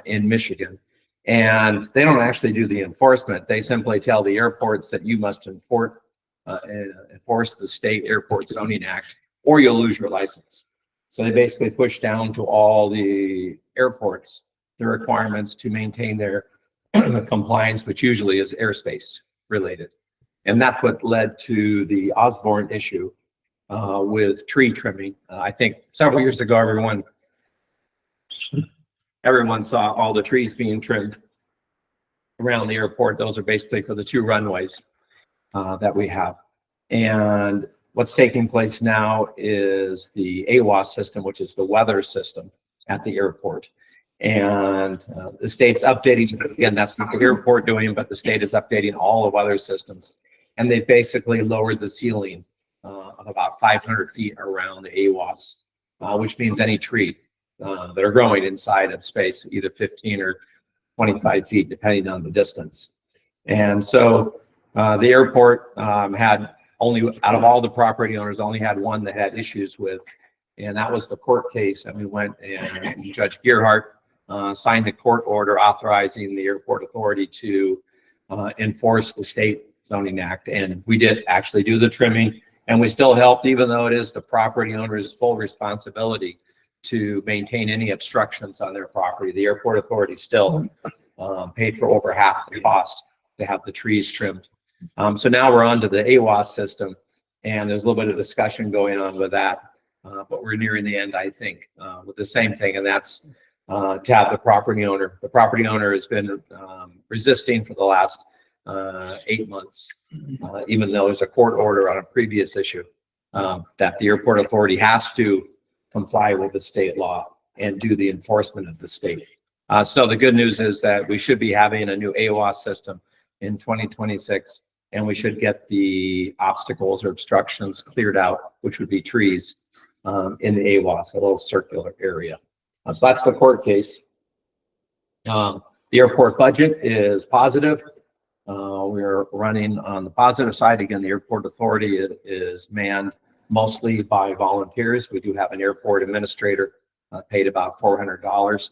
in Michigan. And they don't actually do the enforcement. They simply tell the airports that you must enforce the state Airport Zoning Act or you'll lose your license. So they basically push down to all the airports the requirements to maintain their compliance, which usually is airspace related. And that's what led to the Osborne issue with tree trimming. I think several years ago, everyone saw all the trees being trimmed around the airport. Those are basically for the 2 runways that we have. And what's taking place now is the AWAS system, which is the weather system at the airport. And the state's updating, again, that's not the airport doing, but the state is updating all the weather systems. And they basically lowered the ceiling of about 500 feet around the AWAS, which means any tree that are growing inside of space, either 15 or 25 feet, depending on the distance. And so the airport had only, out of all the property owners, only had one that had issues with, and that was the court case. And we went and Judge Gearhart signed the court order authorizing the airport authority to enforce the state zoning act. And we did actually do the trimming, and we still helped, even though it is the property owner's full responsibility to maintain any obstructions on their property. The airport authority still paid for over half the cost to have the trees trimmed. So now we're on to the AWAS system, and there's a little bit of discussion going on with that. But we're nearing the end, I think, with the same thing, and that's to have the property owner. The property owner has been resisting for the last 8 months, even though there's a court order on a previous issue that the airport authority has to comply with the state law and do the enforcement of the state. So the good news is that we should be having a new AWAS system in 2026, and we should get the obstacles or obstructions cleared out, which would be trees in the AWAS, a little circular area. So that's the court case. The airport budget is positive. We're running on the positive side. Again, the airport authority is manned mostly by volunteers. We do have an airport administrator paid about $400.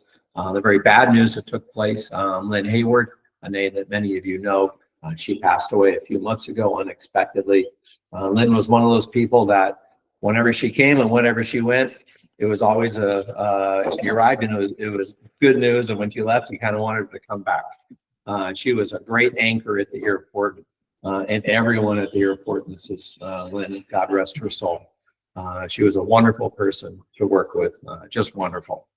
The very bad news that took place, Lynn Hayward, a name that many of you know, she passed away a few months ago unexpectedly. Lynn was one of those people that whenever she came and whenever she went, it was always she arrived and it was good news. And when she left, you kind of wanted her to come back. She was a great anchor at the airport and everyone at the airport. This is Lynn, God rest her soul. She was a wonderful person to work with, just wonderful.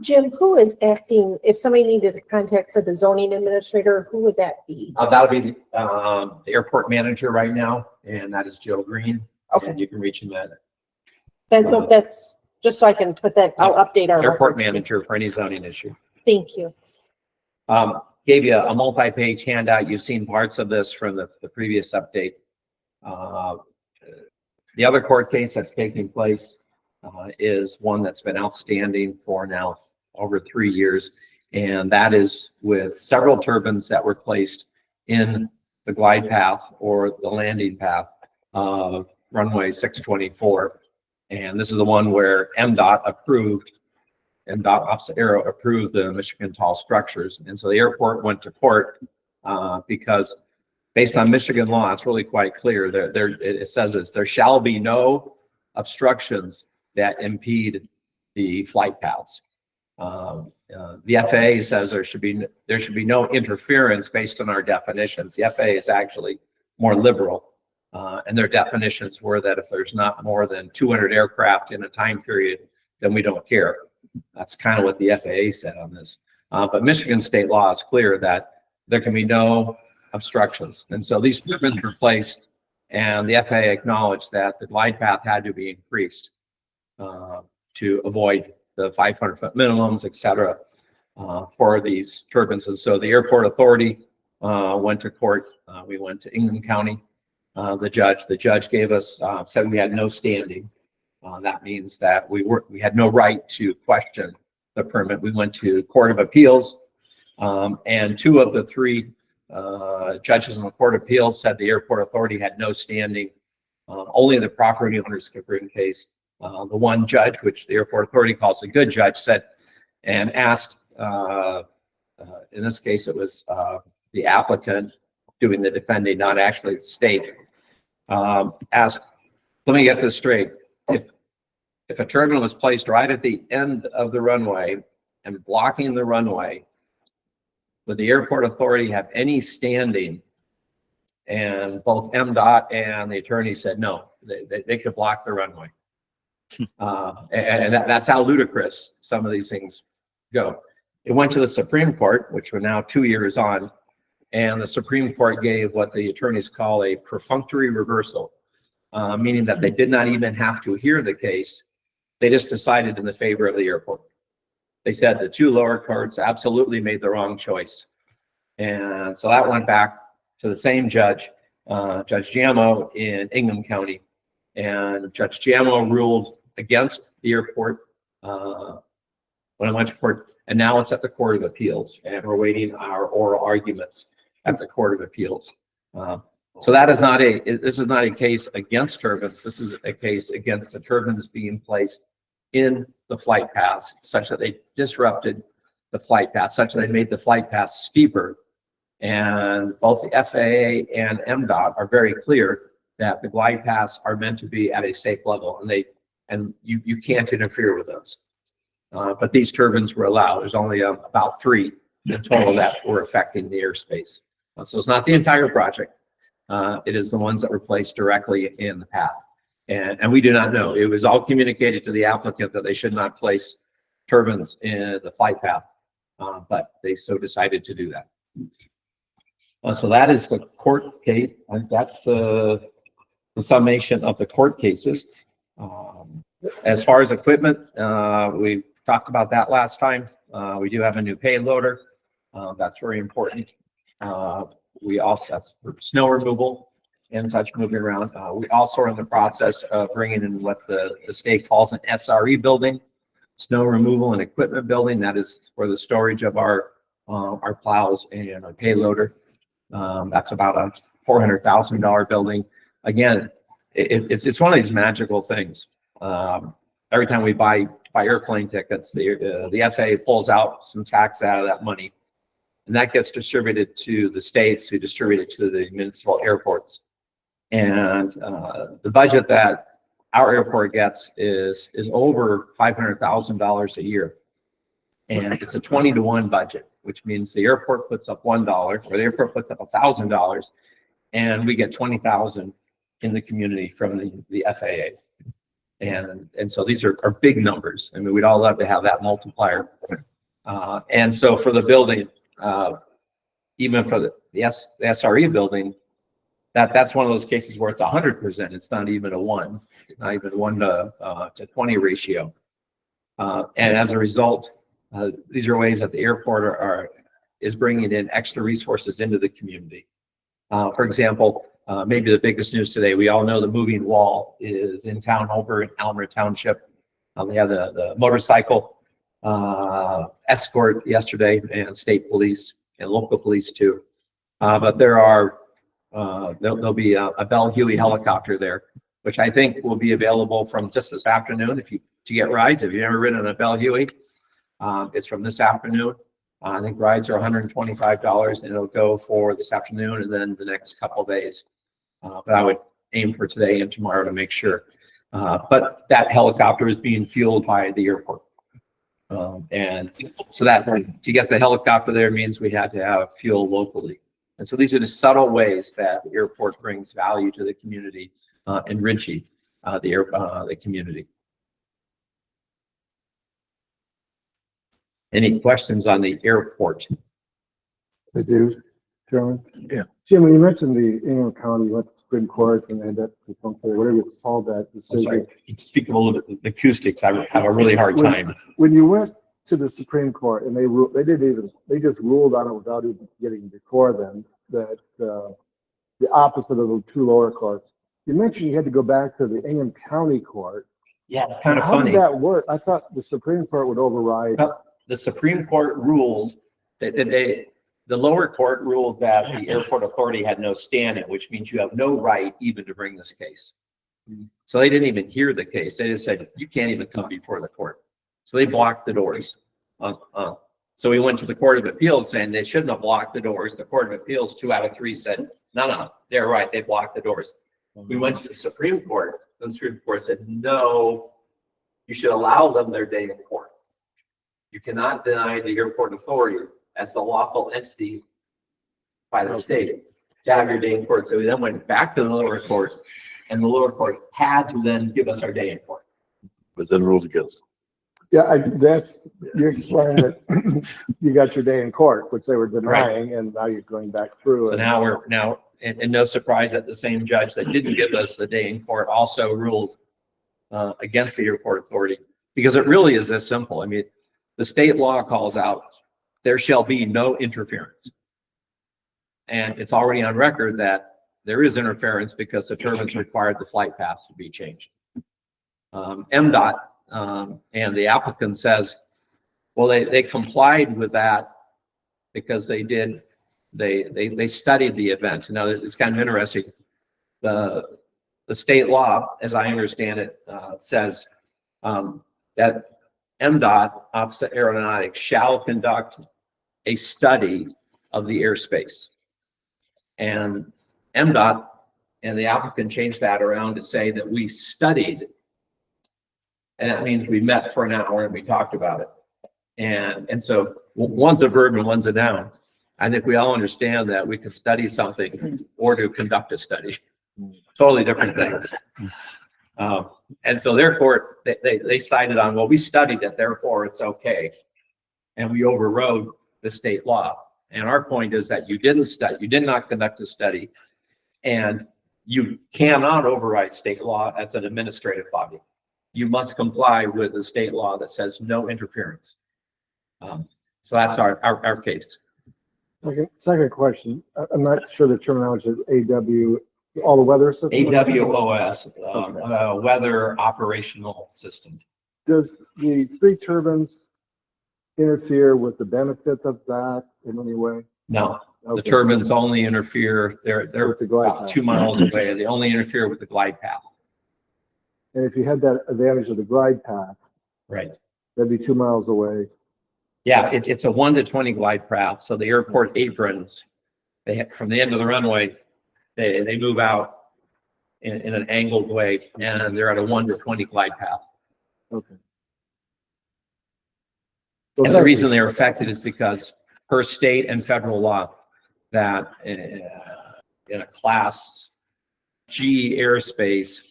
Jim, who is acting, if somebody needed a contact for the zoning administrator, who would that be? That would be the airport manager right now, and that is Joe Green. Okay. And you can reach him at That's just so I can put that, I'll update our airport records. manager for any zoning issue. Thank you. Gave you a multi-page handout. You've seen parts of this from the previous update. The other court case that's taking place is one that's been outstanding for now over 3 years. And that is with several turbines that were placed in the glide path or the landing path of runway 624. And this is the one where MDOT Opposite Arrow approved the Michigan Tall Structures. And so the airport went to court because based on Michigan law, it's really quite clear. It says this: there shall be no obstructions that impede the flight paths. The FAA says there should be no interference based on our definitions. The FAA is actually more liberal, and their definitions were that if there's not more than 200 aircraft in a time period, then we don't care. That's kind of what the FAA said on this. But Michigan state law is clear that there can be no obstructions. And so these turbines were placed, and the FAA acknowledged that the glide path had to be increased to avoid the 500-foot minimums, et cetera, for these turbines. And so the airport authority went to court. We went to Ingham County. The judge gave us, said we had no standing. That means that we had no right to question the permit. We went to Court of Appeals, and 2 of the 3 judges in the Court of Appeals said the airport authority had no standing. Only the property owners could bring case. The one judge, which the airport authority calls a good judge, said and asked, in this case, it was the applicant doing the defending, not actually the state, asked, let me get this straight. If a turbine was placed right at the end of the runway and blocking the runway, would the airport authority have any standing? And both MDOT and the attorney said no, they could block the runway. And that's how ludicrous some of these things go. It went to the Supreme Court, which we're now 2 years on, and the Supreme Court gave what the attorneys call a perfunctory reversal, meaning that they did not even have to hear the case. They just decided in the favor of the airport. They said the 2 lower courts absolutely made the wrong choice. And so that went back to the same judge, Judge Giammo in Ingham County. And Judge Giammo ruled against the airport when it went to court. And now it's at the Court of Appeals. And we're waiting our oral arguments at the Court of Appeals. So that is not this is not a case against turbines. This is a case against the turbines being placed in the flight paths such that they disrupted the flight path, such that they made the flight path steeper. And both the FAA and MDOT are very clear that the glide paths are meant to be at a safe level, and you can't interfere with those. But these turbines were allowed. There's only about 3 in total that were affecting the airspace. So it's not the entire project. It is the ones that were placed directly in the path. And we do not know. It was all communicated to the applicant that they should not place turbines in the flight path, but they so decided to do that. So that is the court case. And that's the summation of the court cases. As far as equipment, we talked about that last time. We do have a new payloader. That's very important. We also, that's for snow removal and such moving around. We also are in the process of bringing in what the state calls an SRE building, snow removal and equipment building. That is for the storage of our plows and our payloader. That's about a $400,000 building. Again, it's one of these magical things. Every time we buy airplane tickets, the FAA pulls out some tax out of that money, and that gets distributed to the states, who distribute it to the municipal airports. And the budget that our airport gets is over $500,000 a year. And it's a 20-to-1 budget, which means the airport puts up $1 or the airport puts up $1,000, and we get 20,000 in the community from the FAA. And so these are big numbers. I mean, we'd all love to have that multiplier. And so for the building, even for the SRE building, that's one of those cases where it's 100%. It's not even a 1, not even 1 to 20 ratio. And as a result, these are ways that the airport is bringing in extra resources into the community. For example, maybe the biggest news today, we all know the moving wall is in town over in Almer Township. They have the motorcycle escort yesterday, and state police and local police too. But there'll be a Bell Huey helicopter there, which I think will be available from just this afternoon. To get rides, if you've never ridden a Bell Huey, it's from this afternoon. I think rides are $125, and it'll go for this afternoon and then the next couple of days. But I would aim for today and tomorrow to make sure. But that helicopter is being fueled by the airport. And so that to get the helicopter there means we had to have fuel locally. And so these are the subtle ways that the airport brings value to the community, enriching the community. Any questions on the airport? I do, Chairman. Yeah. Jim, when you mentioned the Ingham County, went to the Supreme Court and ended up, whatever you called that I'm sorry, decision. speak a little bit the acoustics. I have a really hard time. When you went to the Supreme Court and they just ruled on it without even getting before them, that the opposite of the two lower courts. You mentioned you had to go back to the Ingham County Court. Yeah, it's kind of How funny. did that work? I thought the Supreme Court would override. The Supreme Court ruled that the lower court ruled that the airport authority had no stand-in, which means you have no right even to bring this case. So they didn't even hear the case. They just said, you can't even come before the court. So they blocked the doors. So we went to the Court of Appeals saying they shouldn't have blocked the doors. The Court of Appeals, 2 out of 3 said, no, they're right. They blocked the doors. We went to the Supreme Court. The Supreme Court said, no, you should allow them their day in court. You cannot deny the airport authority as the lawful entity by the state to have your day in court. So we then went back to the lower court, and the lower court had to then give us our day in court. But then ruled against. Yeah, you explained that you got your day in court, which they were denying, and now you're going back through. So now and no surprise that the same judge that didn't give us the day in court also ruled against the airport authority, because it really is this simple. I mean, the state law calls out, there shall be no interference. And it's already on record that there is interference because the turbines required the flight paths to be changed. MDOT and the applicant says, well, they complied with that because they studied the event. Now, it's kind of interesting. The state law, as I understand it, says that MDOT, Office of Aeronautics, shall conduct a study of the airspace. And MDOT and the applicant changed that around to say that we studied. And that means we met for an hour and we talked about it. And so one's a verb and one's a noun. I think we all understand that we can study something or to conduct a study. Totally different things. And so their court, they cited on, well, we studied it, therefore it's okay. And we overrode the state law. And our point is that you didn't study, you did not conduct a study, and you cannot override state law as an administrative body. You must comply with the state law that says no interference. So that's our case. Okay, second question. I'm not sure the terminology is AW, all the weather system. AWOS, weather operational system. Does the 3 turbines interfere with the benefit of that in any way? No, The Okay. turbines only interfere, they're With the glide about path. 2 miles away. They only interfere with the glide path. And if you had that advantage of the glide path, Right. that'd be 2 miles away. Yeah, it's a 1 to 20 glide path. So the airport aprons, they have, from the end of the runway, they move out in an angled way, and they're at a 1 to 20 glide path. Okay. And the reason they're affected is because per state and federal law, that in a class G airspace,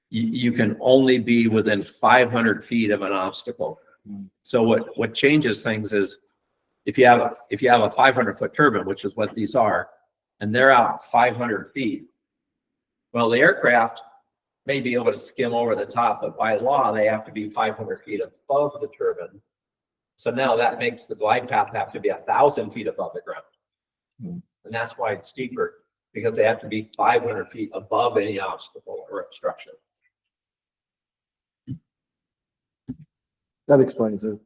you can only be within 500 feet of an obstacle. So what changes things is if you have a 500-foot turbine, which is what these are, and they're out 500 feet, well, the aircraft may be able to skim over the top, but by law, they have to be 500 feet above the turbine. So now that makes the glide path have to be 1,000 feet above the ground. And that's why it's steeper, because they have to be 500 feet above any obstacle or obstruction. That explains it.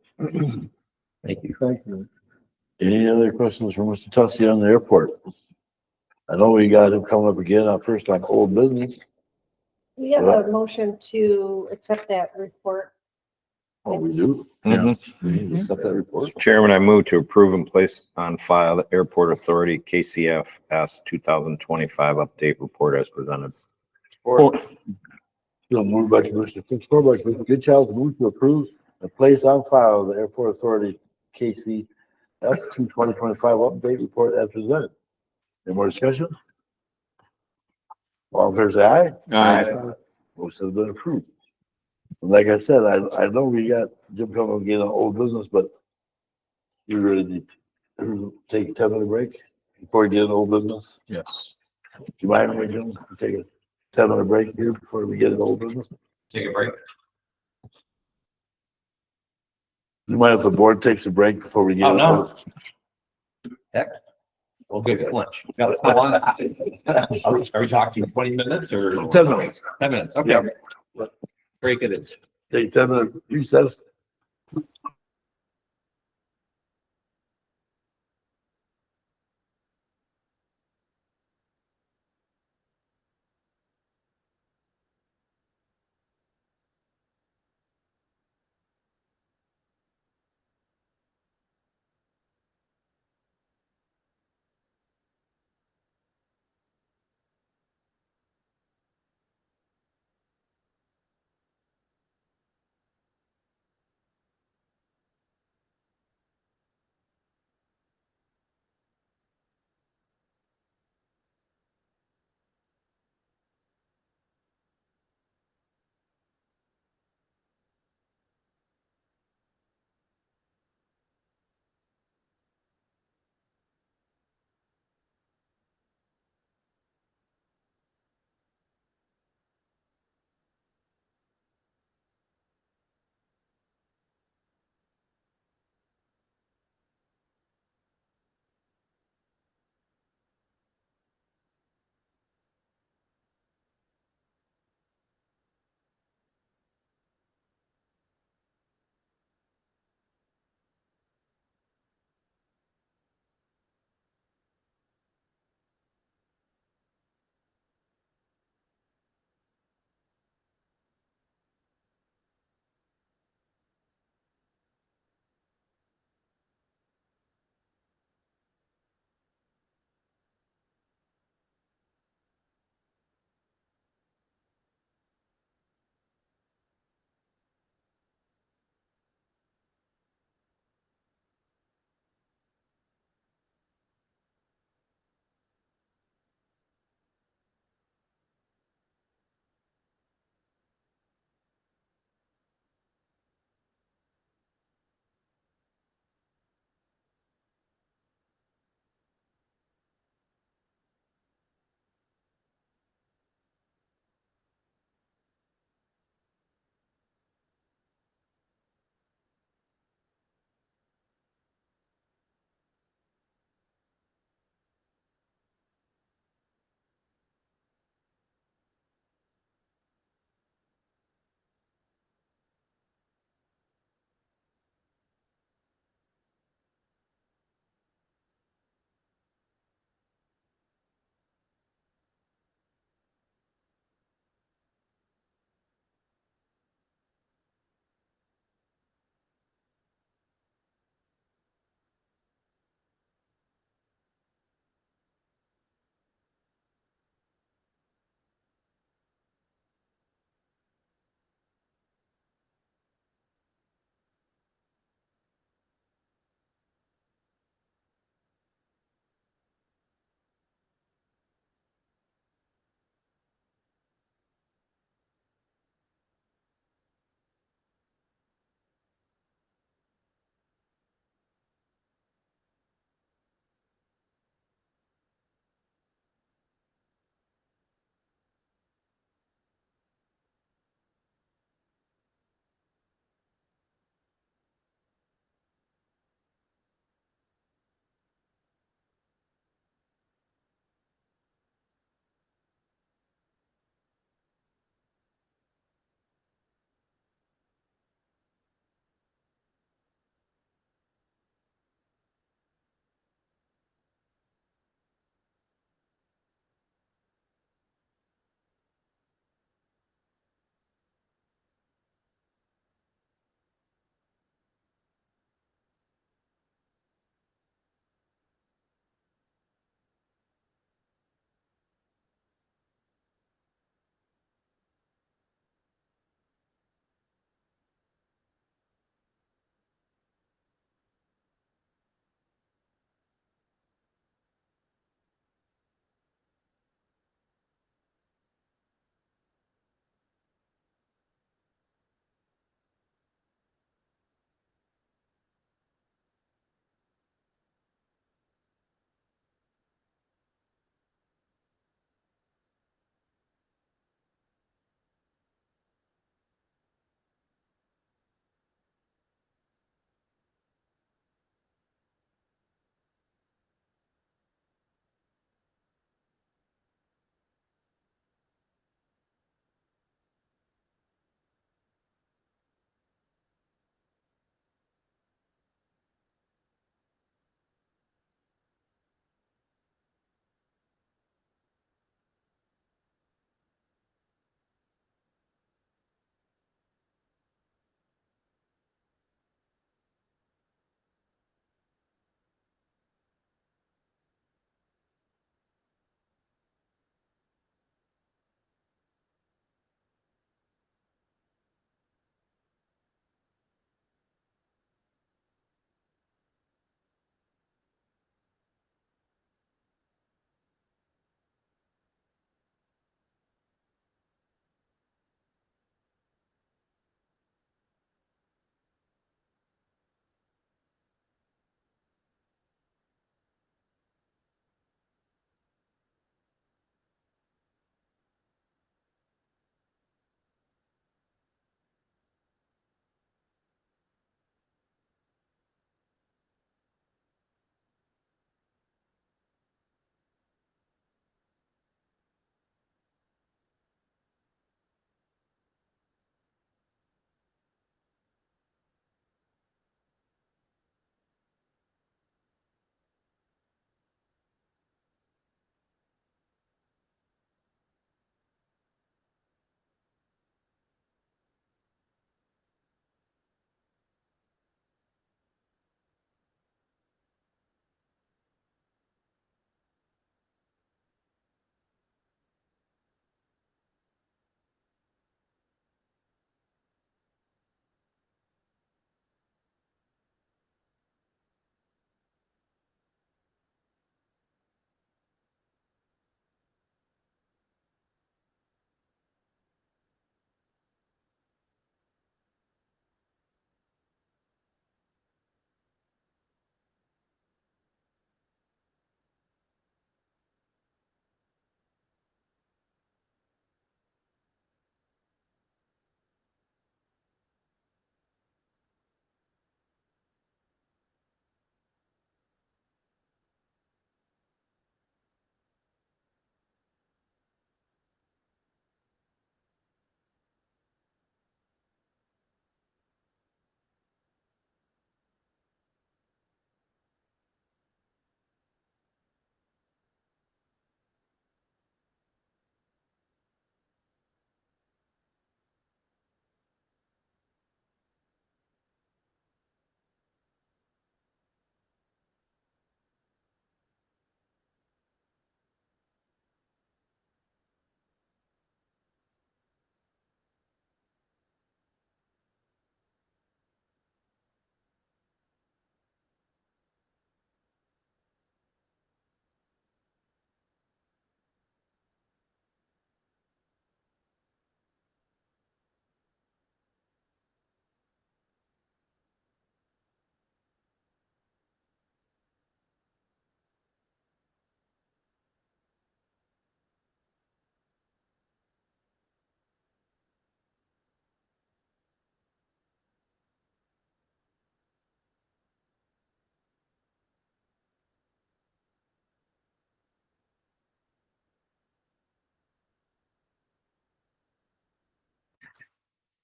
Thank you. Thank you. Any other questions for Mr. Tussey on the airport? I know we got him coming up again, first on old business. We have a motion to accept that report. Oh, we do? Mhm. We need to accept that report. Chairman, I move to approve and place on file the Airport Authority KCF S 2025 update report as presented. So moved by Commissioner Fix, supported by Commissioner Goodchild, move to approve and place on file the Airport Authority KC F2 2025 update report as presented. Any more discussion? All in favor, say aye. Aye. Motion has been approved. And like I said, I know we got Jim coming again on old business, but we really need to take a 10-minute break before we get into old business. Yes. Do you mind if we Jim, take a 10-minute break here before we get into old business? Take a break. You mind if the board takes a break before we get? Oh, into no. old- Heck, we'll give it lunch. How long? Are we talking 20 minutes or? 10 minutes. 10 minutes, Yeah. okay. Break it is. Take 10-minute recess.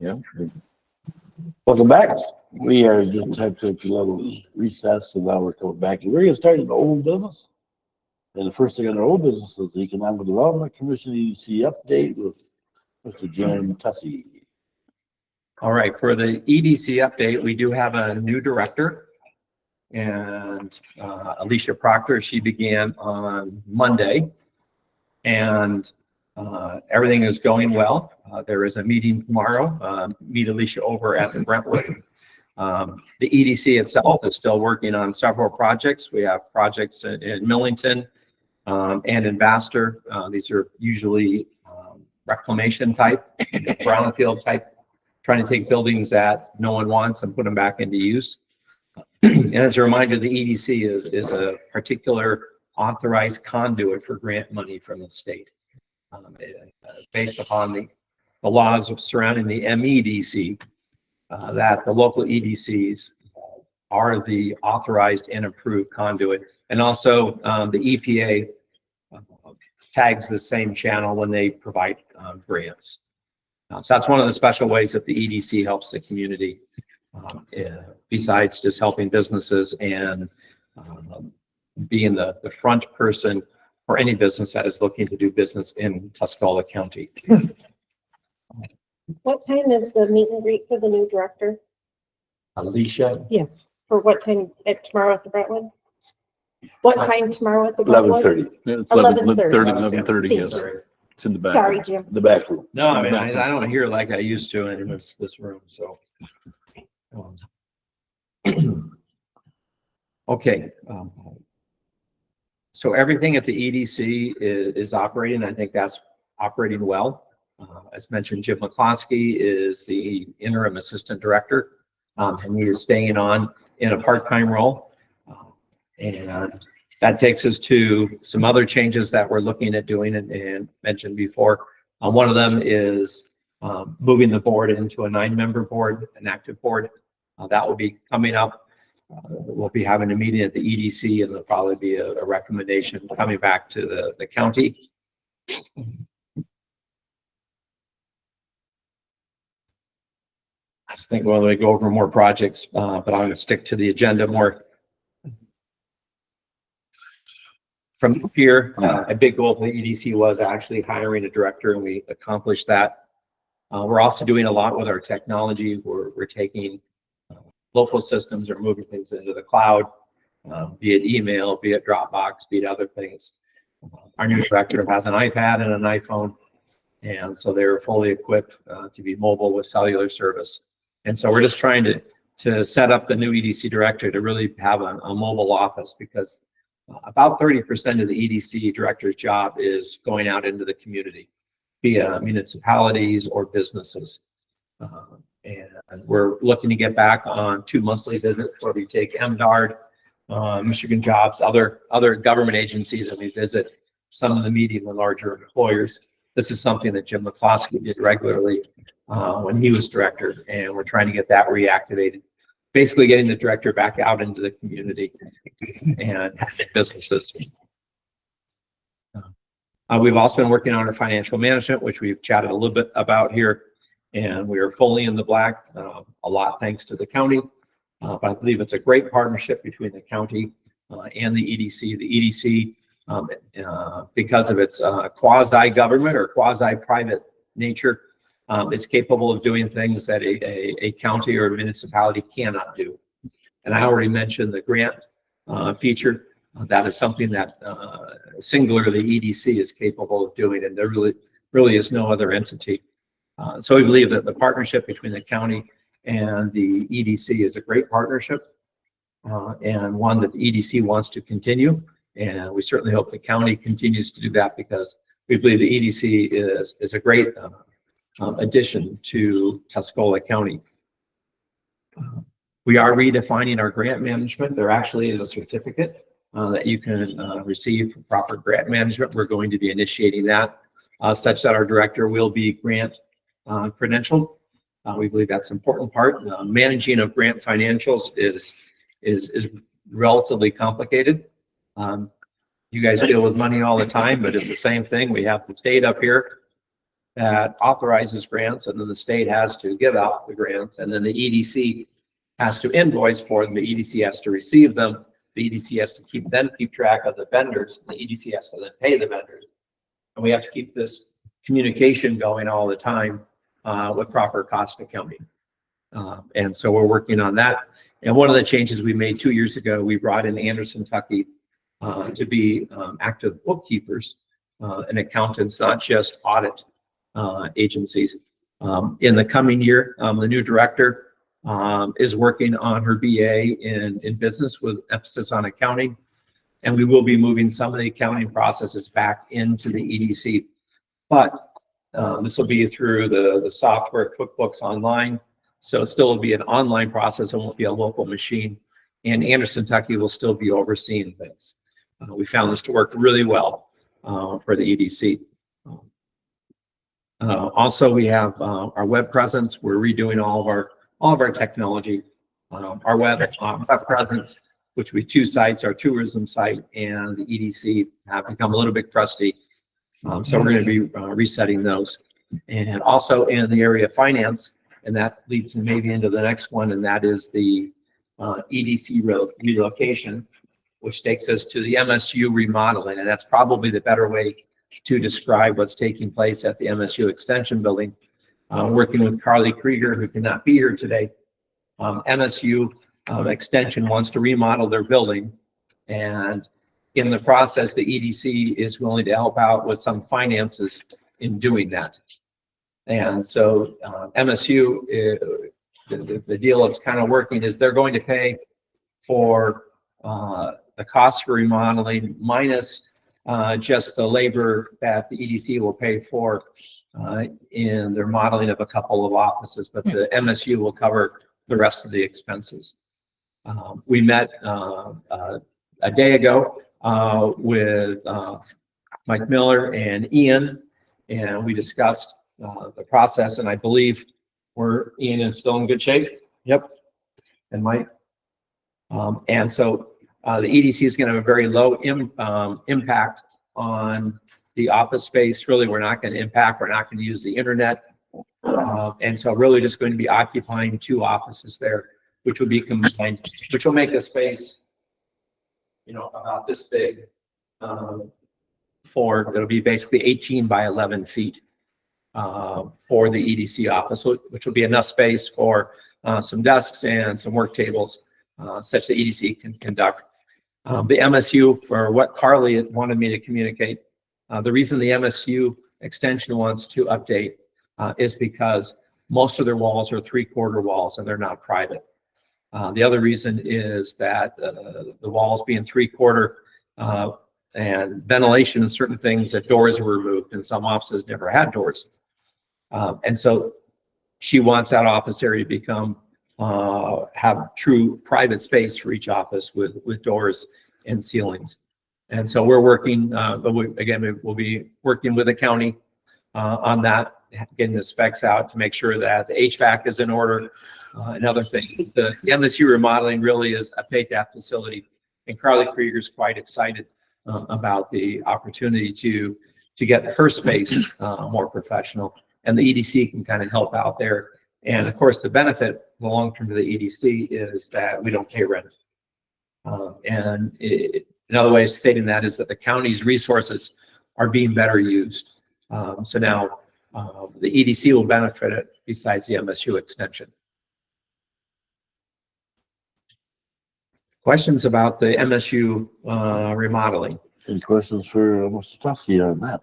Yeah. Welcome back. We are just have to take a little recess and now we're coming back. We're gonna start in the old business. And the first thing on our old business is the Economic Development Commission EDC update with Mr. Jim Tussey. All right, for the EDC update, we do have a new director. And Alicia Proctor, she began on Monday. And everything is going well. There is a meeting tomorrow. Meet Alicia over at the Brentwood. The EDC itself is still working on several projects. We have projects in Millington and in Vassar. These are usually reclamation type, brownfield type, trying to take buildings that no one wants and put them back into use. And as a reminder, the EDC is a particular authorized conduit for grant money from the state. Based upon the laws surrounding the MEDC, that the local EDCs are the authorized and approved conduit. And also the EPA tags the same channel when they provide grants. So that's one of the special ways that the EDC helps the community, besides just helping businesses and being the front person for any business that is looking to do business in Tuscola County. What time is the meet and greet for the new director? Alicia, Yes. For what time tomorrow at the Brentwood? What time tomorrow at the Brentwood? 11:30. 11:30. yes. sorry. It's in the back. Sorry, Jim. The back room. No, I mean, I don't hear like I used to in this room, so. Okay. So everything at the EDC is operating. I think that's operating well. As mentioned, Jim McCloskey is the interim assistant director, and he is staying on in a part-time role. And that takes us to some other changes that we're looking at doing and mentioned before. One of them is moving the board into a 9-member board, an active board. That will be coming up. We'll be having a meeting at the EDC, and there'll probably be a recommendation coming back to the county. I was thinking, well, we go over more projects, but I'm going to stick to the agenda more. From here, a big goal for the EDC was actually hiring a director, and we accomplished that. We're also doing a lot with our technology. We're taking local systems or moving things into the cloud, be it email, be it Dropbox, be it other things. Our new director has an iPad and an iPhone, and so they're fully equipped to be mobile with cellular service. And so we're just trying to set up the new EDC director to really have a mobile office, because about 30% of the EDC director's job is going out into the community, be it municipalities or businesses. And we're looking to get back on 2 monthly visits where we take MDARD, Michigan Jobs, other government agencies, and we visit some of the medium and larger employers. This is something that Jim McCloskey did regularly when he was director, and we're trying to get that reactivated. Basically getting the director back out into the community and businesses. We've also been working on our financial management, which we've chatted a little bit about here, and we are fully in the black, a lot thanks to the county. But I believe it's a great partnership between the county and the EDC. The EDC, because of its quasi-government or quasi-private nature, is capable of doing things that a county or a municipality cannot do. And I already mentioned the grant feature. That is something that singularly EDC is capable of doing, and there really is no other entity. So we believe that the partnership between the county and the EDC is a great partnership, and one that the EDC wants to continue. And we certainly hope the county continues to do that, because we believe the EDC is a great addition to Tuscola County. We are redefining our grant management. There actually is a certificate that you can receive for proper grant management. We're going to be initiating that such that our director will be grant credentialed. We believe that's an important part. Managing of grant financials is relatively complicated. You guys deal with money all the time, but it's the same thing. We have the state up here, that authorizes grants, and then the state has to give out the grants, and then the EDC has to invoice for them. The EDC has to receive them. The EDC has to keep track of the vendors. The EDC has to then pay the vendors. And we have to keep this communication going all the time with proper cost accounting. And so we're working on that. And one of the changes we made 2 years ago, we brought in Anderson, Kentucky to be active bookkeepers and accountants, not just audit agencies. In the coming year, the new director is working on her BA in business with emphasis on accounting. And we will be moving some of the accounting processes back into the EDC. But this will be through the software QuickBooks Online. So it still will be an online process. It won't be a local machine. And Anderson, Kentucky will still be overseeing things. We found this to work really well for the EDC. Also, we have our web presence. We're redoing all of our technology. Our web presence, which will be 2 sites, our tourism site and the EDC, have become a little bit crusty. So we're going to be resetting those. And also in the area of finance, and that leads maybe into the next one, and that is the EDC relocation, which takes us to the MSU remodeling. And that's probably the better way to describe what's taking place at the MSU Extension Building. Working with Carly Krieger, who cannot be here today. MSU Extension wants to remodel their building, and in the process, the EDC is willing to help out with some finances in doing that. And so MSU, the deal that's kind of working is they're going to pay for the cost for remodeling minus just the labor that the EDC will pay for in their modeling of a couple of offices, but the MSU will cover the rest of the expenses. We met a day ago with Mike Miller and Ian, and we discussed the process, and I believe Ian is still in good shape. Yep. And Mike. And so the EDC is going to have a very low impact on the office space. Really, we're not going to impact. We're not going to use the internet. And so really just going to be occupying 2 offices there, which will be combined, which will make the space, about this big. It'll be basically 18 by 11 feet for the EDC office, which will be enough space for some desks and some work tables, such that EDC can conduct. The MSU, for what Carly wanted me to communicate, the reason the MSU extension wants to update is because most of their walls are 3/4 walls and they're not private. The other reason is that the walls being 3/4 and ventilation and certain things, that doors were removed, and some offices never had doors. And so she wants that office area to become have true private space for each office with doors and ceilings. And so we're working, we'll be working with the county on that, getting the specs out to make sure that the HVAC is in order. Another thing, the MSU remodeling really is a pay-tap facility, and Carly Krieger is quite excited about the opportunity to get her space more professional, and the EDC can kind of help out there. And of course, the benefit, the long term to the EDC, is that we don't pay rent. Another way of stating that is that the county's resources are being better used. So now the EDC will benefit it besides the MSU extension. Questions about the MSU remodeling? Any questions for Mr. Tusky on that?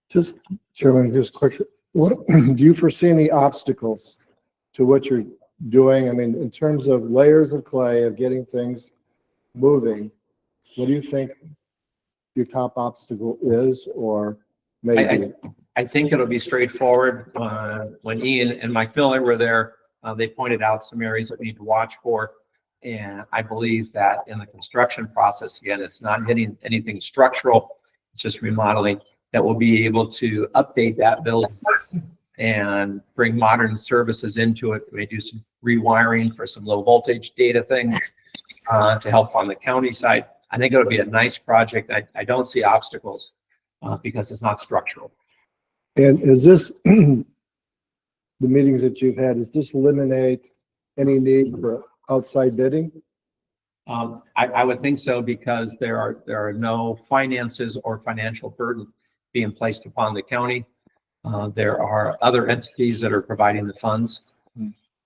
Just, Chairman, just question. What, do you foresee any obstacles to what you're doing? I mean, in terms of layers of clay, of getting things moving, what do you think your top obstacle is, or maybe? I think it'll be straightforward. When Ian and Mike Miller were there, they pointed out some areas that we need to watch for. And I believe that in the construction process, again, it's not hitting anything structural, it's just remodeling, that we'll be able to update that building and bring modern services into it. We do some rewiring for some low voltage data things to help on the county side. I think it'll be a nice project. I don't see obstacles because it's not structural. And is this, the meetings that you've had, does this eliminate any need for outside bidding? I would think so, because there are no finances or financial burden being placed upon the county. There are other entities that are providing the funds.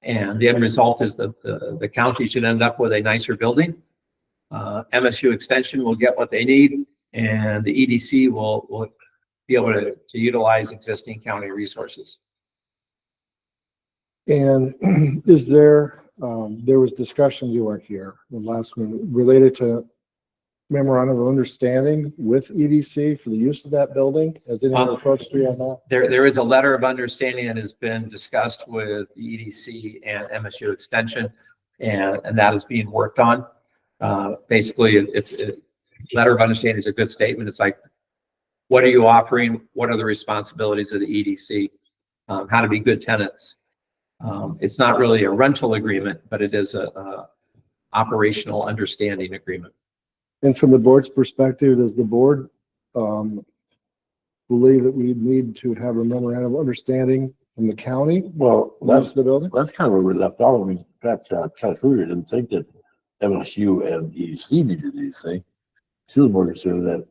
And the end result is that the county should end up with a nicer building. MSU Extension will get what they need, and the EDC will be able to utilize existing county resources. And is there, there was discussion, you weren't here, the last meeting, related to memorandum of understanding with EDC for the use of that building? Has anyone approached you on that? There is a letter of understanding that has been discussed with the EDC and MSU Extension, and that is being worked on. Basically, it's a letter of understanding is a good statement. It's like, what are you offering? What are the responsibilities of the EDC? How to be good tenants. It's not really a rental agreement, but it is a operational understanding agreement. And from the board's perspective, does the board believe that we need to have a memorandum of understanding from the county? Well, That's the building? that's kind of where we left off. I mean, perhaps Chuck Hooter didn't think that MSU and EDC needed anything. She was more concerned that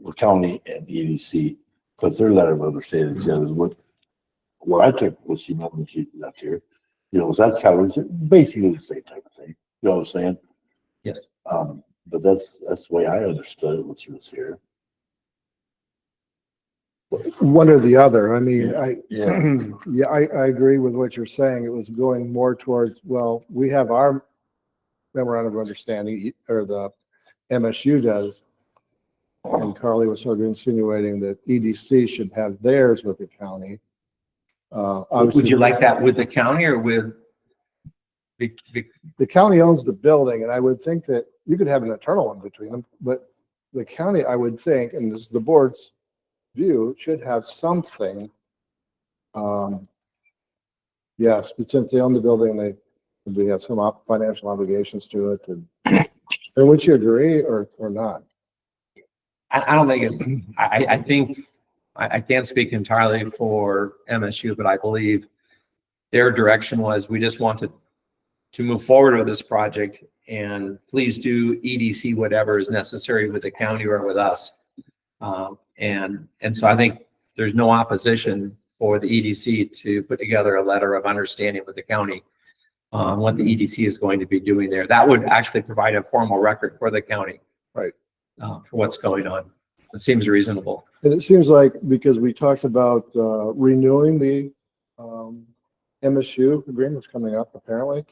the county and the EDC put their letter of understanding together. What I took was she meant when she left here, you know, so that's kind of basically the same type of thing. You know what I'm saying? Yes. But that's the way I understood it when she was here. One or the other. I mean, Yeah. yeah, I agree with what you're saying. It was going more towards, well, we have our memorandum of understanding, or the MSU does. And Carly was sort of insinuating that EDC should have theirs with the county. Would you like that with the county or with? The county owns the building, and I would think that you could have an internal one between them, but the county, I would think, and this is the board's view, should have something. Yes, but since they own the building, they have some financial obligations to it. And would you agree or not? I don't think it's, I think, I can't speak entirely for MSU, but I believe their direction was, we just wanted to move forward with this project, and please do EDC whatever is necessary with the county or with us. And so I think there's no opposition for the EDC to put together a letter of understanding with the county on what the EDC is going to be doing there. That would actually provide a formal record for the county. Right. For what's going on. It seems reasonable. And it seems like, because we talked about renewing the MSU agreements coming up, apparently,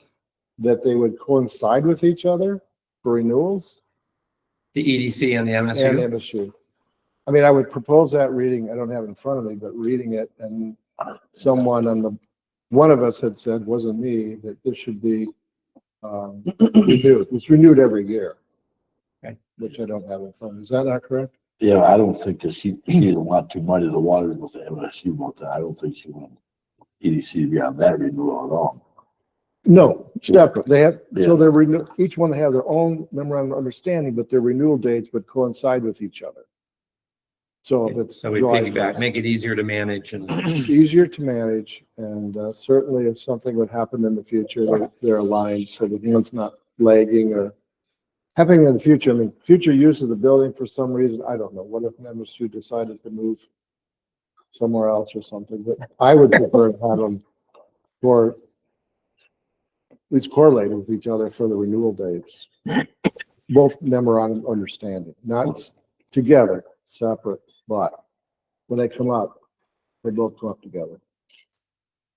that they would coincide with each other for renewals. The EDC and the MSU. And MSU. I mean, I would propose that reading, I don't have it in front of me, but reading it, and someone one of us had said, wasn't me, that this should be renewed. It's renewed every year. Okay. Which I don't have in front of me. Is that not correct? Yeah, I don't think that she didn't want to muddy the waters with the MSU about that. I don't think she wanted EDC to be on that renewal at all. No, separate. They have, so Yeah. they're each one have their own memorandum of understanding, but their renewal dates would coincide with each other. So if it's So we July piggyback, 1st, make it easier to manage and easier to manage, and certainly if something would happen in the future, they're aligned so that one's not lagging or happening in the future. I mean, future use of the building for some reason, I don't know. What if MSU decided to move somewhere else or something? But I would prefer to have them for at least correlated with each other for the renewal dates. Both memorandum of understanding, not together, separate, but when they come up, they both come up together.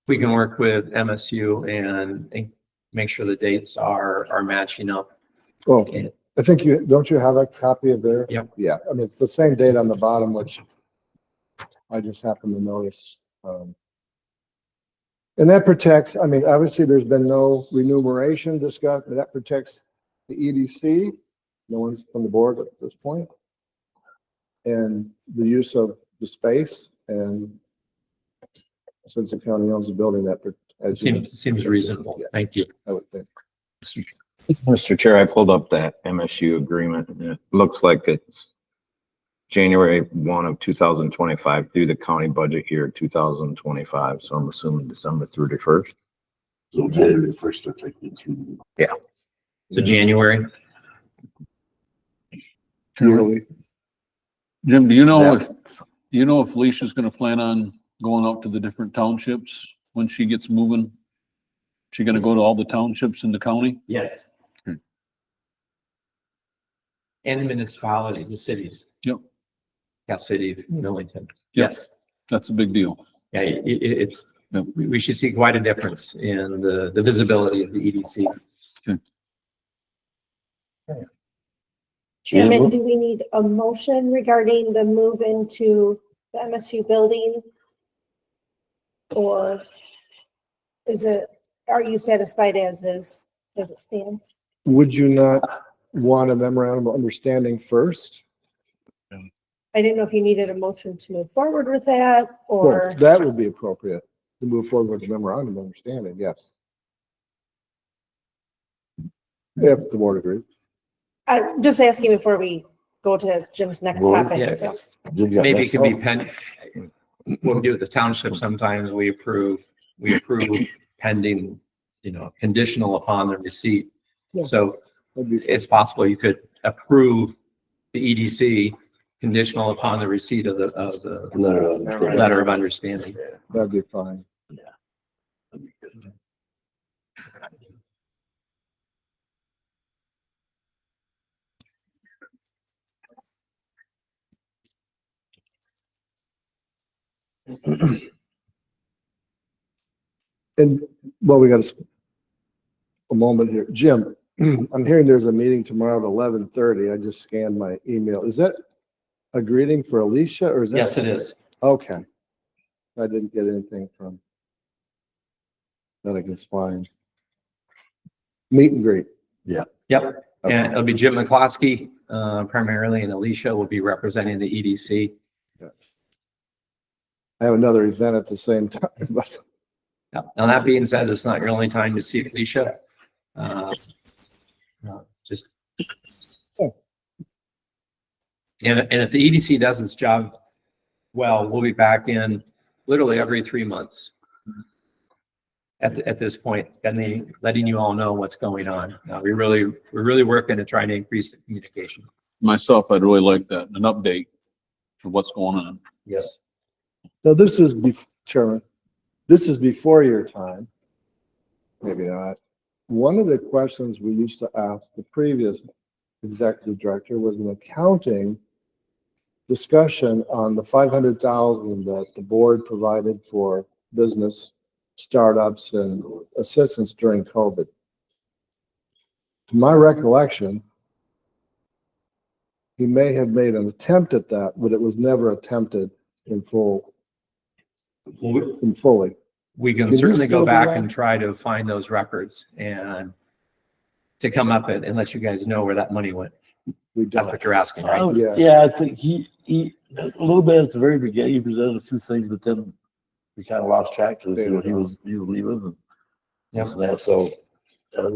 we can work with MSU and make sure the dates are matching up. Oh, Okay. I think don't you have a copy of their? Yep. Yeah, I mean, it's the same date on the bottom, which I just happened to notice. And that protects, I mean, obviously there's been no remuneration discussed, but that protects the EDC. No one's on the board at this point. And the use of the space, and since the county owns the building, that Seems reasonable. Yeah. Thank you. I would think. Mr. Chair, I pulled up that MSU agreement, and it looks like it's January 1 of 2025 through the county budget year 2025. So I'm assuming December 31st. So January first, they're taking through. So January. Yearly. Jim, do you know if Alicia's gonna plan on going out to the different townships when she gets moving? She gonna go to all the townships in the county? Yes. Hmm. And the municipalities, the cities. Yep. Cal City, Millington. Yep. Yes. That's a big deal. Yeah, it's, we should see quite a difference in the visibility of the EDC. Chairman, do we need a motion regarding the move into the MSU building? Or are you satisfied as it stands? Would you not want a memorandum of understanding first? I didn't know if you needed a motion to move forward with that, or, Well, that would be appropriate to move forward with the memorandum of understanding, yes. If the board agrees. I'm just asking before we go to Jim's next Well, topic. yeah. So. Maybe it could be what we do at the township, sometimes we approve pending, conditional upon the receipt. Yeah. So That'd be fine. it's possible you could approve the EDC conditional upon the receipt of the letter of understanding. That'd be fine. And, well, we got a moment here. Jim, I'm hearing there's a meeting tomorrow at 11:30. I just scanned my email. Is that a greeting for Alicia or is that? Yes, it is. Okay. I didn't get anything from that I can find. Meet and greet. Yep. Okay. And it'll be Jim McCloskey, primarily, and Alicia will be representing the E EDC. I have another event at the same time, but Now, that being said, it's not your only time to see Alicia. Just. And if the EDC does its job well, we'll be back in literally every 3 months. At this point, and letting you all know what's going on. We're really working to try to increase the communication. Myself, I'd really like that, an update of what's going on. Yes. so this is, Chairman, this is before your time. Maybe not. One of the questions we used to ask the previous executive director was an accounting discussion on the 500,000 that the board provided for business startups and assistance during COVID. To my recollection, he may have made an attempt at that, but it was never attempted in fully. We can Can you certainly still go do back that? and try to find those records and to come up and let you guys know where that money went. We That's don't. what you're asking, right? Yeah. Yeah, I think he, a little bit at the very beginning, he presented a few things, but then we kind of lost track because he was leaving. And Yep. this and that, so. That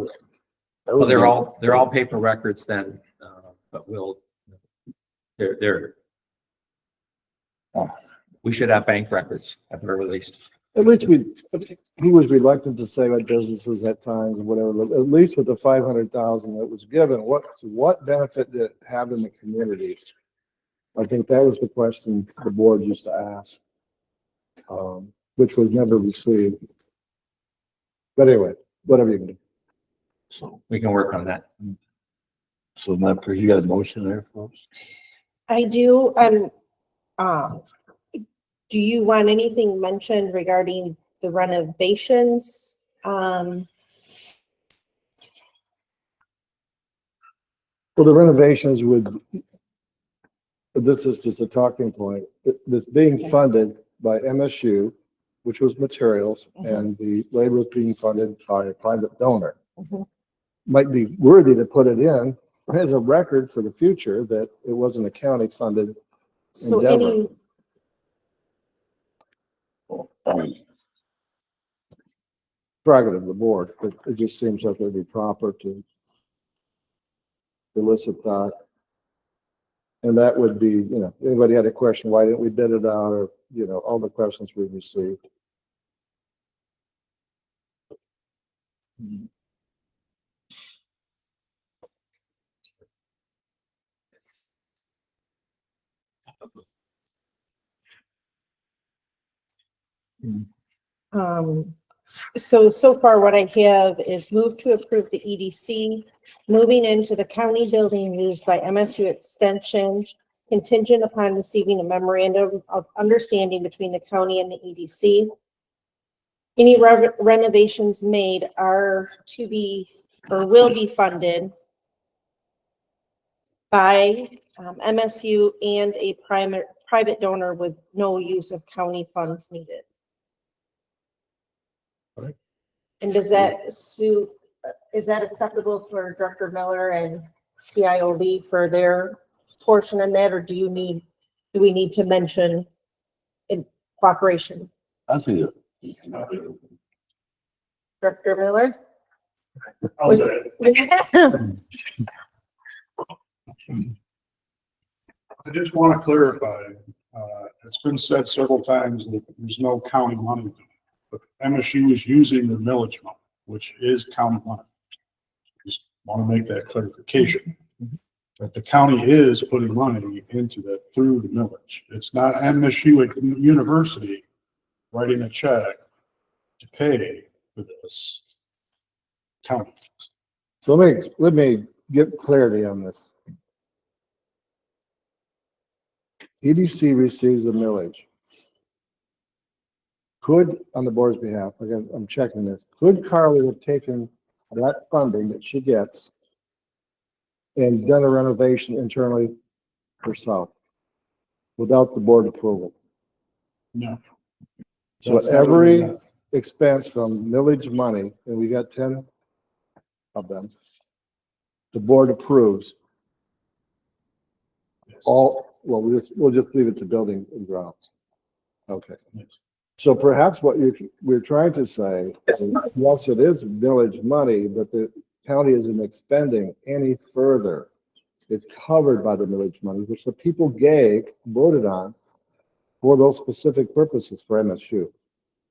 Well, would they're be- all paper records then, but we should have bank records at the very least. At least he was reluctant to say about businesses at times and whatever, but at least with the 500,000 that was given, what benefit did it have in the community? I think that was the question the board used to ask, which was never received. But anyway, whatever you can do. So, We can work on that. so Madam Clerk, you got a motion there, folks? I do, do you want anything mentioned regarding the renovations? Well, the renovations this is just a talking point. This being funded by MSU, which was materials, and the labor was being funded by a private donor. Mhm. Might be worthy to put it in as a record for the future that it wasn't a county funded So endeavor. any, Prerogative of the board, but it just seems like it'd be proper to elicit that. And that would be, anybody had a question, why didn't we bid it out, or, all the questions we received. So far what I have is move to approve the EDC, moving into the county building used by MSU Extension, contingent upon receiving a memorandum of understanding between the county and the EDC. Any renovations made are to be, or will be funded by MSU and a private donor with no use of county funds needed. Right. And does that suit, is that acceptable for Director Miller and CIOD for their portion in that, or do we need to mention in cooperation? I think Director Miller? I'll say it. I just want to clarify, it's been said several times that there's no county money, but MSU is using the millage money, which is county money. Just want to make that clarification. That the county is putting money into that through the millage. It's not MSU University writing a check to pay for this county. So let me get clarity on this. EDC receives a millage. Could, on the board's behalf, again, I'm checking this, could Carly have taken that funding that she gets and done a renovation internally herself without the board approval? No. So That's never every been done. expense from millage money, and we got 10 of them, the board approves all, well, we'll just leave it to building and grounds. Okay. So perhaps what we're trying to say, is, yes, it is village money, but the county isn't expending any further. It's covered by the millage money, which the people voted on for those specific purposes for MSU.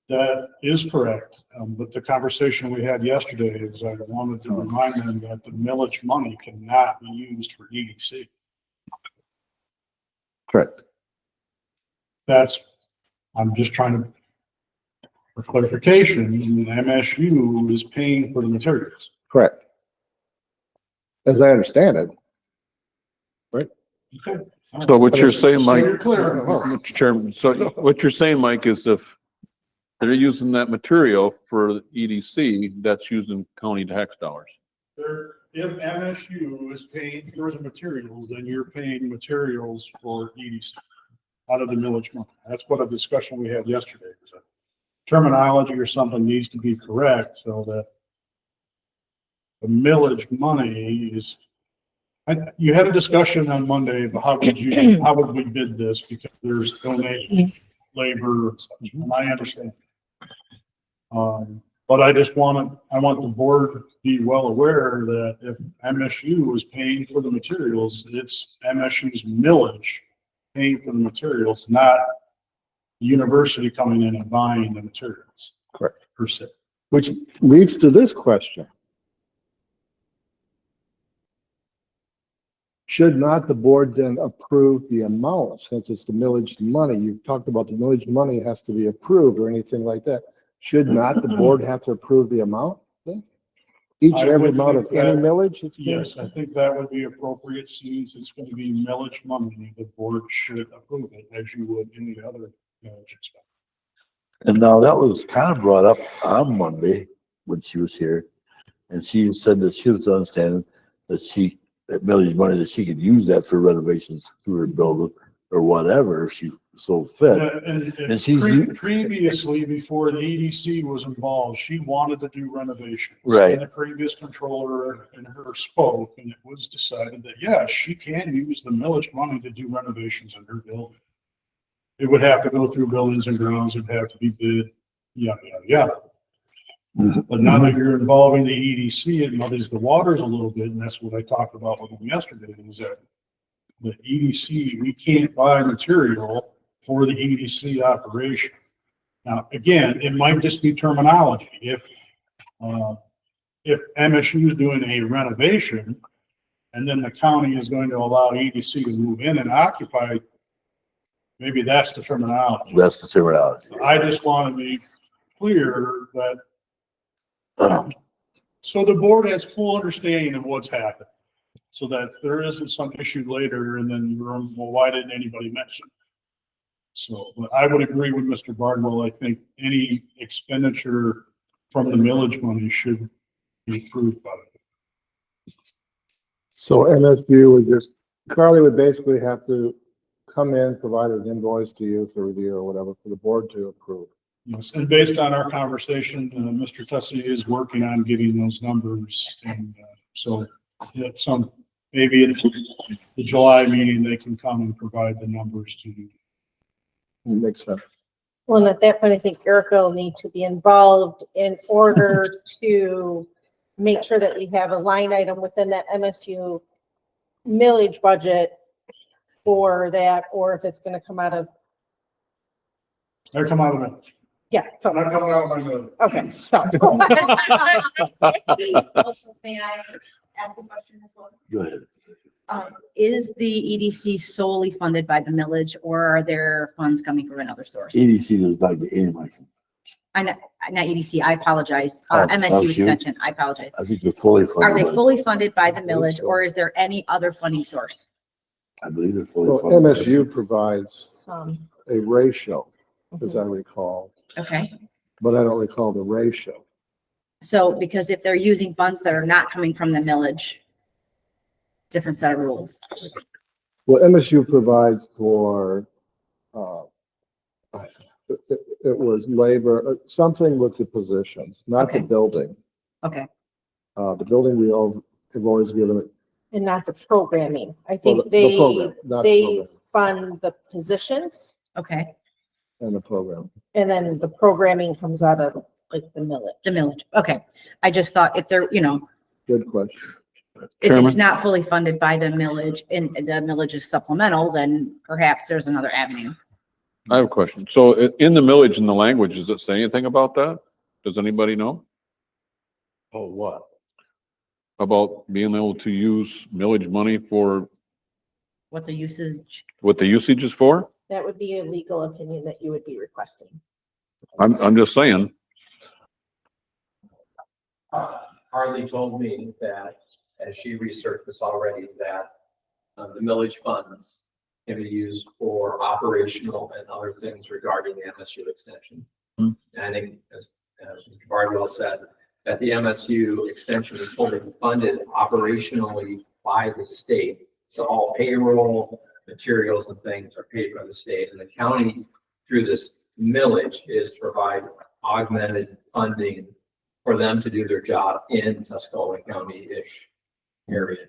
That is correct, but the conversation we had yesterday is I wanted to remind them that the millage money cannot be used for EDC. Correct. I'm just trying to, for clarification, MSU is paying for the materials. Correct. As I understand it. Okay. So what you're saying, So Mike, you're clear. Mr. Chairman, so what you're saying, Mike, is if they're using that material for EDC, that's using county tax dollars. If MSU is paying for the materials, then you're paying materials for EDC out of the millage money. That's what a discussion we had yesterday. So terminology or something needs to be correct so that the millage money is, you had a discussion on Monday about how would we bid this because there's donation, labor, and such, and I understand. But I want the board to be well aware that if MSU is paying for the materials, it's MSU's millage paying for the materials, not the university coming in and buying the materials. Correct. Per se. Which leads to this question. Should not the board then approve the amount, since it's the millage money? You've talked about the millage money has to be approved or anything like that. Should not the board have to approve the amount then? Each and every amount of any millage? Yes, I think that would be appropriate, since it's going to be millage money. The board should approve it as you would any other millage expense. And now that was kind of brought up on Monday when she was here. And she said that she was understanding that that millage money, that she could use that for renovations to her building or whatever if she so fit. And she's previously, before the EDC was involved, she wanted to do renovations. Right. And the previous controller and her spoke, and it was decided that, yes, she can use the millage money to do renovations in her building. It would have to go through buildings and grounds, it'd have to be bid, yada, yada, yada. But now that you're involving the EDC, it muddies the waters a little bit, and that's what I talked about with them yesterday, is that the EDC, we can't buy material for the EDC operation. Now, again, it might just be terminology. If MSU is doing a renovation and then the county is going to allow EDC to move in and occupy, maybe that's the terminology. That's the terminology. I just want to be clear that so the board has full understanding of what's happened. So that there isn't some issue later and then, well, why didn't anybody mention? So, but I would agree with Mr. Bardwell. I think any expenditure from the millage money should be approved by it. So MSU would just, Carly would basically have to come in, provide an invoice to you for review or whatever for the board to approve. Yes, and based on our conversation, Mr. Tussey is working on getting those numbers. And so at some, maybe in the July meeting, they can come and provide the numbers to you. Makes sense. Well, and at that point, I think Erica will need to be involved in order to make sure that we have a line item within that MSU millage budget for that, or if it's gonna come out of, They're come out of it. yeah, so, Not coming out of my millage. okay, so. Also, may I ask a question as well? Go ahead. Is the EDC solely funded by the millage, or are there funds coming from another source? EDC does not get any money. Not EDC, I apologize. Oh, MSU MSU? extension, I apologize. I think they're fully Are funded. they by- fully funded by the millage, or is there any other funding source? I believe they're fully Well, funded. MSU provides Some. a ratio, as I recall, Okay, but I don't recall the ratio. so because if they're using funds that are not coming from the millage, different set of rules. Well, MSU provides for, it was labor, something with the positions, not the Okay. building. Okay, The building we all have always given it. And not the programming. I well, think the program, not the they program, fund the positions okay, and the program. and then the programming comes out of like the millage. the millage, okay. I just thought if they're, Good question. if it's Chairman? not fully funded by the millage and the millage is supplemental, then perhaps there's another avenue. I have a question. So in the millage, in the language, does it say anything about that? Does anybody know Oh, what? about being able to use millage money for What the usage, what the usage is for? That would be a legal opinion that you would be requesting. I'm just saying. Harley told me that, as she researched this already, that the millage funds can be used for operational and other things regarding the MSU extension. And I think, as Mr. Bardwell said, that the MSU extension is fully funded operationally by the state. So all payroll, materials and things are paid by the state, and the county, through this millage, is to provide augmented funding for them to do their job in Tuscola County-ish area.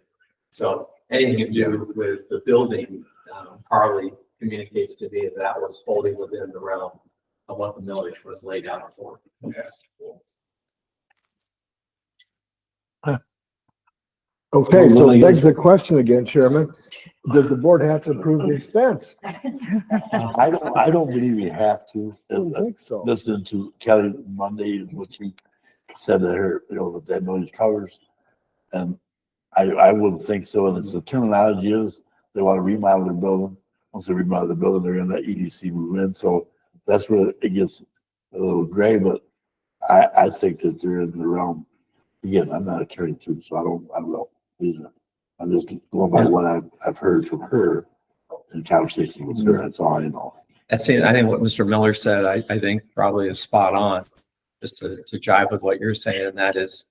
So anything to do with the building, Carly communicates to me that was fully within the realm of what the millage was laid out for. Okay, so it begs the question again, Chairman. Does the board have to approve the expense? I don't believe you have to. I don't think so. Listening to Kelly Monday and what she said to her, that millage covers. And I wouldn't think so. And it's the terminology is they want to remodel their building. Once they remodel the building, they're in that EDC move in. So that's where it gets a little gray, but I think that they're in the realm. Again, I'm not an attorney too, so I don't know. I'm just going by what I've heard from her in conversation with her. That's all I know. I think what Mr. Miller said, I think probably is spot on, just to jive with what you're saying, and that is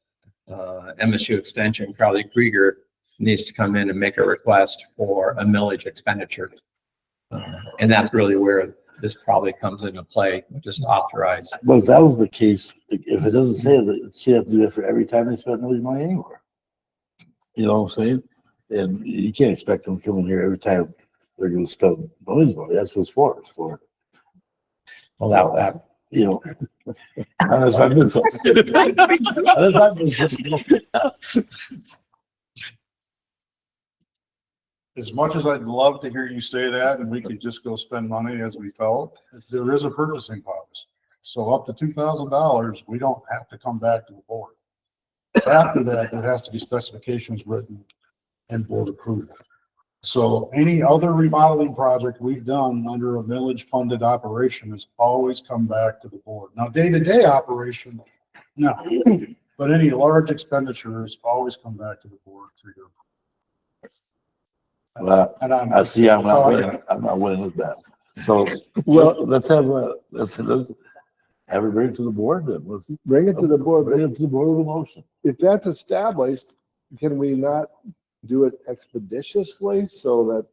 MSU Extension, Crowley Krieger needs to come in and make a request for a millage expenditure. And that's really where this probably comes into play, just authorize. But if that was the case, if it doesn't say that, she has to do that for every time they spend millage money anywhere. You know what I'm saying? And you can't expect them to come in here every time they're going to spend millage money. That's what it's for. It's for, Well, that unless I miss something. Unless I miss something. as much as I'd love to hear you say that, and we could just go spend money as we felt, there is a purchasing policy. So up to $2,000, we don't have to come back to the board. After that, there has to be specifications written and board approval. So any other remodeling project we've done under a village funded operation has always come back to the board. Now, day-to-day operation, no, but any large expenditures always come back to the board for your. Well, And I see I'm that's all not I winning, I'm not winning this bet. So, well, let's have it bring it to the board then. Let's Bring it to the board. bring it to the board with a motion. If that's established, can we not do it expeditiously so that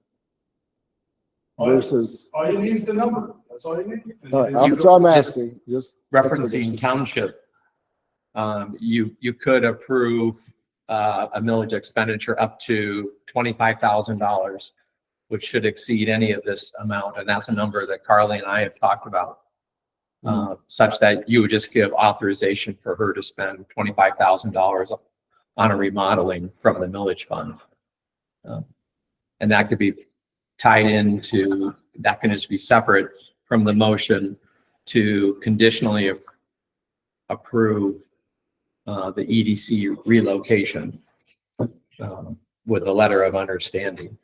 versus, All you need is the number. That's all you need. that's all I'm asking, just. Referencing township, you could approve a millage expenditure up to $25,000, which should exceed any of this amount. And that's a number that Carly and I have talked about, such that you would just give authorization for her to spend $25,000 on a remodeling from the millage fund. And that could be tied into, that can just be separate from the motion to conditionally approve the EDC relocation with a letter of understanding.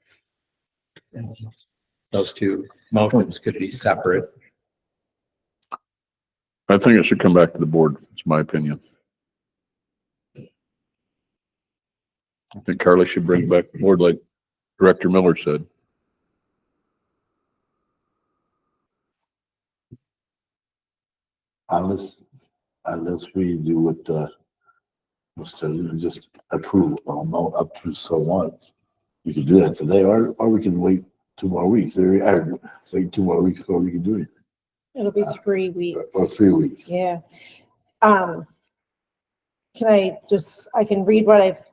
Those two motions could be separate. I think it should come back to the board. It's my opinion. I think Carly should bring it back to the board like Director Miller said. Unless we do what, just approve amount up to so much. We can do that today, or we can wait 2 more weeks. Wait 2 more weeks before we can do anything. It'll be 3 weeks. Or 3 weeks. Yeah. Can I can read what I've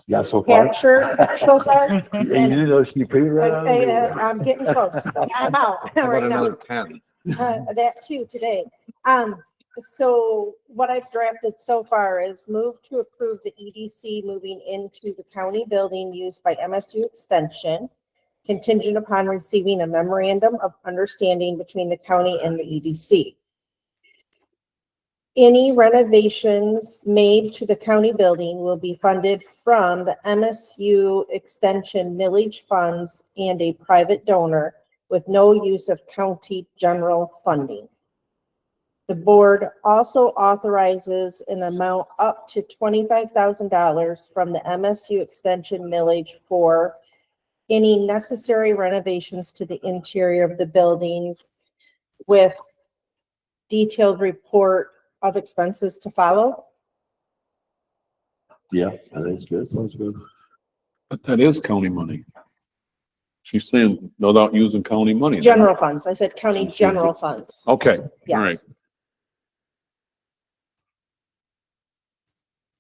Yeah, so far. captured so far? You didn't know she paid right out. I'm getting close. I'm out right now. pen? That too today. So what I've drafted so far is move to approve the EDC moving into the county building used by MSU Extension, contingent upon receiving a memorandum of understanding between the county and the EDC. Any renovations made to the county building will be funded from the MSU Extension millage funds and a private donor with no use of county general funding. The board also authorizes an amount up to $25,000 from the MSU Extension millage for any necessary renovations to the interior of the building with detailed report of expenses to follow. Yeah, I think it's good. Sounds good. But that is county money. She's saying without using county money. General funds. I said county general funds. Okay, all right. Yes.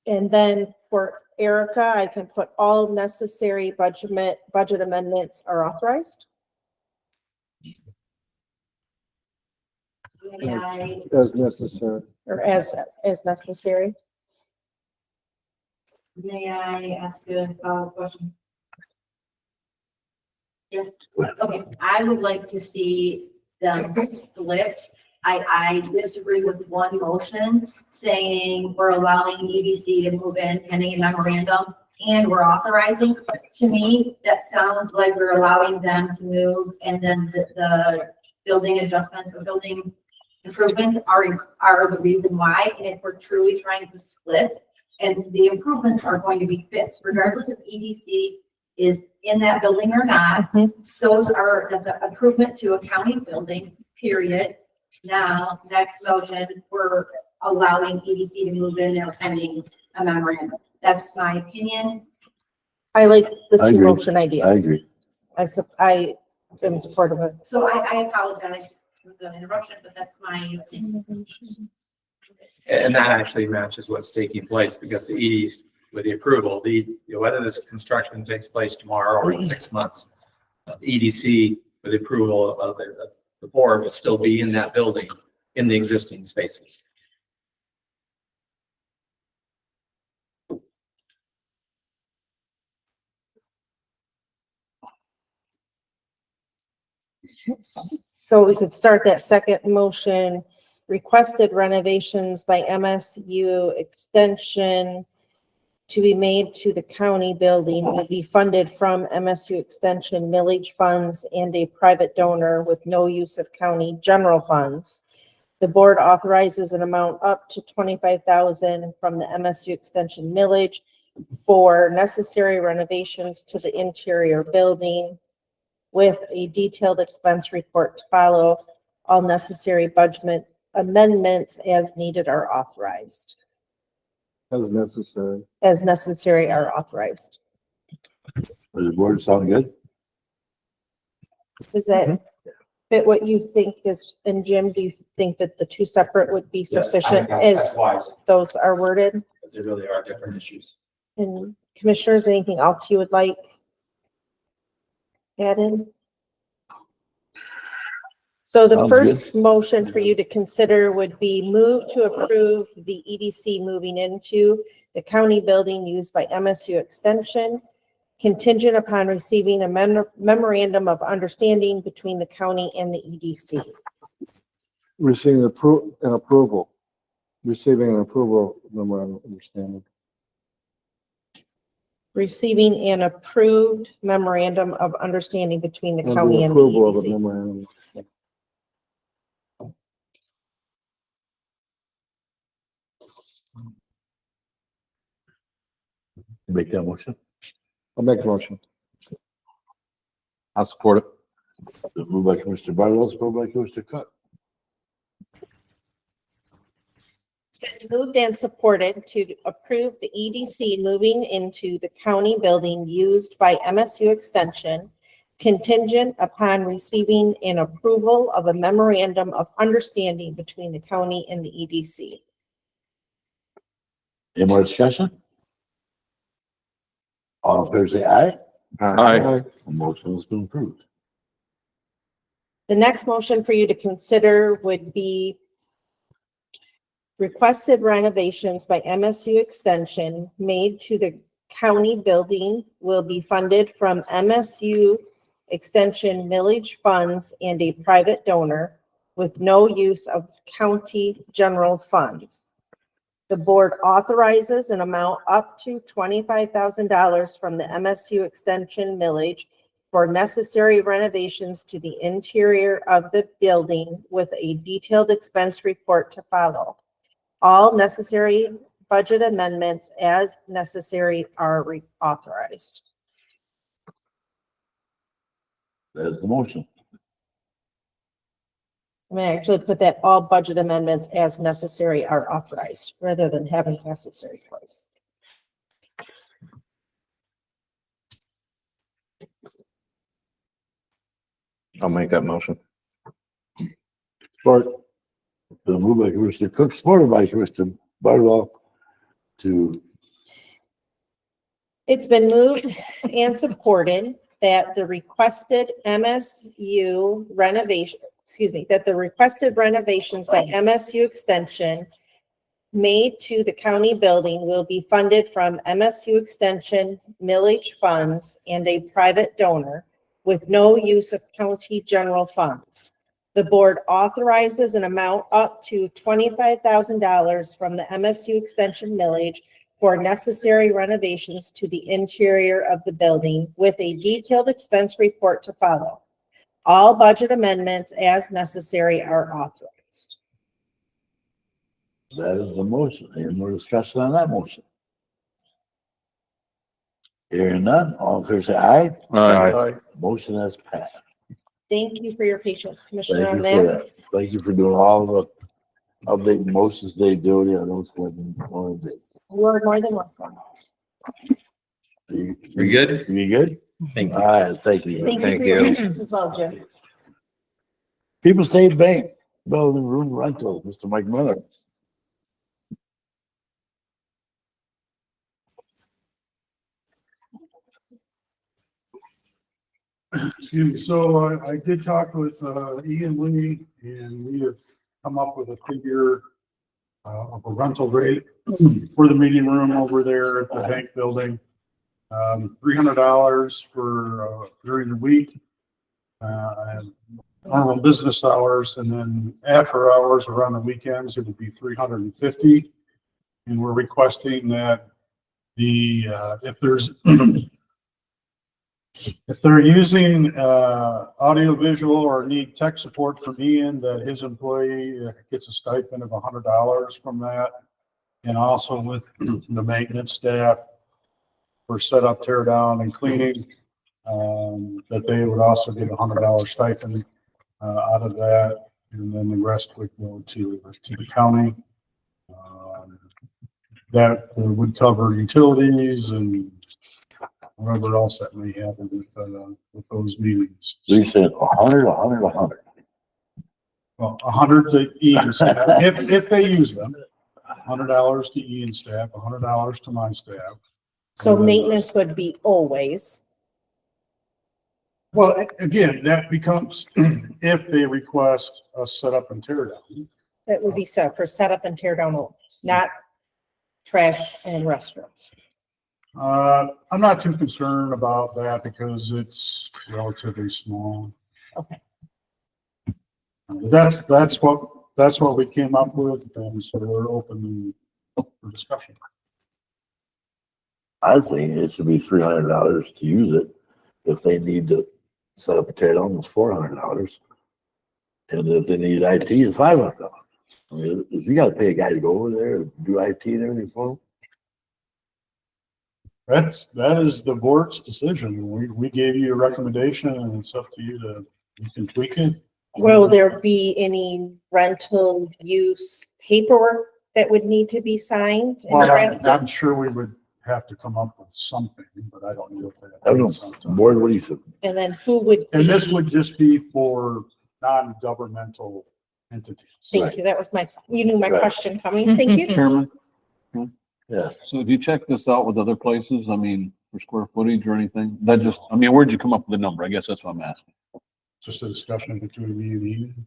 And then for Erica, I can put all necessary budget amendments are authorized. May I, As necessary. Or as necessary. may I ask a follow-up question? Yes, okay, I would like to see them split. I disagree with one motion saying we're allowing EDC to move in pending a memorandum and we're authorizing. To me, that sounds like we're allowing them to move and then the building adjustments or building improvements are the reason why. And if we're truly trying to split and the improvements are going to be fixed, regardless if EDC is in that building or not, those are the improvement to a county building, period. Now, next motion, we're allowing EDC to move in there pending a memorandum. That's my opinion. I like the I two agree. motion idea. I agree. I am supportive of it. So I apologize for the interruption, but that's my opinion. And that actually matches what's taking place because the EDs with the approval, whether this construction takes place tomorrow or in 6 months, EDC with the approval of the board will still be in that building in the existing spaces. So we could start that second motion. Requested renovations by MSU Extension to be made to the county building will be funded from MSU Extension millage funds and a private donor with no use of county general funds. The board authorizes an amount up to $25,000 from the MSU Extension millage for necessary renovations to the interior building with a detailed expense report to follow. All necessary budget amendments as needed are authorized. As necessary. As necessary are authorized. Does the board sound good? Does that fit what you think is, and Jim, do you think that the two separate would be sufficient as wise, those are worded? because they really are different issues. And commissioners, anything else you would like added? So the Sounds first motion for you to consider would be move to approve the EDC moving into the county building used by MSU Extension, contingent upon receiving a memorandum of understanding between the county and the EDC. Receiving an approval. Receiving an approval memorandum of understanding. Receiving an approved memorandum of understanding between the And county the and the approval of the EDC. memorandum. Make that motion. I'll make the motion. I'll support it. Moved by Commissioner Barlow, supported by Commissioner Cook. It's been moved and supported to approve the EDC moving into the county building used by MSU Extension, contingent upon receiving an approval of a memorandum of understanding between the county and the EDC. Any more discussion? All in favor, say aye. Aye. The motion has been approved. The next motion for you to consider would be requested renovations by MSU Extension made to the county building will be funded from MSU Extension millage funds and a private donor with no use of county general funds. The board authorizes an amount up to $25,000 from the MSU Extension millage for necessary renovations to the interior of the building with a detailed expense report to follow. All necessary budget amendments as necessary are authorized. That is the motion. I'm gonna actually put that all budget amendments as necessary are authorized, rather than having necessary twice. I'll make that motion. Support. The moved by Commissioner Cook, supported by Commissioner Barlow to It's been moved and supported that the requested MSU renovation, that the requested renovations by MSU Extension made to the county building will be funded from MSU Extension millage funds and a private donor with no use of county general funds. The board authorizes an amount up to $25,000 from the MSU Extension millage for necessary renovations to the interior of the building with a detailed expense report to follow. All budget amendments as necessary are authorized. that is the motion. Any more discussion on that motion? Hearing none, all in favor, say aye. Aye. Motion has passed. Thank you for your patience, Commissioner, Thank on you for that. that. Thank you for doing all the updating motions they do. I know it's one of the. You're more than welcome. You good? You good? Thank you. All right, thank you. Thank you Thank for your you. patience as well, Jim. People State Bank, building room rental, Mr. Mike Miller. Excuse me. So I did talk with Ian Lee, and we have come up with a figure of a rental rate for the meeting room over there at the bank building. $300 for during the week, and normal business hours, and then after hours or on the weekends, it would be 350. And we're requesting that if there's if they're using audio visual or need tech support from Ian, that his employee gets a stipend of $100 from that. And also with the maintenance staff for setup, tear down and cleaning, that they would also get $100 stipend out of that. And then the rest would go to the county. That would cover utilities and whatever else that may happen with those meetings. So you said 100. Well, 100 to Ian staff, if they use them, $100 to Ian staff, $100 to my staff. So maintenance would be always. Well, again, that becomes, if they request a setup and tear down. That would be set for setup and tear down only, not trash and restrooms. I'm not too concerned about that because it's relatively small. Okay. That's what we came up with, and so we're open for discussion. I think it should be $300 to use it. If they need to set up a tear down, it's $400. And if they need IT, it's $500. I mean, if you got to pay a guy to go over there and do IT and everything for them. That is the board's decision. We gave you a recommendation, and it's up to you you can tweak it. Will there be any rental use paperwork that would need to be signed? and Well, drafted? I'm sure we would have to come up with something, but I don't know if that. I don't know. Board, what do you think? And then who would? And be- this would just be for non-governmental entities. Thank you. That was you knew my Right. question coming. Thank you. Chairman? Yeah. So have you checked this out with other places? I mean, for square footage or anything? Where'd you come up with the number? I guess that's what I'm asking. Just a discussion between me and Ian.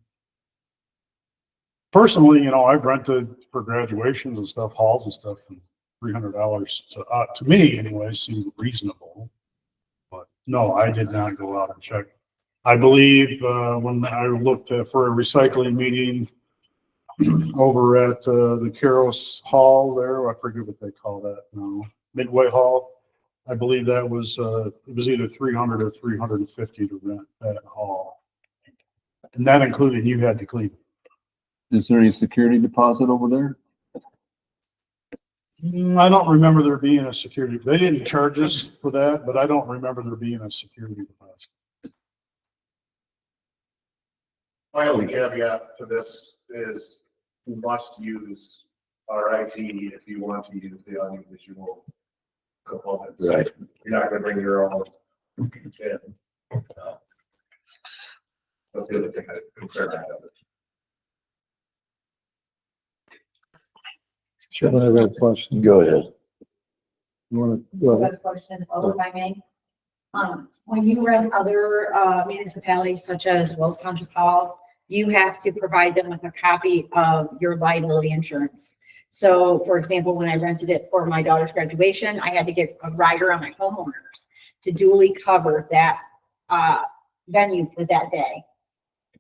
Personally, I've rented for graduations and stuff, halls and stuff, and $300 to me anyway seemed reasonable. But no, I did not go out and check. I believe when I looked for a recycling meeting over at the Caros Hall there, I forget what they call that now, Midway Hall. I believe that was it was either 300 or 350 to rent that hall, and that included you had to clean. Is there any security deposit over there? I don't remember there being a security. They didn't charge us for that, but I don't remember there being a security deposit. My only caveat to this is you must use our IT if you want to use the audiovisual components. Right. You're not gonna bring your own in. That's the other thing that concern I have. Should I have a question? Go ahead. You want I to, have a question, if I may. When you rent other municipalities such as Wells Township Hall, you have to provide them with a copy of your liability insurance. So for example, when I rented it for my daughter's graduation, I had to get a rider on my homeowners to duly cover that venue for that day.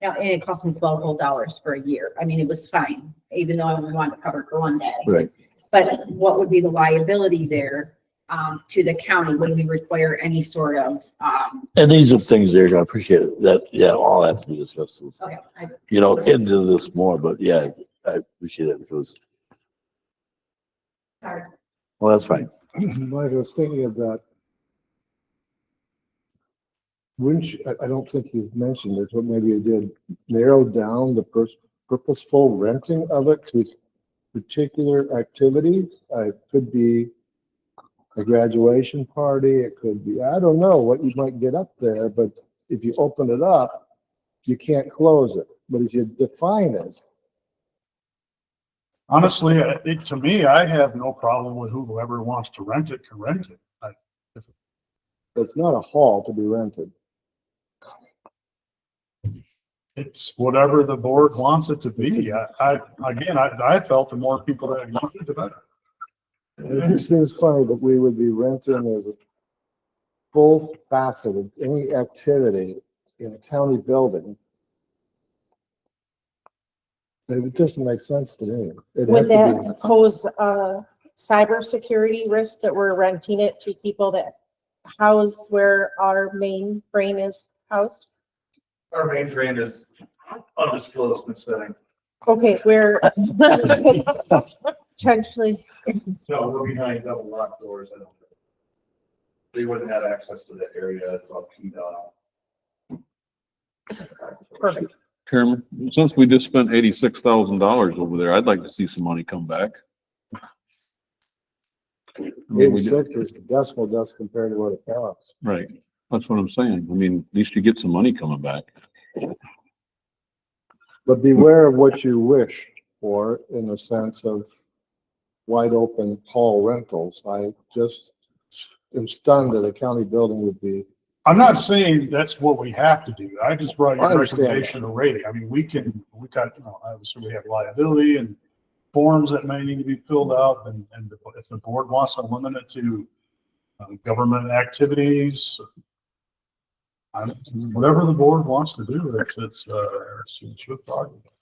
Now, and it cost me $12 whole for a year. I mean, it was fine, even though I only wanted to cover it for one day. Right. But what would be the liability there to the county? Would we require any sort of, And these are things there. I appreciate it. That, yeah, all that to be discussed. okay, Get into this more, but yeah, I appreciate it because, sorry. well, that's fine. I was thinking of that. Wouldn't you, I don't think you've mentioned this, but maybe you did narrow down the purposeful renting of it to particular activities. It could be a graduation party. It could be, I don't know what you might get up there, but if you open it up, you can't close it. But if you define it, Honestly, to me, I have no problem with whoever wants to rent it can rent it. it's not a hall to be rented. It's whatever the board wants it to be. I felt the more people that want it, the better. It just seems funny that we would be renting as a full faceted, any activity in a county building, it doesn't make sense to me. It'd Would have to that pose a cybersecurity risk that we're renting it to people that house where our main brain is housed? Our main train is undisclosed misspelling. Okay, where potentially, No, we're behind double locked doors. I don't. They wouldn't have access to that area. It's all keyed off. perfect. Chairman, since we just spent $86,000 over there, I'd like to see some money come back. I be, mean, we did- 86 is the decimal dust compared to what it costs. Right, that's what I'm saying. I mean, at least you get some money coming back. But beware of what you wish for in the sense of wide open hall rentals. I just am stunned that a county building would be. I'm not saying that's what we have to do. I just brought you I a understand recommendation of rating. I mean, we got, obviously we have liability and forms that may need to be filled out, and if the board wants to limit it to government activities, whatever the board wants to do, it's your prerogative.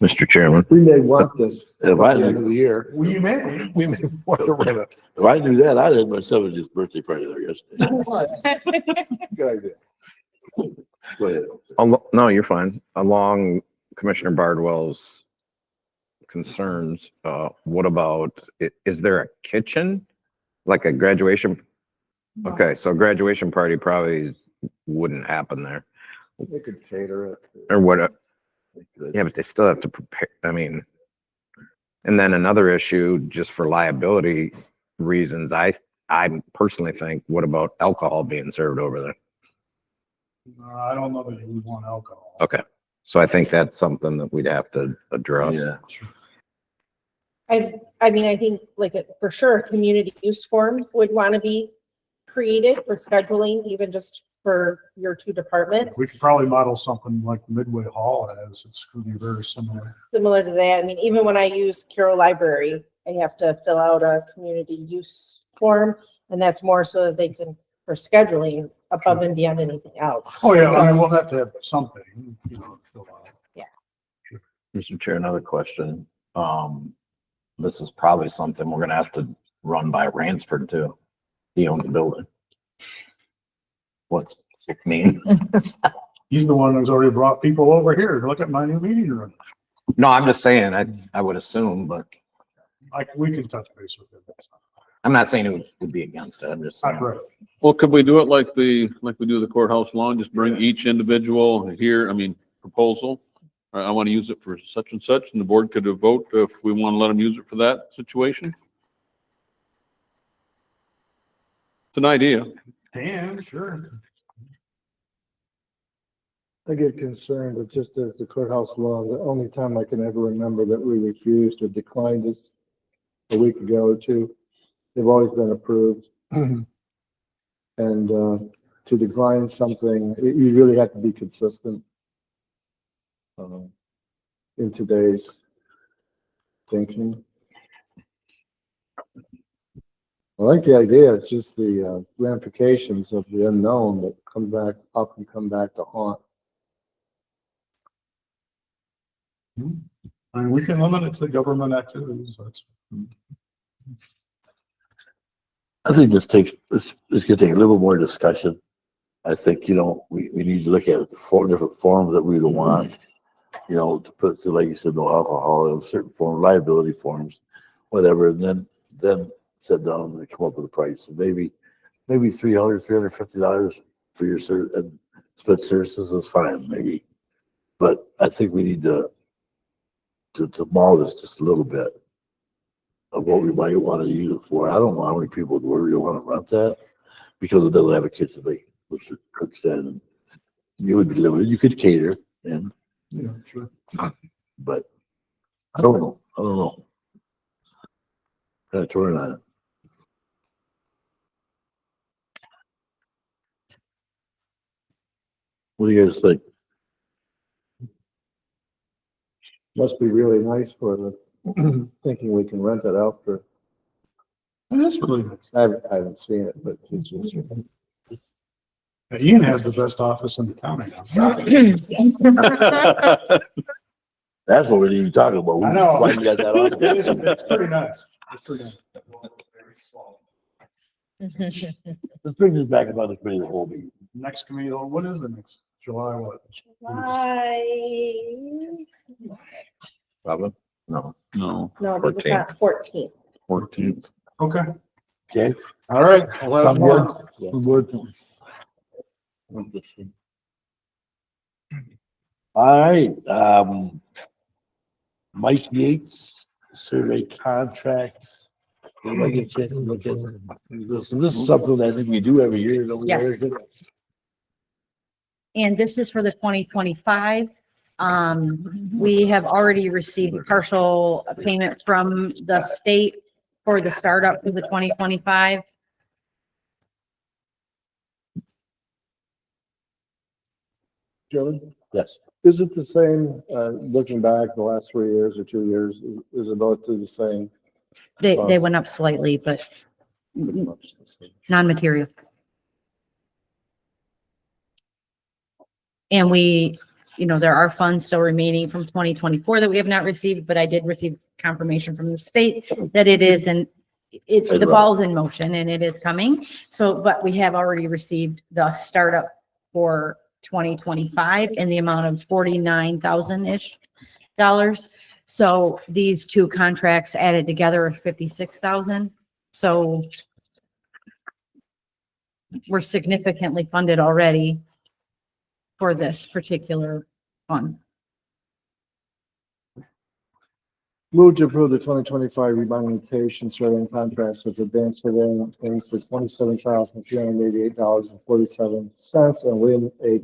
Mr. Chairman. We may want this at If I the end of the year. We may. We may want to rent it. If I knew that, I'd had my 70th birthday party there yesterday. Good idea. Go ahead. No, you're fine. Along Commissioner Bardwell's concerns, what about, is there a kitchen? Like a graduation? Okay, so graduation party probably wouldn't happen there. They could cater it. Or what? Yeah, but they still have to prepare, I mean, and then another issue, just for liability reasons, I personally think, what about alcohol being served over there? I don't know that we want alcohol. Okay, so I think that's something that we'd have to address. Yeah. I mean, I think for sure, a community use form would want to be created for scheduling, even just for your two departments. We could probably model something like Midway Hall has. It's going to be very similar. Similar to that. I mean, even when I use Carroll Library, I have to fill out a community use form, and that's more so that they can, for scheduling above and beyond anything else. Oh, yeah, I mean, we'll have to have something, fill out. Mr. Chair, another question. This is probably something we're gonna have to run by Ransford too. He owns the building. What's it mean? He's the one who's already brought people over here to look at my new meeting room. No, I'm just saying, I would assume, but We can touch base with him. I'm not saying it would be against it. I'm just saying. Right. Well, could we do it like we do the courthouse lawn, just bring each individual here, proposal? I want to use it for such and such, and the board could vote if we want to let them use it for that situation. It's an idea. Dan, sure. I get concerned that just as the courthouse lawn, the only time I can ever remember that we refused or declined this a week ago or two, they've always been approved. And to decline something, you really have to be consistent in today's thinking. I like the idea. It's just the ramifications of the unknown that often come back to haunt. I mean, we can limit it to government activities. I think this takes, this could take a little more discussion. I think, we need to look at 4 different forms that we would want, to put to, like you said, no alcohol, certain form, liability forms, whatever, and then sit down and come up with a price. And maybe $350 for your service and split services is fine, maybe. But I think we need to model this just a little bit of what we might want to use it for. I don't know how many people would really want to rent that because it doesn't have a kitchen, like Mr. Cook said. And you would be limited. You could cater, and Sure. but I don't know. Kind of torn on it. What do you guys think? Must be really nice for the thinking we can rent that out for. And that's really nice. I haven't seen it, but it's just. Ian has the best office in the county now. That's what we didn't even talk about. I know. Why you got that on? It's pretty nice. It's pretty nice. Let's bring this back about the committee of the whole meeting. Next committee, what is the next? July what? July, Problem? No. No. no, we've got 14th. 14th. Okay, Okay. all right. I'll have Sound more. good? Good. All right, Mike Yates, survey contracts. Anybody get a chance to look at this? And this is something that I think we do every year. Don't we, Yes. Erica? And this is for the 2025. We have already received partial payment from the state for the startup for the 2025. Joey, Yes. is it the same, looking back the last 3 years or 2 years, is it both the same? They went up slightly, but non-material. And we, there are funds still remaining from 2024 that we have not received, but I did receive confirmation from the state that it is, and the ball's in motion and it is coming. So, but we have already received the startup for 2025 in the amount of $49,000-ish. So these two contracts added together are 56,000. So we're significantly funded already for this particular fund. Move to approve the 2025 rebonding surveying contracts with Advanced Surveying Inc. for $27,388.47 and William A.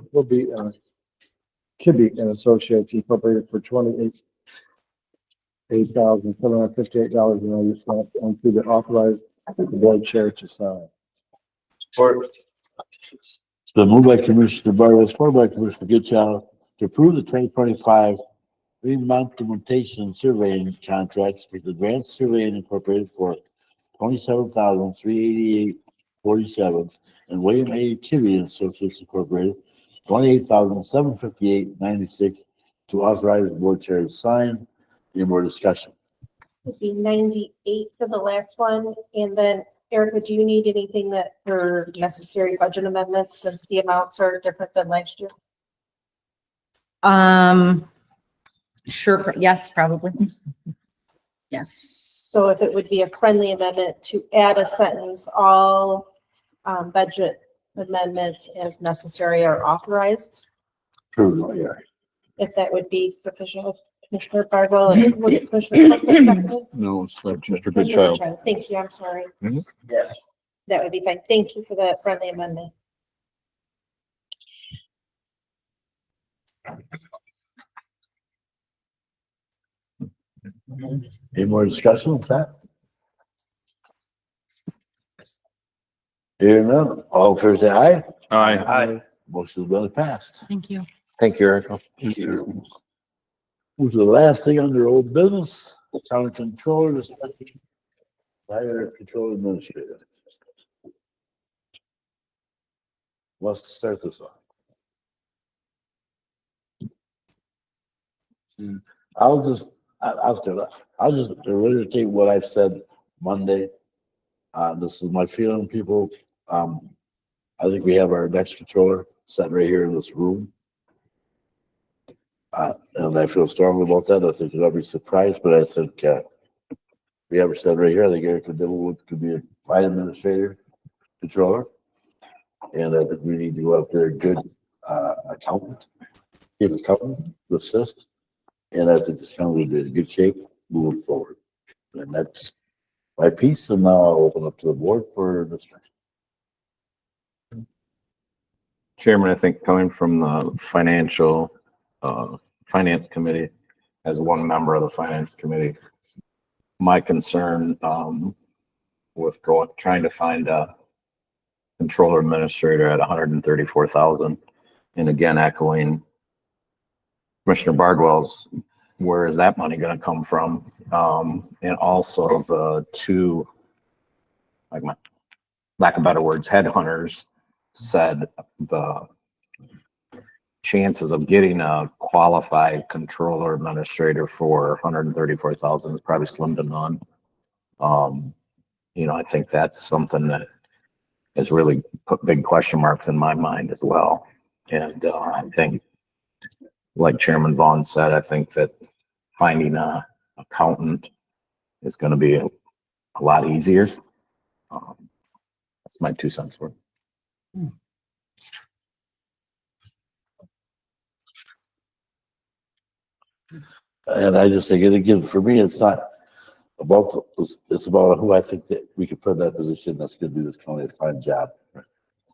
Kibbe and Associates Incorporated for $28,758.90 and to the authorized board chair to sign. The moved by Commissioner Barlow, supported by Commissioner Goodchild to approve the 2025 remountation surveying contracts with Advanced Surveying Incorporated for $27,388.47 and William A. Kibbe and Associates Incorporated $28,758.96 to authorize the board chair to sign. Any more discussion? It'd be 98 for the last one. And then Erica, do you need anything that for necessary budget amendments since the amounts are different than last year? Sure. Yes, probably. Yes. So if it would be a friendly amendment to add a sentence, all budget amendments as necessary are authorized, True, yeah. if that would be sufficient with Commissioner Barwell and was it Commissioner Cook that seconded? No, it's like Mr. Commissioner Goodchild. Goodchild. Thank you, I'm sorry. Mhm. Yes. That would be fine. Thank you for that friendly amendment. Any more discussion with that? Hearing none, all fair say aye. Aye. Motion has been passed. Thank you. Thank you, Erica. Who's the last thing under old business? County controller, fire control administrator. Wants to start this off. I'll start off. I'll just reiterate what I've said Monday. This is my feeling, people. I think we have our next controller sitting right here in this room. And I feel strongly about that. I think I'll be surprised, but I think, we have her sitting right here. I think Erica Dillwood could be a fine administrator, controller. And I think we need to go up there, good, accountant, chief accountant to assist. And I think this county will be in good shape moving forward. And that's my piece. And now I'll open up to the board for discussion. Chairman, I think coming from the finance committee, as one member of the finance committee, my concern, with trying to find a controller administrator at 134,000. And again, echoing Commissioner Bardwell's, where is that money going to come from? And also the two, like my lack of better words, headhunters said, the chances of getting a qualified controller administrator for 134,000 is probably slim to none. I think that's something that has really put big question marks in my mind as well. And I think, like Chairman Vaughn said, I think that finding a accountant is going to be a lot easier. That's my 2 cents worth. And I just think for me, it's not about, it's about who I think that we could put in that position that's gonna do this county a fine job.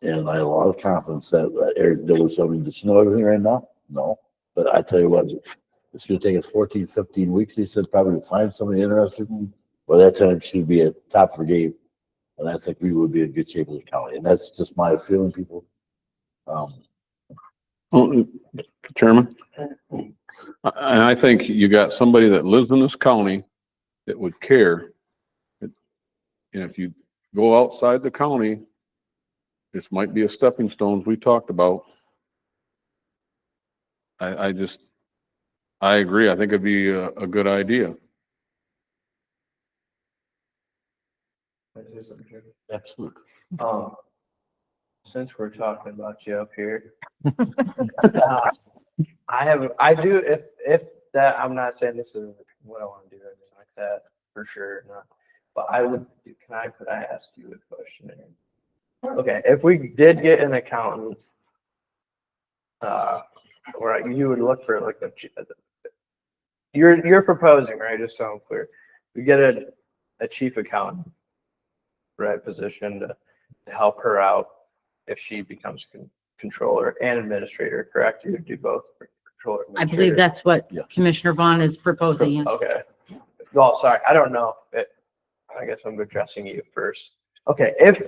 And I have a lot of confidence that Eric Diller, somebody, does he know everything right now? No, but I tell you what, it's gonna take us 14, 15 weeks, he said, probably to find somebody interested. By that time, she'd be at top of her game. And I think we would be in good shape as a county. And that's just my feeling, people. Chairman? And I think you got somebody that lives in this county that would care. And if you go outside the county, this might be a stepping stone we talked about. I agree. I think it'd be a good idea. Absolutely. Since we're talking about you up here, I do, if that, I'm not saying this is what I want to do or anything like that, for sure, not. But could I ask you a question? Okay, if we did get an accountant, where you would look for like you're proposing, right? Just so I'm clear, we get a chief accountant, right, position to help her out if she becomes controller and administrator, correct? You would do both. Controller, I believe that's what Yeah. Commissioner Vaughn is proposing. Yes. Okay. Well, sorry, I don't know. I guess I'm addressing you first. Okay, if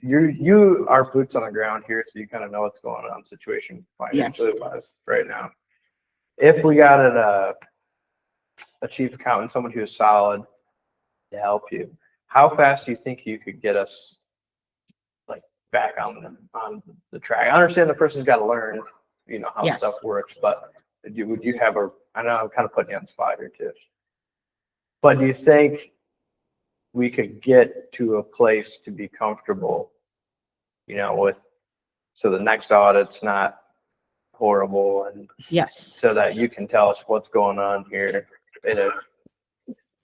you are boots on the ground here, so you kind of know what's going on situation financially wise right now. If we got a chief accountant, someone who's solid to help you, how fast do you think you could get us like back on the track? I understand the person's got to learn, how Yes. stuff works, but would you have I know I'm kind of putting you on the spot here too, but do you think we could get to a place to be comfortable, so the next audit's not horrible, and Yes. so that you can tell us what's going on here, and if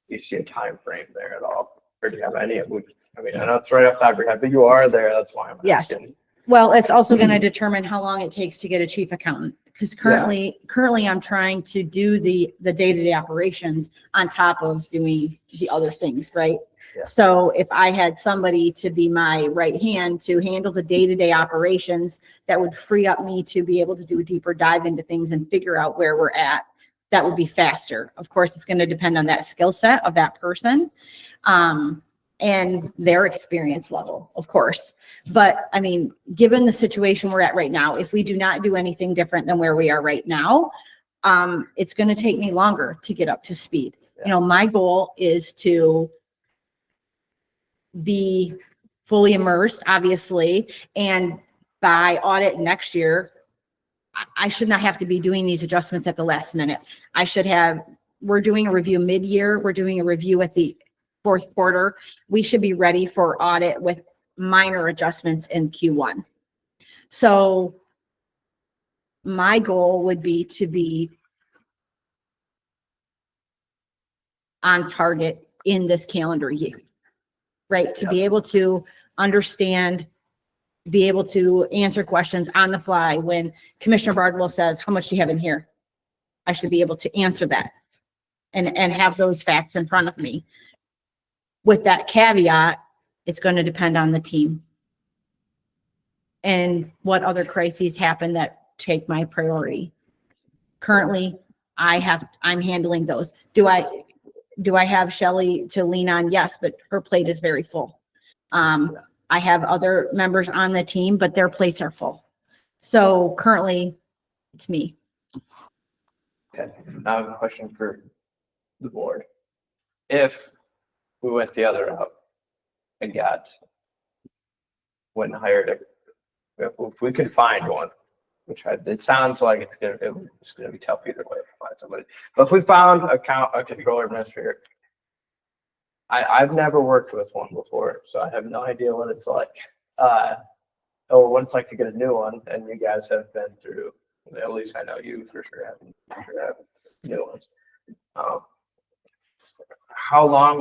you see a time frame there at all, or do you have any? I know it's right off the top of your head, but you are there. That's why I'm Yes. asking. Well, it's also going to determine how long it takes to get a chief accountant. Because currently I'm trying to do the day-to-day operations on top of doing the other things, right? Yeah. So if I had somebody to be my right hand to handle the day-to-day operations, that would free up me to be able to do a deeper dive into things and figure out where we're at. That would be faster. Of course, it's going to depend on that skill set of that person. And their experience level, of course. But given the situation we're at right now, if we do not do anything different than where we are right now, it's going to take me longer to get up to speed. My goal is to be fully immersed, obviously, and by audit next year, I should not have to be doing these adjustments at the last minute. We're doing a review mid-year. We're doing a review at the fourth quarter. We should be ready for audit with minor adjustments in Q1. So my goal would be to be on target in this calendar year, right? To be able to understand, be able to answer questions on the fly. When Commissioner Bardwell says, how much do you have in here? I should be able to answer that and have those facts in front of me. With that caveat, it's going to depend on the team and what other crises happen that take my priority. Currently, I'm handling those. Do I have Shelley to lean on? Yes, but her plate is very full. I have other members on the team, but their plates are full. So currently, it's me. Okay, now I have a question for the board. If we went the other route and went and hired if we can find one, it sounds like it's gonna be tough either way to find somebody. But if we found a controller administrator, I've never worked with one before, so I have no idea what it's like. Or what it's like to get a new one, and you guys have been through, at least I know you for sure have new ones. How long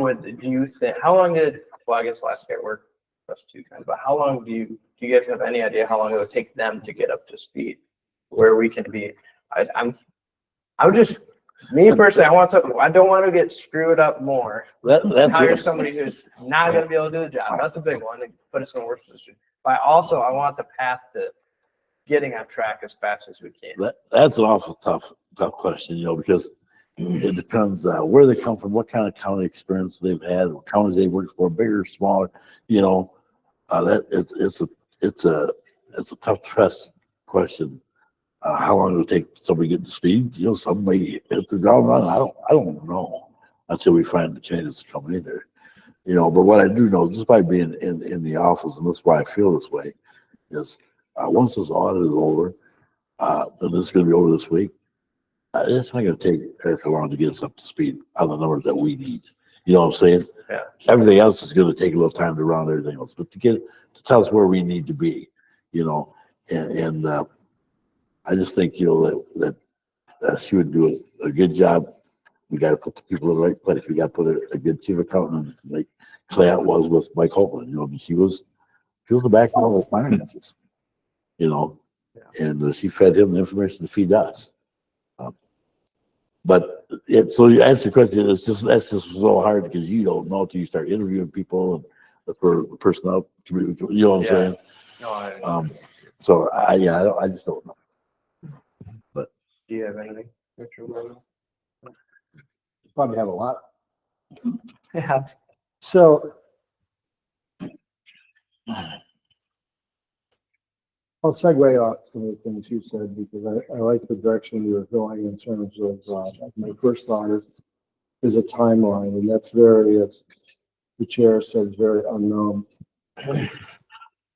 how long did, well, I guess last year worked for us too, kind of, but how long do you guys have any idea how long it would take them to get up to speed where we can be? I'm just, me personally, I don't want to get screwed up more. That's Hire it. somebody who's not going to be able to do the job. That's a big one, and put us in a worse position. But I want the path to getting on track as fast as we can. That's an awful tough question, because it depends where they come from, what kind of county experience they've had, what counties they've worked for, bigger, smaller. It's a tough trust question. How long it will take somebody to get to speed? Somebody hit the ground running. I don't know until we find the candidates coming in there. But what I do know, just by being in the office, and that's why I feel this way, is once this audit is over, and this is going to be over this week, it's not going to take Erica long to get us up to speed on the numbers that we need. You know what I'm saying? Yeah. Everything else is going to take a little time to round everything else, but to tell us where we need to be, and I just think, that she would do a good job. We got to put the people in the right place. We got to put a good chief accountant, like Clayat was with Mike Holtman. She was the backbone of finances, and she fed him the information to feed us. But so you answer the question, that's just so hard because you don't know till you start interviewing people and for personnel committee, you know what I'm saying? No, So I just don't know. But do you have anything? Probably have a lot. Yeah. So I'll segue off some of the things you said because I like the direction you're going in terms of my first thought is a timeline, and that's very, as the chair says, very unknown.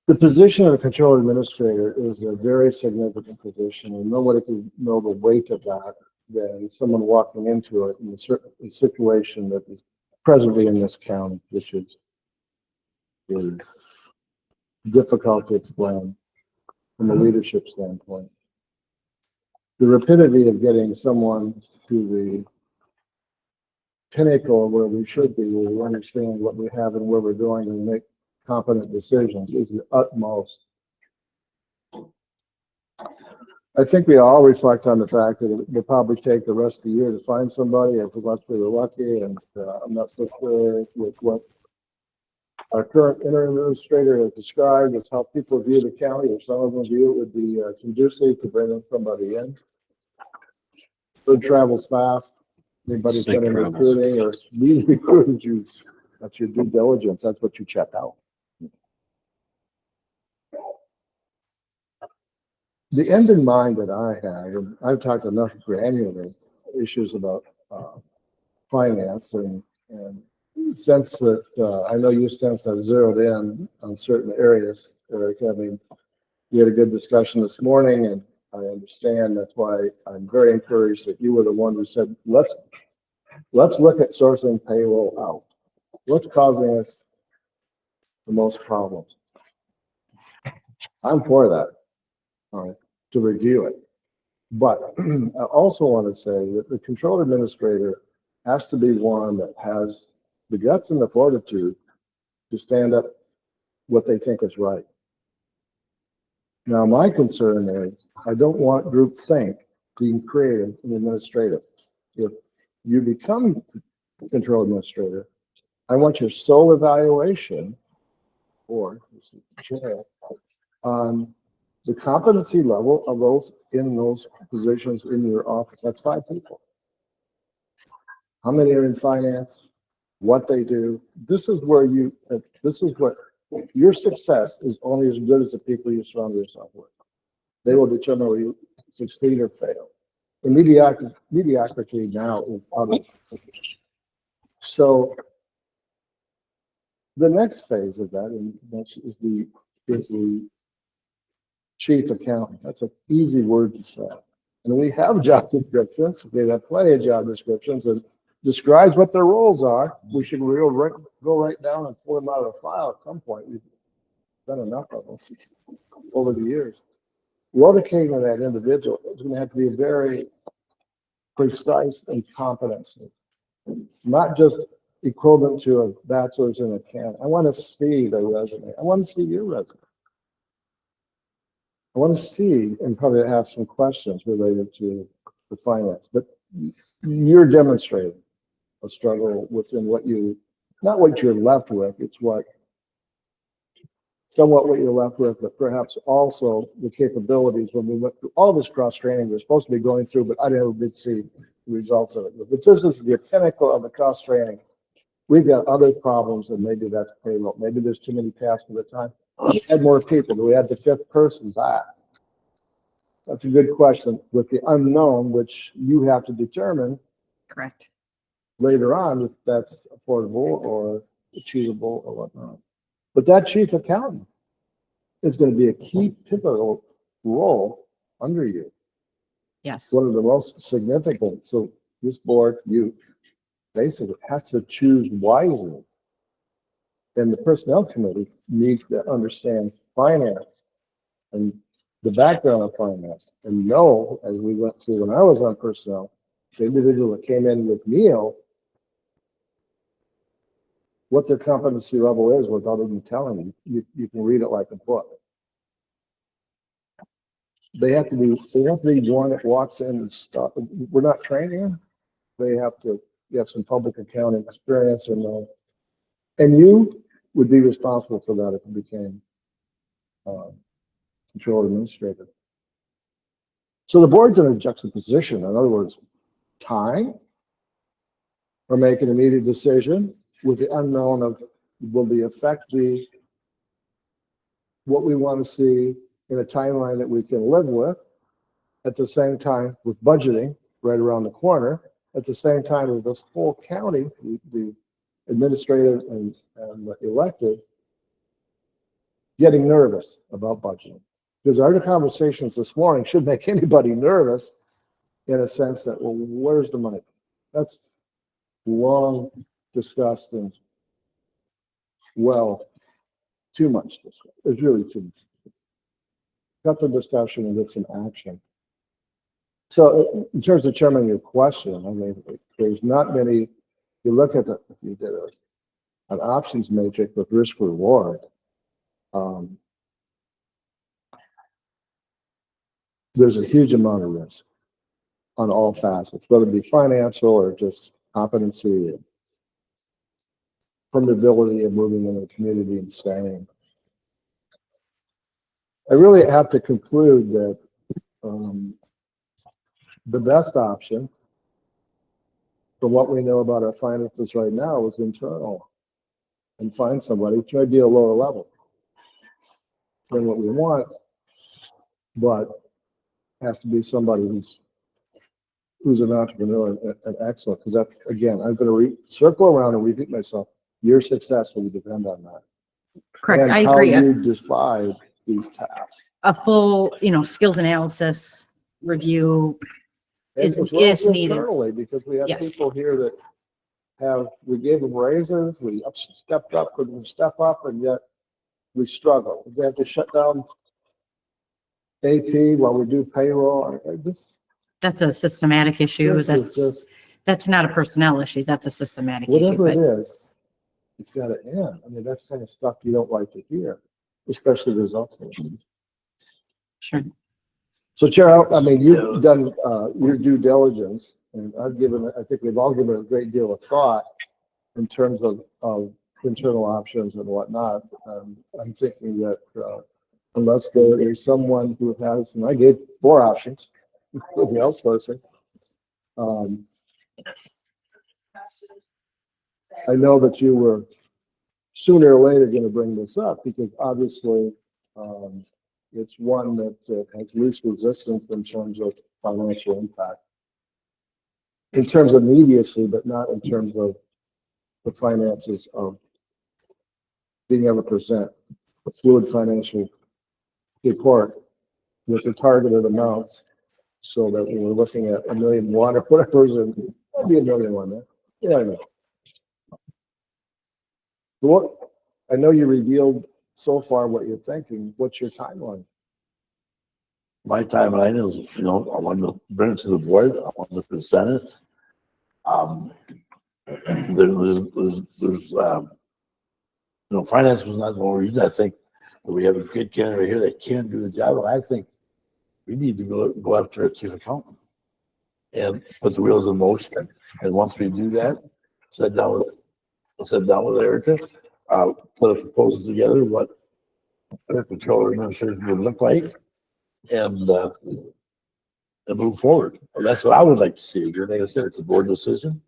The position of a control administrator is a very significant position, and nobody can know the weight of that than someone walking into it in a certain situation that is presently in this county, which is difficult to explain from a leadership standpoint. The rapidity of getting someone to the pinnacle where we should be, where we understand what we have and where we're going and make competent decisions is the utmost. I think we all reflect on the fact that it will probably take the rest of the year to find somebody. If we're lucky, and I'm not so sure with what our current interim administrator has described as how people view the county, or some of them view it would be conducive to bringing somebody in. Food travels fast. Anybody's been in recruiting or being recruited, that's your due diligence. That's what you check out. The end in mind that I have, and I've talked enough granular issues about finance and sense that I know you sense I've zeroed in on certain areas, Eric. I mean, we had a good discussion this morning, and I understand that's why I'm very encouraged that you were the one who said, let's look at sourcing payroll out. What's causing us the most problems? I'm for that, all right, to review it. But I also want to say that the control administrator has to be one that has the guts and the fortitude to stand up what they think is right. Now, my concern is I don't want groupthink being created in administrative. If you become control administrator, I want your sole evaluation or chair on the competency level of those in those positions in your office. That's 5 people. How many are in finance? What they do. This is what your success is only as good as the people you surround yourself with. They will determine whether you succeed or fail. The mediocrity now is out of. So the next phase of that, and is the chief accountant. That's an easy word to say. And we have job descriptions. We have plenty of job descriptions and describes what their roles are. We should go right down and pull them out of the file at some point. We've done enough of them over the years. Locating that individual is going to have to be very precise and competent, not just equivalent to a bachelor's in accounting. I want to see the resume. I want to see your resume. I want to see and probably ask some questions related to the finance, but you're demonstrating a struggle within what you, not what you're left with, it's somewhat what you're left with, but perhaps also the capabilities when we went through all this cross training we're supposed to be going through, but I never did see the results of it. But this is the pinnacle of the cross training. We've got other problems, and maybe that's payroll. Maybe there's too many tasks at a time. We had more people. Do we add the fifth person back? That's a good question with the unknown, which you have to determine Correct. later on if that's affordable or achievable or whatnot. But that chief accountant is going to be a key pivotal role under you. Yes. One of the most significant. So this board, you basically have to choose wisely. And the personnel committee needs to understand finance and the background of finance and know, as we went through when I was on personnel, the individual that came in with Neil, what their competency level is without even telling you. You can read it like a book. They have to be one that walks in and stuff. We're not training them. They have to have some public accounting experience and you would be responsible for that if you became control administrator. So the board's in a juxtaposition. In other words, time or make an immediate decision with the unknown of will the effect be what we want to see in a timeline that we can live with, at the same time with budgeting right around the corner, at the same time with this whole county, the administrative and elected, getting nervous about budgeting. Because our conversations this morning should make anybody nervous in a sense that, well, where's the money? That's long discussed and well, too much discussed. It's really too much. Cut the discussion and get some action. So in terms of Chairman, your question, I mean, there's not many, you look at if you did an options matrix with risk reward, there's a huge amount of risk on all facets, whether it be financial or just competency, permeability of moving in the community and staying. I really have to conclude that the best option from what we know about our finances right now is internal and find somebody who might be a lower level than what we want, but has to be somebody who's an entrepreneur and excellent. Because that, again, I'm going to circle around and repeat myself. Your success will depend on that. Correct. And I agree. how you decide these tasks. A full, skills analysis review is needed. Internally, because we have Yes. people here that we gave them raises, we stepped up, couldn't step up, and yet we struggle. We have to shut down AP while we do payroll. That's a systematic issue. This is just, That's not a personnel issue. That's a systematic issue. whatever it But is, it's got to end. I mean, that's kind of stuff you don't like to hear, especially the results. sure. So Chair, I mean, you've done your due diligence, and I think we've all given a great deal of thought in terms of internal options and whatnot. I'm thinking that unless there is someone who has, and I gave 4 options, including outsourcing. I know that you were sooner or later going to bring this up because obviously it's one that has least resistance in terms of financial impact. In terms of immediacy, but not in terms of the finances of being able to present a fluid financial report with the targeted amounts. So that when we're looking at 1 million one or whatever's in, maybe 1 million one there. Yeah, I know. What, I know you revealed so far what you're thinking. What's your timeline? My timeline is, I want to bring it to the board. I want to present it. Finance was not the only reason. I think that we have a good candidate here that can do the job. And I think we need to go after a chief accountant and put the wheels in motion. And once we do that, sit down with Erica, put a proposal together, what the controller administration would look like, and move forward. Well, that's what I would like to see. Like I said, it's a board decision.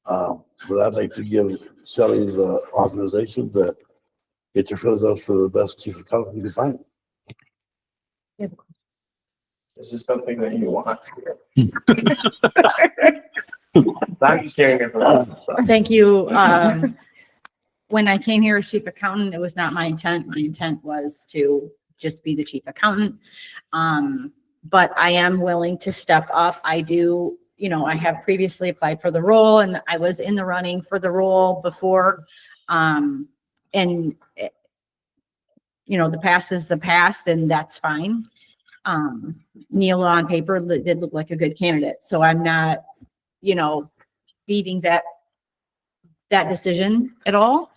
But I'd like to give Shelley the authorization to get your fills out for the best chief accountant you can find. This is something that you want. I'm just hearing it from. Thank you. When I came here as chief accountant, it was not my intent. My intent was to just be the chief accountant. But I am willing to step up. I do, I have previously applied for the role and I was in the running for the role before. The past is the past and that's fine. Neil on paper did look like a good candidate. So I'm not, beating that decision at all.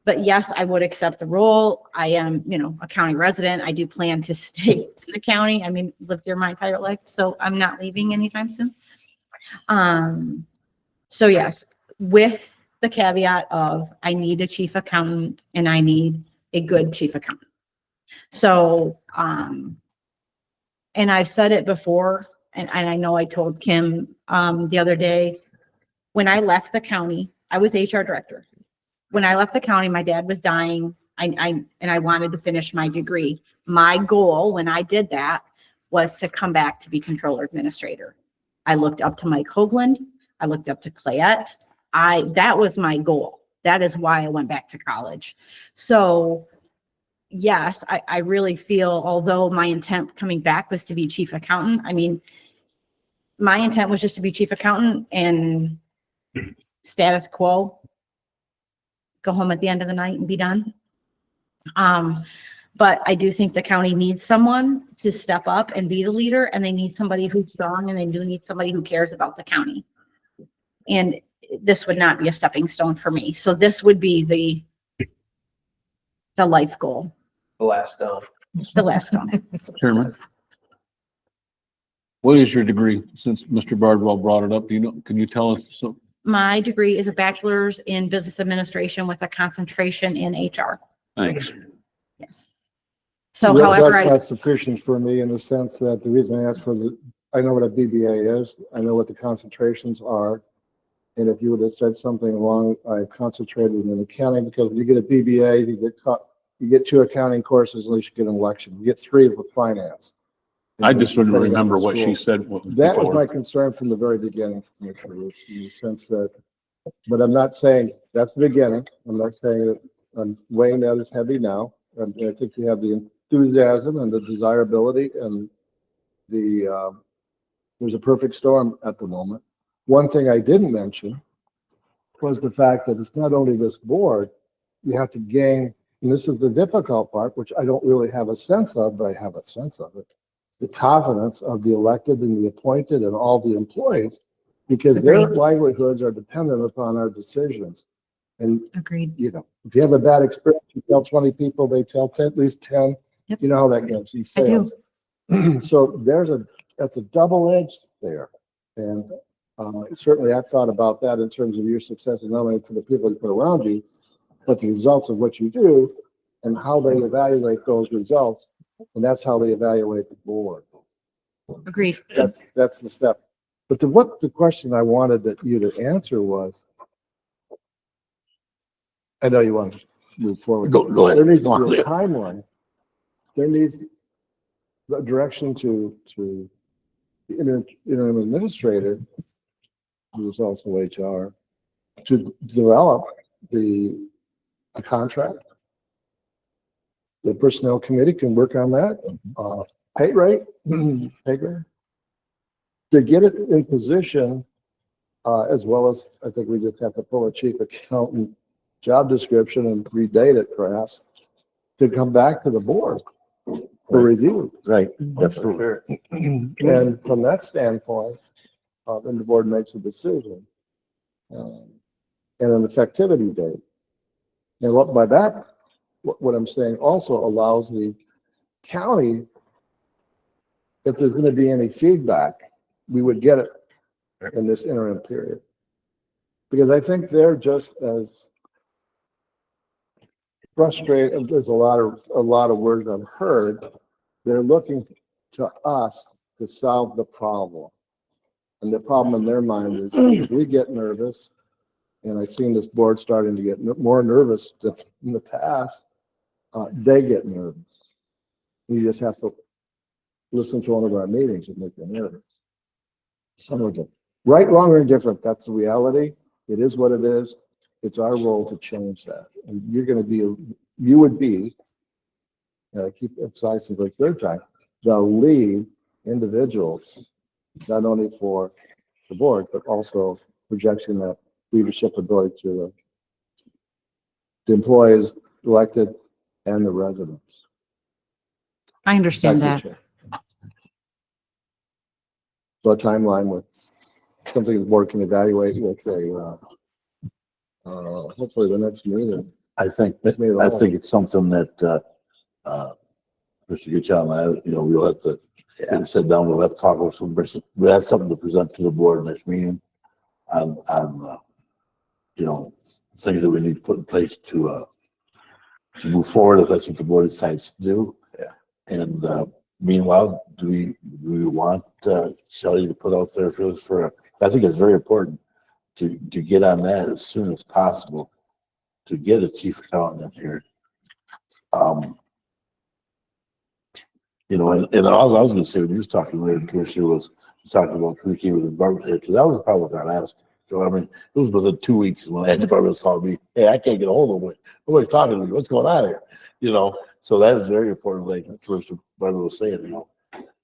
But yes, I would accept the role. I am, a county resident. I do plan to stay in the county. I mean, lived here my entire life, so I'm not leaving anytime soon. So yes, with the caveat of I need a chief accountant and I need a good chief accountant. So, and I've said it before, and I know I told Kim the other day, when I left the county, I was HR director. When I left the county, my dad was dying. I wanted to finish my degree. My goal when I did that was to come back to be controller administrator. I looked up to Mike Hoagland. I looked up to Clayette. That was my goal. That is why I went back to college. So yes, I really feel, although my intent coming back was to be chief accountant, I mean, my intent was just to be chief accountant and status quo, go home at the end of the night and be done. But I do think the county needs someone to step up and be the leader, and they need somebody who's strong, and they do need somebody who cares about the county. And this would not be a stepping stone for me. So this would be the life goal. The last stone. The last stone. Chairman. What is your degree? Since Mr. Bardwell brought it up, can you tell us? So, My degree is a bachelor's in business administration with a concentration in HR. thanks. Yes. So Well, however, that's not sufficient for me in the sense that the reason I asked for I know what a BBA is. I know what the concentrations are. And if you would have said something along, I concentrated in accounting, because when you get a BBA, you get 2 accounting courses, at least you get an election. You get 3 with finance. I just wouldn't Depending on remember the what she school. said. That was my concern from the very beginning, Commissioner Roots, in the sense that, but I'm not saying that's the beginning. I'm not saying that I'm weighing that as heavy now. I think you have the enthusiasm and the desirability and there's a perfect storm at the moment. One thing I didn't mention was the fact that it's not only this board, you have to gain, and this is the difficult part, which I don't really have a sense of, but I have a sense of it, the confidence of the elected and the appointed and all the employees, because their livelihoods are dependent upon our decisions. And, agreed. if you have a bad experience, you tell 20 people, they tell 10, at least 10. Yep. You know how that goes. These I do. sales. So that's a double edge there. And certainly I've thought about that in terms of your success, and not only for the people you put around you, but the results of what you do and how they evaluate those results. And that's how they evaluate the board. Agreed. That's the step. But the question I wanted you to answer was, I know you want to move forward. Go ahead. There needs to Go on, be a Leo. timeline. There needs the direction to the interim administrator, who is also HR, to develop a contract the personnel committee can work on that. Pay rate, pay grade. To get it in position, as well as, I think we just have to pull a chief accountant job description and redate it perhaps to come back to the board for review. Right, absolutely. And from that standpoint, then the board makes a decision. And an effectivity date. And what by that, what I'm saying also allows the county, if there's going to be any feedback, we would get it in this interim period. Because I think they're just as frustrated. There's a lot of words I've heard. They're looking to us to solve the problem. And the problem in their mind is if we get nervous, and I've seen this board starting to get more nervous than in the past, they get nervous. You just have to listen to one of our meetings and make them nervous. Some of them. Right, wrong, or indifferent, that's the reality. It is what it is. It's our role to change that. And you're going to be, you would be, I keep emphasizing for the third time, the lead individuals, not only for the board, but also projecting that leadership ability to the employees elected and the residents. I understand Thank that. you, Chair. So a timeline with something the board can evaluate with a, hopefully the next meeting. I think it's something that, Mr. Gitchon, we'll have to sit down, we'll have to talk with some, we'll have something to present to the board next meeting on things that we need to put in place to move forward if that's what the board decides to do. Yeah. And meanwhile, do we want Shelley to put out there for I think it's very important to get on that as soon as possible to get a chief accountant in here. And all I was going to say when he was talking with the commissioner was talking about communicating with the department head, because that was the problem with our last. So I mean, it was within 2 weeks when that department called me, hey, I can't get a hold of him. Nobody's talking to me. What's going on here? So that is very important. Like Commissioner Bartlett was saying,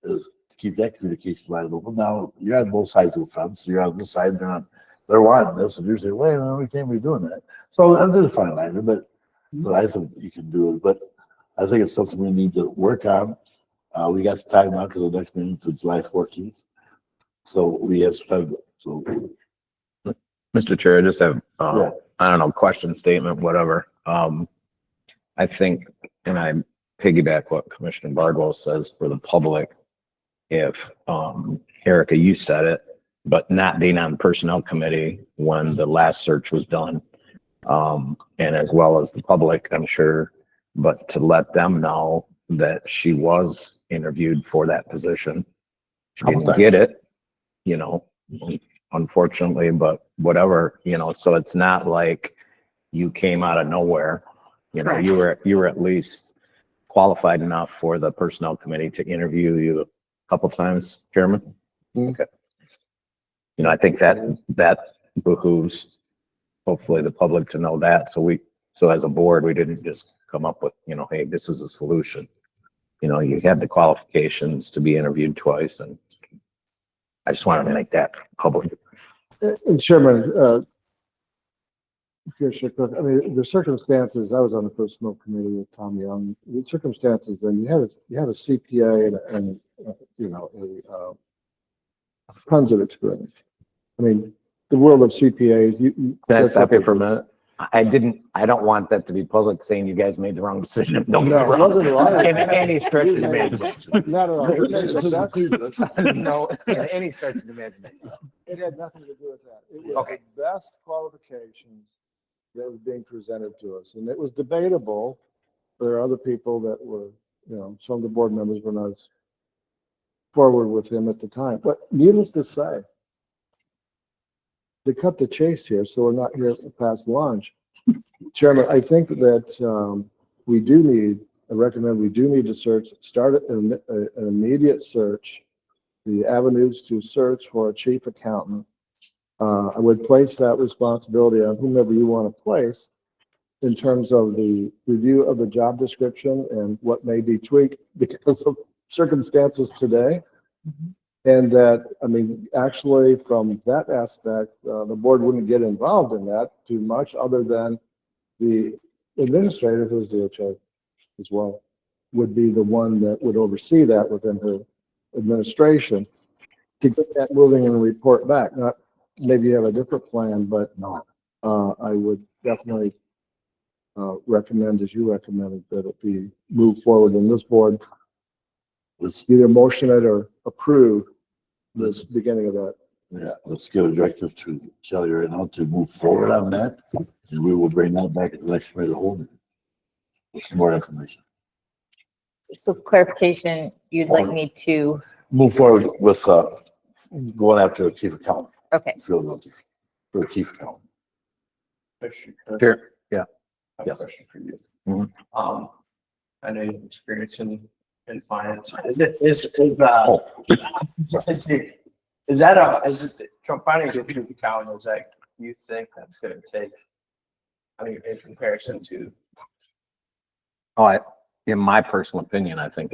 is to keep that communication line open. Now you're on both sides of the fence. You're on this side, they're wanting this, and you're saying, wait a minute, we can't be doing that. So there's a fine line, but I think you can do it. But I think it's something we need to work on. We got some time now because the next meeting to July 14th. So we have some time. So. Mr. Chair, I just have, Yeah. I don't know, question, statement, whatever. I think, and I piggyback what Commissioner Bardwell says for the public, if, Erica, you said it, but not being on the personnel committee when the last search was done, and as well as the public, I'm sure, but to let them know that she was interviewed for that position. She didn't get it, unfortunately, but whatever, so it's not like you came out of nowhere. Correct. You were at least qualified enough for the personnel committee to interview you a couple times, Chairman. Okay. I think that behooves hopefully the public to know that. So as a board, we didn't just come up with, hey, this is a solution. You had the qualifications to be interviewed twice, and I just wanted to make that public. And Chairman, Commissioner Cook, I mean, the circumstances, I was on the personnel committee with Tom Young, the circumstances, then you had a CPA and tons of experience. I mean, the world of CPAs, Can I stop you for a minute? I don't want that to be public saying you guys made the wrong decision. No, it wasn't wrong. In any stretch of the imagination. Not at all. No, in any stretch of the imagination. It had nothing to do with that. It was Okay. the best qualifications that was being presented to us. And it was debatable. There are other people that were, some of the board members were not as forward with him at the time. But needless to say, to cut the chase here, so we're not here past lunch. Chairman, I think that I recommend we do need to start an immediate search, the avenues to search for a chief accountant. I would place that responsibility on whomever you want to place. in terms of the review of the job description and what may be tweaked because of circumstances today. And that, I mean, actually from that aspect, the board wouldn't get involved in that too much other than the administrator, who's the HO as well, would be the one that would oversee that within her administration to get that moving and report back. Not, maybe you have a different plan, but I would definitely recommend, as you recommended, that it be moved forward in this board. Let's either motion it or approve this beginning of that. Yeah, let's give a directive to Shelley right now to move forward on that, and we will bring that back at the next committee of the whole meeting with some more information. So clarification, you'd like me to, Move forward with, going after a chief accountant, okay. field notice for a chief accountant. Sure. Yeah. I have a Yes. question for you. Mhm. I know you have experience in finance. Is that is it, finding a good accountant, is that, you think that's gonna take, I mean, in comparison to, In my personal opinion, I think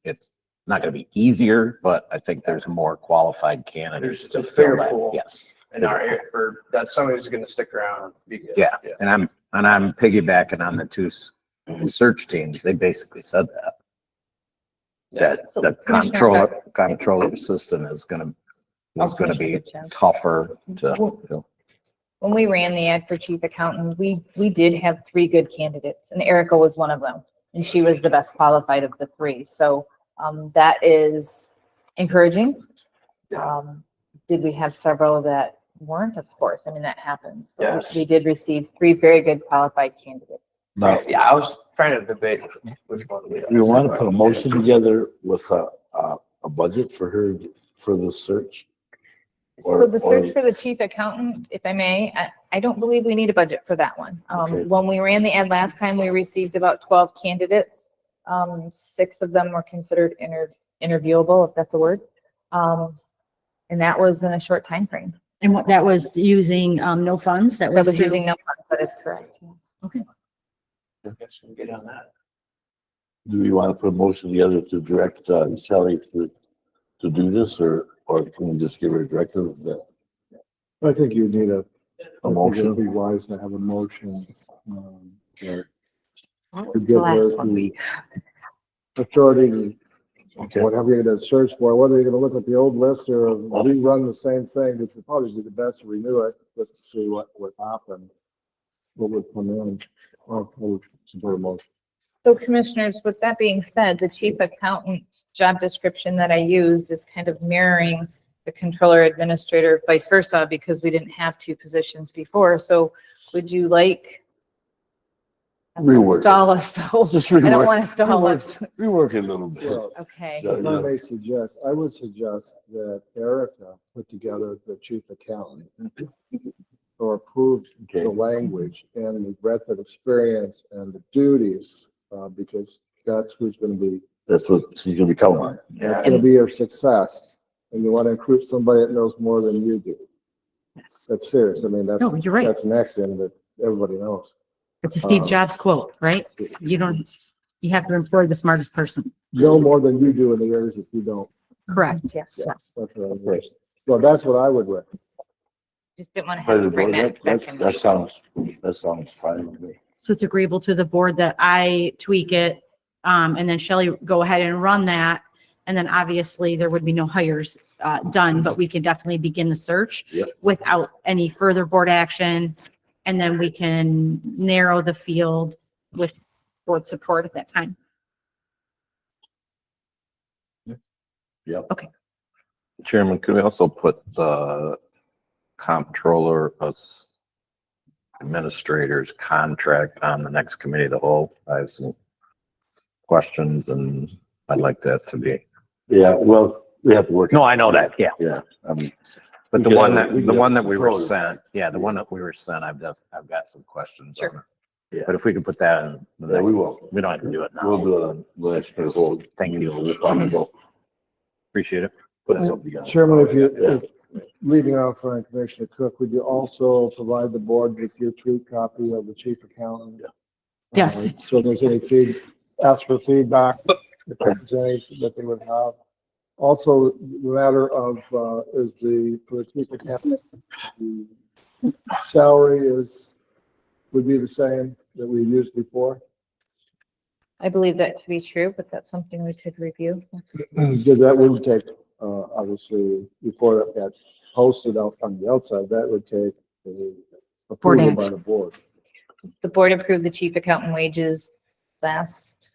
it's not gonna be easier, but I think there's more qualified candidates There's to a fair fill that. pool. Yes. in our area, for, that somebody who's gonna stick around? Because, Yeah. And I'm piggybacking on the two search teams. They basically said that. That So, the Commissioner comptroller assistant is gonna be tougher to, you know. When we ran the ad for chief accountant, we did have 3 good candidates, and Erica was one of them. And she was the best qualified of the 3. So that is encouraging. Did we have several that weren't? Of course. I mean, that happens. So Yeah. we did receive 3 very good qualified candidates. Now, Yeah, I was trying to debate which one. we want to put a motion together with a budget for her, for the search. So the search or- for the chief accountant, if I may, I don't believe we need a budget for that one. Okay. When we ran the ad last time, we received about 12 candidates. 6 of them were considered interviewable, if that's a word. And that was in a short time frame. And what, that was using, no funds? That That was was using no funds, that is correct. Okay. I guess we'll get on that. Do we want to put a motion together to direct Shelley to do this, or can we just give her directives that? I think you need I think motion? it'd be wise to have a motion. To What was give the last her one? the authority, Okay, whatever you're gonna search for, whether you're gonna look at the old list or rerun the same thing, which would probably be the best to renew it, just to see what would happen. What would come in. Or support a motion. So commissioners, with that being said, the chief accountant's job description that I used is kind of mirroring the controller administrator, vice versa, because we didn't have 2 positions before. So would you like? Rework it. Stall us though. just I don't rework, want to stall us. rework it a little bit. Well, Okay. So, if I may suggest, I would suggest that Erica put together the chief accountant or approve Okay. the language and the breadth of experience and the duties, because that's who's gonna be, That's what she's gonna be counting on. that's gonna be your success. And you wanna recruit somebody that knows more than you do. Yes. That's serious. I mean, that's, No, you're right. that's an axiom that everybody knows. It's a Steve Um, Jobs quote, right? You have to employ the smartest person. Know more than you do in the areas that you don't. Correct. Yeah. Yes. That's what I would. So that's what I would recommend. Just didn't want to have to bring that back in. That sounds fine with me. So it's agreeable to the board that I tweak it, and then Shelley go ahead and run that. And then obviously there would be no hires, done, but we can definitely begin the search Yep. without any further board action. And then we can narrow the field with board support at that time. Chairman, could we also put the comptroller as administrator's contract on the next committee of the whole? I have some questions and I'd like that to be. Yeah, well, we have to work. No, I know that, yeah. Yeah, I mean, But We the could one have- that, we the could one have that we were control. sent, yeah, the one that we were sent, I've got some questions on Sure. it. Yeah. But if we could put that in. Yeah, we will. We don't have to do it we'll now. do it on the next whole. Thank you. We'll probably go Appreciate it. put something together. Chairman, if you, Yeah. leading off on Commissioner Cook, would you also provide the board with your tweet copy of the chief accountant? Yes. So if there's any ask for feedback, if there's any that they would have. Also, the matter of, is for the chief accountant, the salary would be the same that we used before? I believe that to be true, but that's something we could review. Because that would take, obviously, before it got posted out on the outside, that would take approval by the board. The board approved the chief accountant wages last,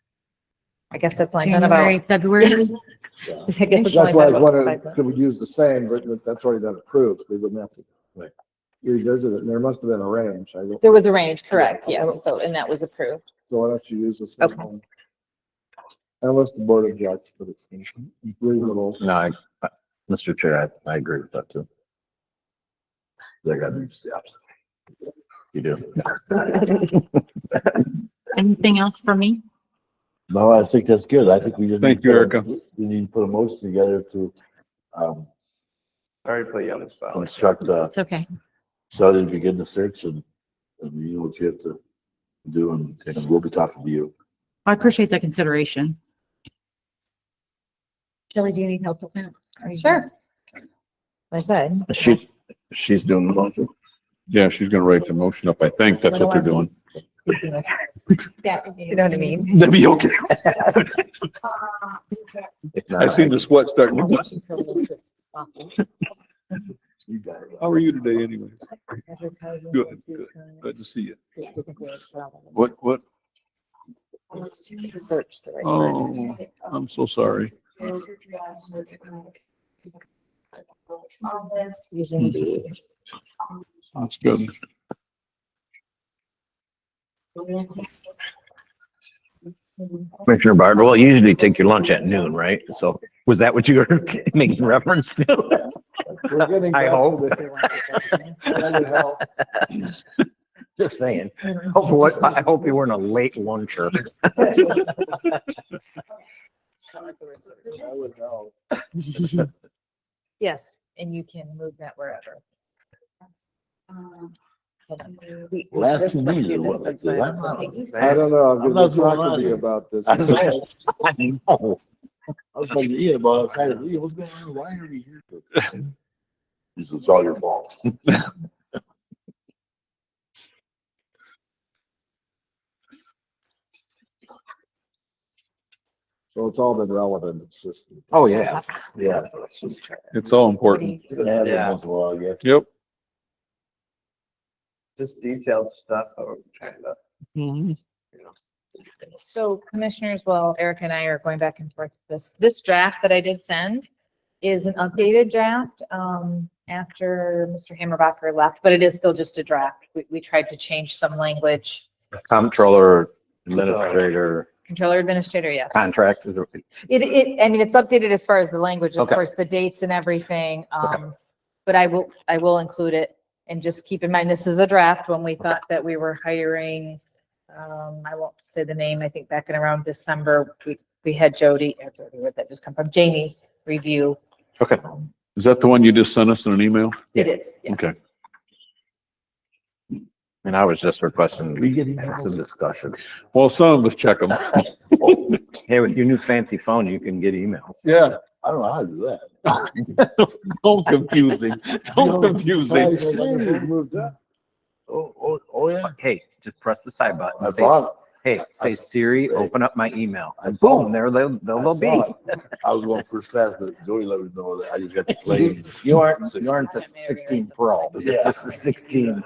I guess that's only been about. February. I guess it's That's only why I been was about wondering, 5 months. could we use the same, but that's already been approved, we wouldn't have to Right. revisit it, and there must have been a range, I don't, There was a range, correct, yes, so, and that was approved. so why don't you use the same Okay. one? Unless the board objects, but it's reasonable. No, Mr. Chair, I agree with that too. They got new steps. You do. Anything else for me? No, I think that's good. I think we just. Thank you, Erica. We need to put a motion together to, Sorry to put you on the spot. instruct, It's okay. Shelley to begin the search and you know what you have to do and we'll be talking to you. I appreciate the consideration. Kelly, do you need help with that? Are you- Sure. Like I said. She's doing the motion. Yeah, she's gonna write the motion up. I think that's what they're doing. You know what I mean? That'd be okay. If not, I see the sweat starting. You got it. How are you today anyway? Good, good. Good to see you. What? Search the right Oh, word. I'm so sorry. Using the. That's good. Commissioner Bardwell, you usually take your lunch at noon, right? So was that what you were making reference to? We're getting I back to hope. that would help. Just saying. I hope you weren't a late luncher. That would help. Yes, and you can move that wherever. Last two meetings, what, like this? I don't know, I'm I'm gonna not be going talking on to you here. about this. I know. I was talking to Ian about it. I said, Ian, what's going on? Why are we here? He said, it's all your fault. So it's all been relevant, it's just. Oh, yeah. Yeah. It's all important. Yeah. Once in a while, yeah. Yep. Just detailed stuff. So commissioners, well, Erica and I are going back and forth. This draft that I did send is an updated draft, after Mr. Hammerbacher left, but it is still just a draft. We tried to change some language. Comptroller, administrator, Controller administrator, yes. contract is. I mean, it's updated as far as the language, of Okay. course, the dates and everything. But I will include it, and just keep in mind, this is a draft. When we thought that we were hiring, I won't say the name, I think back in around December, we had Jody, where'd that just come from? Jamie review. Okay. Is that the one you just sent us in an email? It is, yeah. Okay. And I was just requesting We get some discussion. Well, some of us check them. Hey, with your new fancy phone, you can get emails. Yeah. I don't know how to do that. Don't confuse him. Don't confuse him. Moved up. Oh, yeah. Hey, just press the side button. I Say, thought, hey, say Siri, open up my email. I And thought- boom, there they'll I be. thought I was going first class, but Jody let me know that I just got to play. You aren't the 16 Pro. Yeah. This is 16.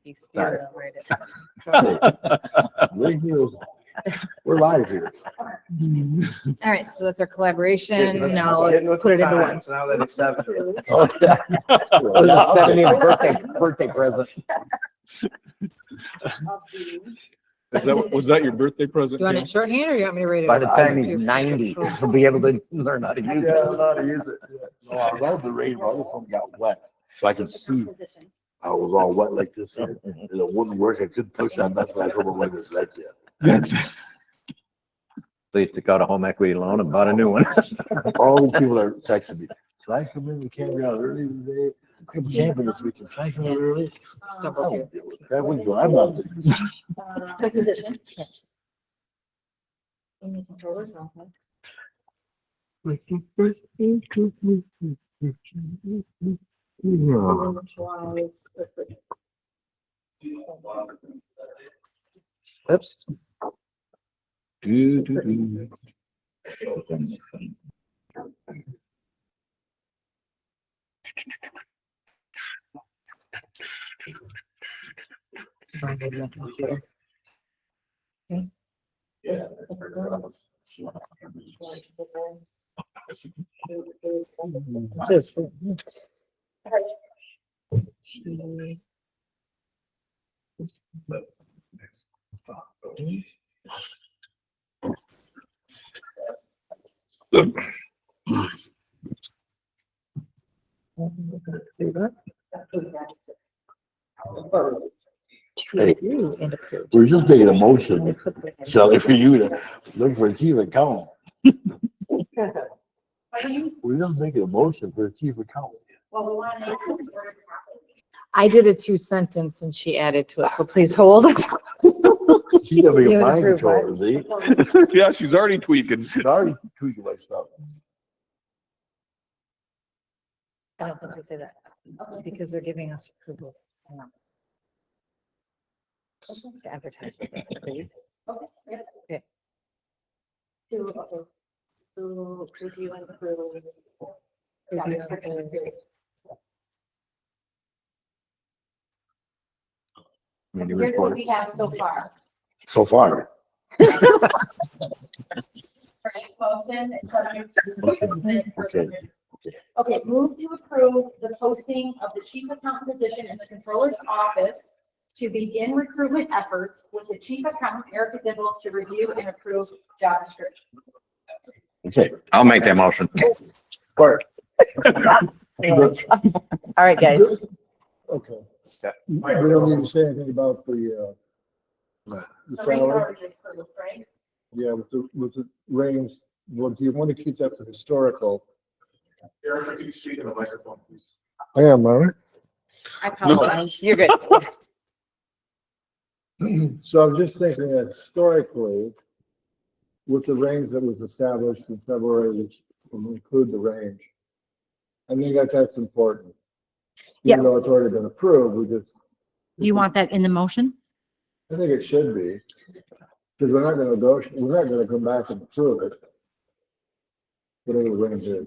You Sorry. still write it. We're live here. All right, so that's our collaboration. Now let's put it into one. Now that it's 7. Oh, yeah. It was a 70th birthday present. Was that your birthday present? You want Kim? it shorthand, or you want me to read it? By the time he's 90, he'll be able to learn how to use Yeah, I it. know how to use it. No, I was out the rain, my other phone got wet, so I could see I was all wet like this, and it wouldn't work. I couldn't push on nothing. I couldn't win this. That's it. That's- So you took out a home equity loan and bought a new one. All these people are texting me. Can I come in? We can't be out early today. I'm camping this weekend. Can I come in early? I won't deal with that. Wouldn't go. I'm not. The position. In the controller's office. Oops. Hey, we're just making a motion, Shelley, for you to look for a chief accountant. We're just making a motion for a chief accountant. Well, we want to make it order properly. I did a 2-sentence and she added to it, so please hold. She's gonna be You a would mind approve controller, see? Yeah, she's already tweaking. She's already tweaking my stuff. I don't think we say that because they're giving us approval. Hang on. To advertise with it, please. Okay. To review and approve. Here's what we have so far. So far. Right, motion, subject to- Okay. Okay, move to approve the posting of the chief accountant position in the controller's office to begin recruitment efforts with the chief accountant, Erica Dibble, to review and approve job description. Okay. I'll make that motion. All right, guys. Okay. We don't need to say anything about the The rate's salary. already approved, right? Yeah, with the range, well, do you want to keep that for historical? Erica, can you speak in the microphone, please? I am, all right. I apologize. You're good. So I'm just thinking that historically, with the range that was established in February, which will include the range, I think that's important. Even though it's already been approved, we just. Do you want that in the motion? I think it should be, because we're not gonna negotiate, we're not gonna come back and approve it. Whatever the range is.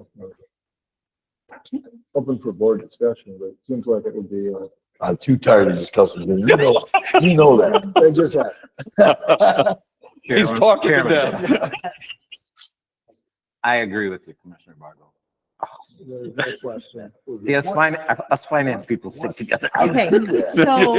Open for board discussion, but it seems like it would be, I'm too tired of discussing this. You know that. they just had. He's talking to them. I agree with you, Commissioner Bargo. There's no question. See, us finance people stick together. Okay, so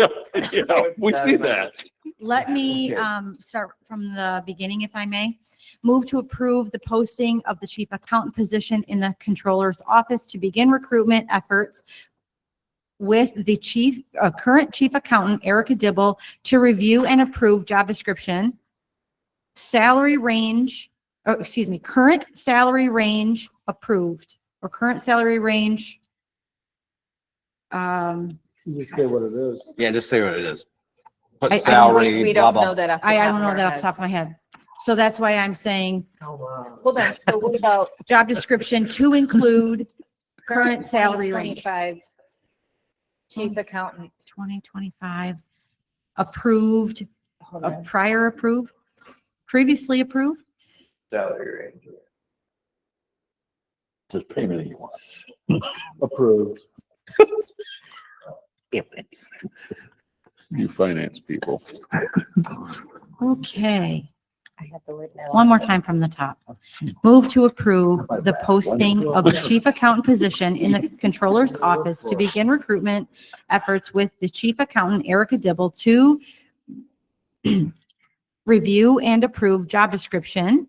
Yeah, we see that. let me start from the beginning, if I may. Move to approve the posting of the chief accountant position in the controller's office to begin recruitment efforts with the current chief accountant, Erica Dibble, to review and approve job description, salary range, current salary range approved, or current salary range. You just say what it is. Yeah, just say what it is. Put I- salary, We blah, don't know blah. that. I don't know that off the top of my head. So that's why I'm saying Hold on. So what about job description to include current salary range. 2025 chief accountant? 2025 approved, Hold on. prior approved, previously approved. Salary range. Just pay me that you want. Approved. You finance people. Okay, I have the word now. one more time from the top. Move to approve the posting of the chief accountant position in the controller's office to begin recruitment efforts with the chief accountant, Erica Dibble, to review and approve job description,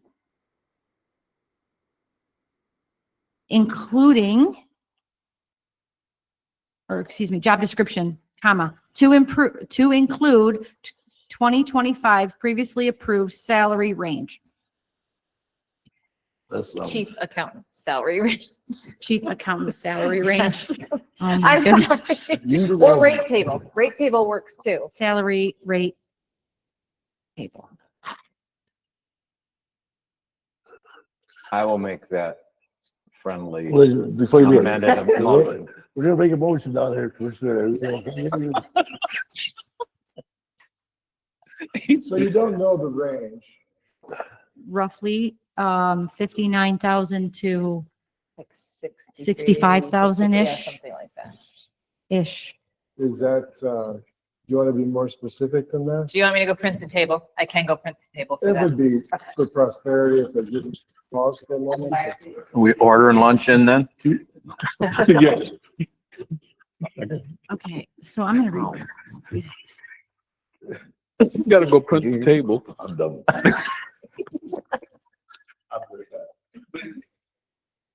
including, job description, to include 2025 previously approved salary range. That's, Chief accountant salary range. Chief accountant salary range. Oh my I'm goodness. sorry. you can Or go- rate table. Rate table works too. Salary rate table. I will make that friendly Well, before you do amended it, motion. we're gonna make a motion down there, Commissioner. So you don't know the range. Roughly, 59,000 to Like 60. 65,000-ish. Yeah, something like that. ish. Is that, do you want to be more specific than that? Do you want me to go print the table? I can go print the table for It that. would be for prosperity if it didn't pause for a I'm moment. sorry. We ordering lunch in then? Yeah. Okay, so I'm gonna read. You gotta go print the table. I'm done.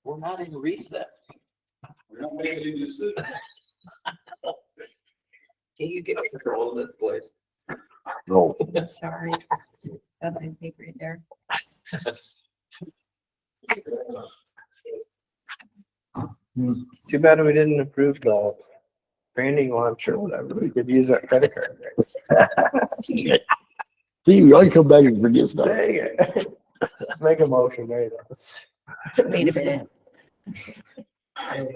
We're not in recess. We're not making any decisions. Can you get control of this place? No, Sorry. That might be right there. Too bad we didn't approve the branding launch or whatever. We could use that credit card. see, you always come back and forget stuff. Dang it. Let's make a motion, there you go. Wait a minute.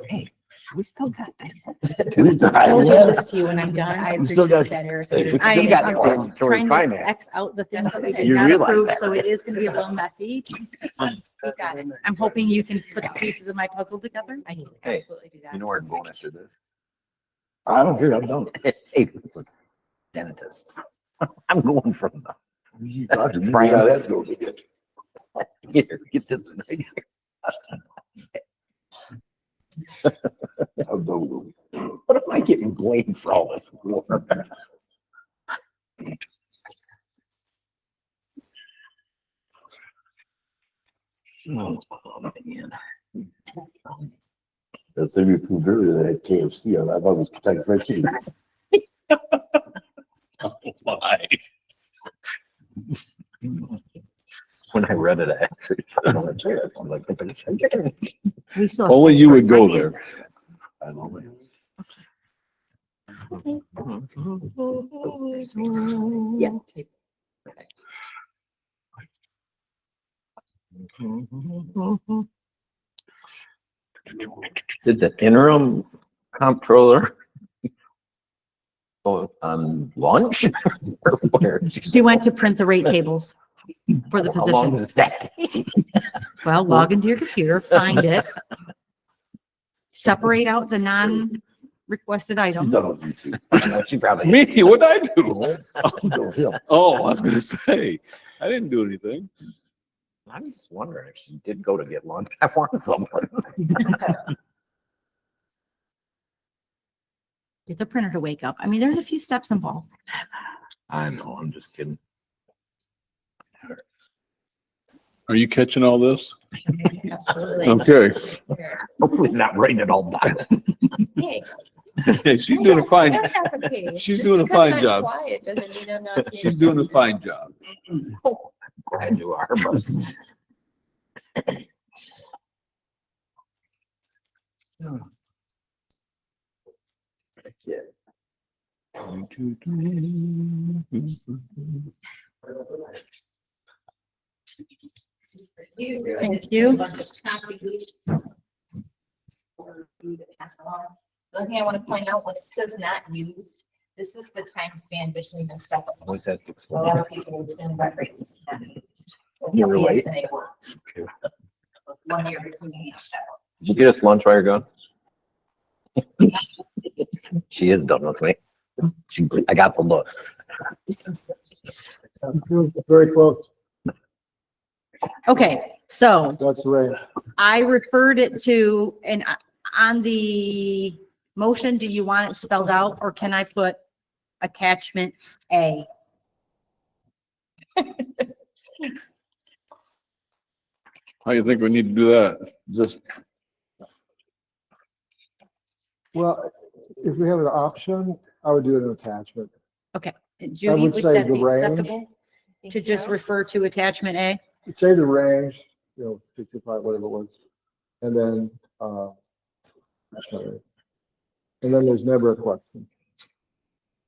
Hey, we still got this. I I'll give will. this to you when I'm done. I We still appreciate got- that, Eric. Hey, I you got am stability trying to finance. X out the things that we did You not realize approve, that, so it is gonna be a little messy. You got it. I'm hoping you can put the pieces of my puzzle together. I can Hey, absolutely do that. You know where bonus it is? I don't care, I'm done. Hey, listen, dentist. I'm going from You got it. You know how that goes again. here, get this. I'm done with it. What am I getting blamed for all this for? Oh, man. That thing we proved earlier, that had KFC, I thought it was Kentucky Fried Chicken. Why? When I read it, I actually, I was like, We still have Only some you sort would of go finance. there. I know, man. Yeah. Did the interim comptroller go on lunch? Or where? She went to print the rate tables for the How long positions. does that take? Well, log into your computer, find it. Separate out the non-requested She's items. done with YouTube. I know she probably. Me, what'd I do? No, him. Oh, I was gonna say, I didn't do anything. I'm just wondering if she did go to get lunch. I want someone. Get the printer to wake up. I mean, there's a few steps involved. I know, I'm just kidding. Are you catching all this? Absolutely. Okay. Hopefully not writing it all down. Hey. Hey, she's doing a fine, I have a page. she's Just doing a because fine I'm job. Quiet doesn't mean I'm not. paying she's doing a attention. fine job. Glad you are, but. Thank you. The other thing I want to point out, when it says not used, this is the time span between the step Always ups. has to A lot explain. of people would assume that rates. not used. You're right. PSNA work. 1 year between each step. Did you get us lunch while you're gone? She is done with me. I got the look. Very close. Okay, so That's right. I referred it to, and on the motion, do you want it spelled out or can I put attachment A? How you think we need to do that? Just, Well, if we have an option, I would do an attachment. Judy, would would say that the be range. acceptable to just refer to attachment A? Say the range, 65, whatever it was. And then, and then there's never a question.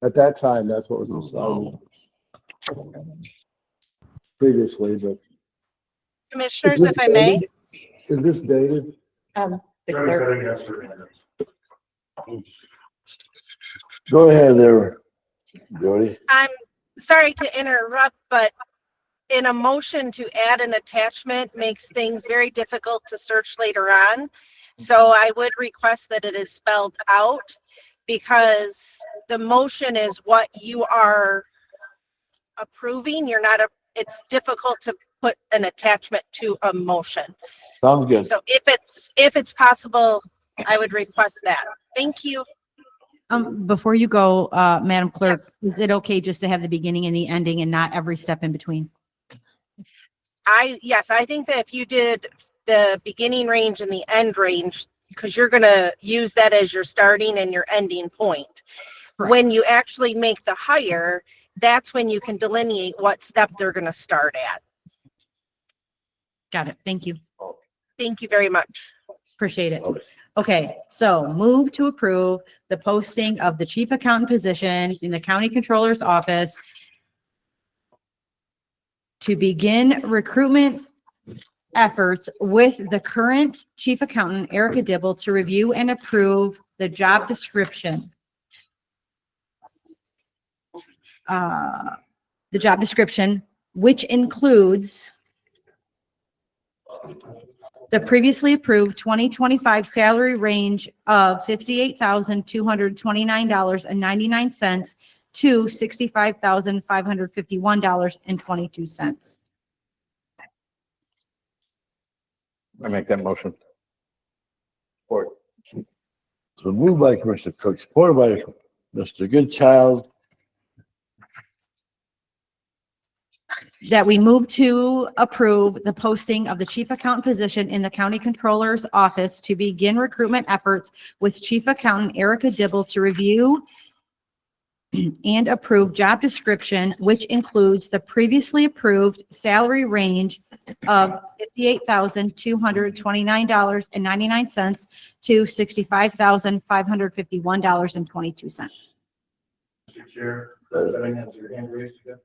At that time, that's what was decided previously, but. Commissioners, if I may, Is this dated? The clerk. Go ahead there, Jody. I'm sorry to interrupt, but in a motion to add an attachment makes things very difficult to search later on. So I would request that it is spelled out because the motion is what you are approving. You're not it's difficult to put an attachment to a motion. Sounds good. So if it's possible, I would request that. Thank you. Before you go, Madam Clerk, Yes. is it okay just to have the beginning and the ending and not every step in between? Yes, I think that if you did the beginning range and the end range, because you're going to use that as your starting and your ending point. Correct. When you actually make the hire, that's when you can delineate what step they're going to start at. Got it. Thank you. Thank you very much. Appreciate it. Okay, so move to approve the posting of the chief accountant position in the county controller's office to begin recruitment efforts with the current chief accountant, Erica Dibble, to review and approve the job description. Which includes the previously approved 2025 salary range of $58,229.99 to $65,551.22. I make that motion. So moved by Commissioner Cook, supported by Mr. Goodchild. That we move to approve the posting of the chief accountant position in the county controller's office to begin recruitment efforts with chief accountant Erica Dibble to review and approve job description, which includes the previously approved salary range of $58,229.99 to $65,551.22. Mr. Chair, has your hand raised again?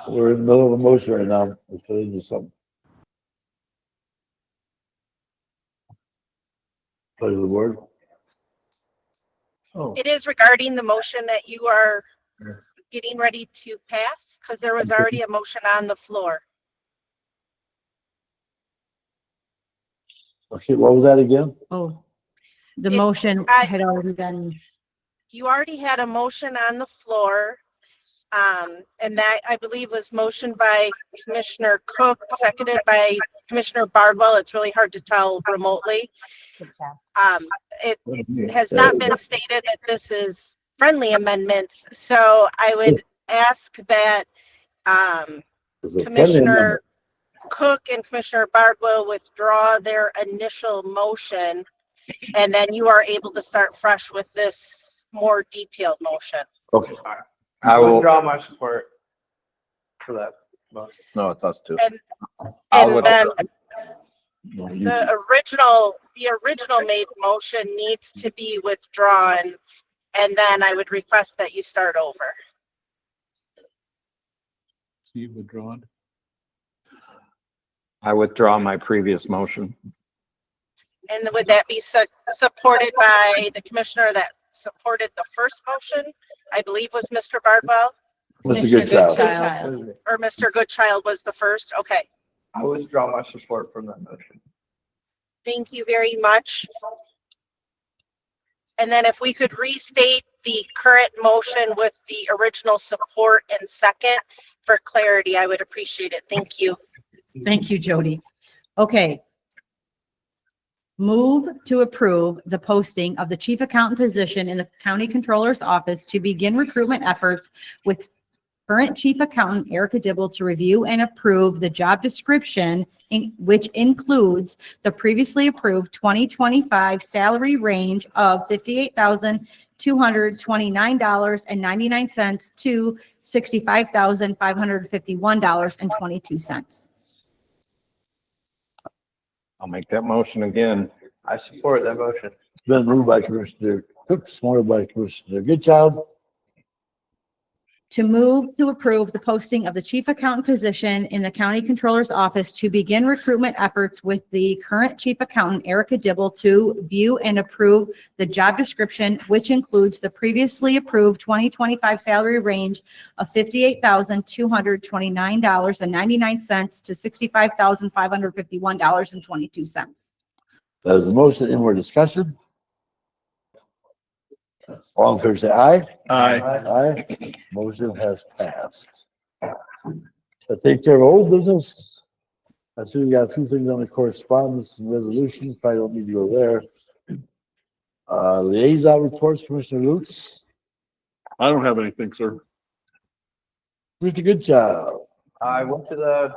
We're in the middle of a motion right now. Let's get into something. Pleasure of the board. Oh, It is regarding the motion that you are getting ready to pass because there was already a motion on the floor. Okay, what was that again? Oh, the It- motion had already been, You already had a motion on the floor. And that I believe was motioned by Commissioner Cook, seconded by Commissioner Bardwell. It's really hard to tell remotely. It has not been stated that this is friendly amendments, so I would ask that Commissioner Cook and Commissioner Bardwell withdraw their initial motion, and then you are able to start fresh with this more detailed motion. Okay. I will Withdraw my support for that. No, it's us too. And I'll then No, the original made motion needs to be withdrawn, and then I would request that you start over. You've withdrawn. I withdraw my previous motion. And would that be supported by the commissioner that supported the first motion? I believe was Mr. Bardwell, Mr. Goodchild. or Mr. Goodchild was the first. Okay, I withdraw my support from that motion. thank you very much. And then if we could restate the current motion with the original support and second for clarity, I would appreciate it. Thank you. thank you, Jody. Okay. Move to approve the posting of the chief accountant position in the county controller's office to begin recruitment efforts with current chief accountant Erica Dibble to review and approve the job description, which includes the previously approved 2025 salary range of $58,229.99 to $65,551.22. I'll make that motion again. I support that motion. It's been moved by Commissioner Cook, supported by Commissioner Goodchild. To move to approve the posting of the chief accountant position in the county controller's office to begin recruitment efforts with the current chief accountant, Erica Dibble, to view and approve the job description, which includes the previously approved 2025 salary range of $58,229.99 to $65,551.22. That is the motion. Any more discussion? All in favor, say aye. Aye. Aye. Motion has passed. I take care of old business. I see we got a few things on the correspondence and resolutions. Probably don't need to go there. Liaison reports, Commissioner Lutz. I don't have anything, sir. Mr. Goodchild. I went to the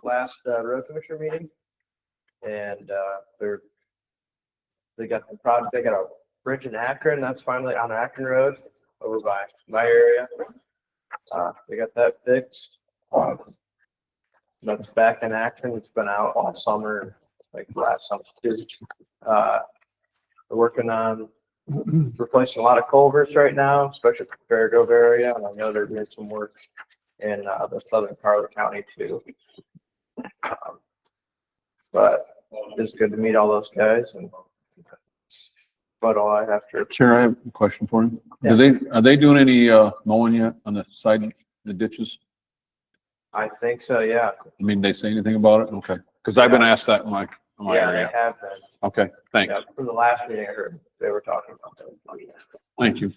last road commissioner meeting and they got the project, they got a bridge in Akron, that's finally on Akron Road over by my area. They got that fixed. That's back in action. It's been out all summer, like last summer too. They're working on replacing a lot of culverts right now, especially for the Fairgrove area. And I know they're doing some work in the southern part of the county too. But it's good to meet all those guys and but all I have to. Chair, I have a question for you. Are they doing any mowing yet on the side, the ditches? I think so, yeah. I mean, they say anything about it? Okay. Because I've been asked that in my Yeah, area. they have been. Okay, thanks. Yeah, from the last meeting I heard, they were talking about that. Thank you.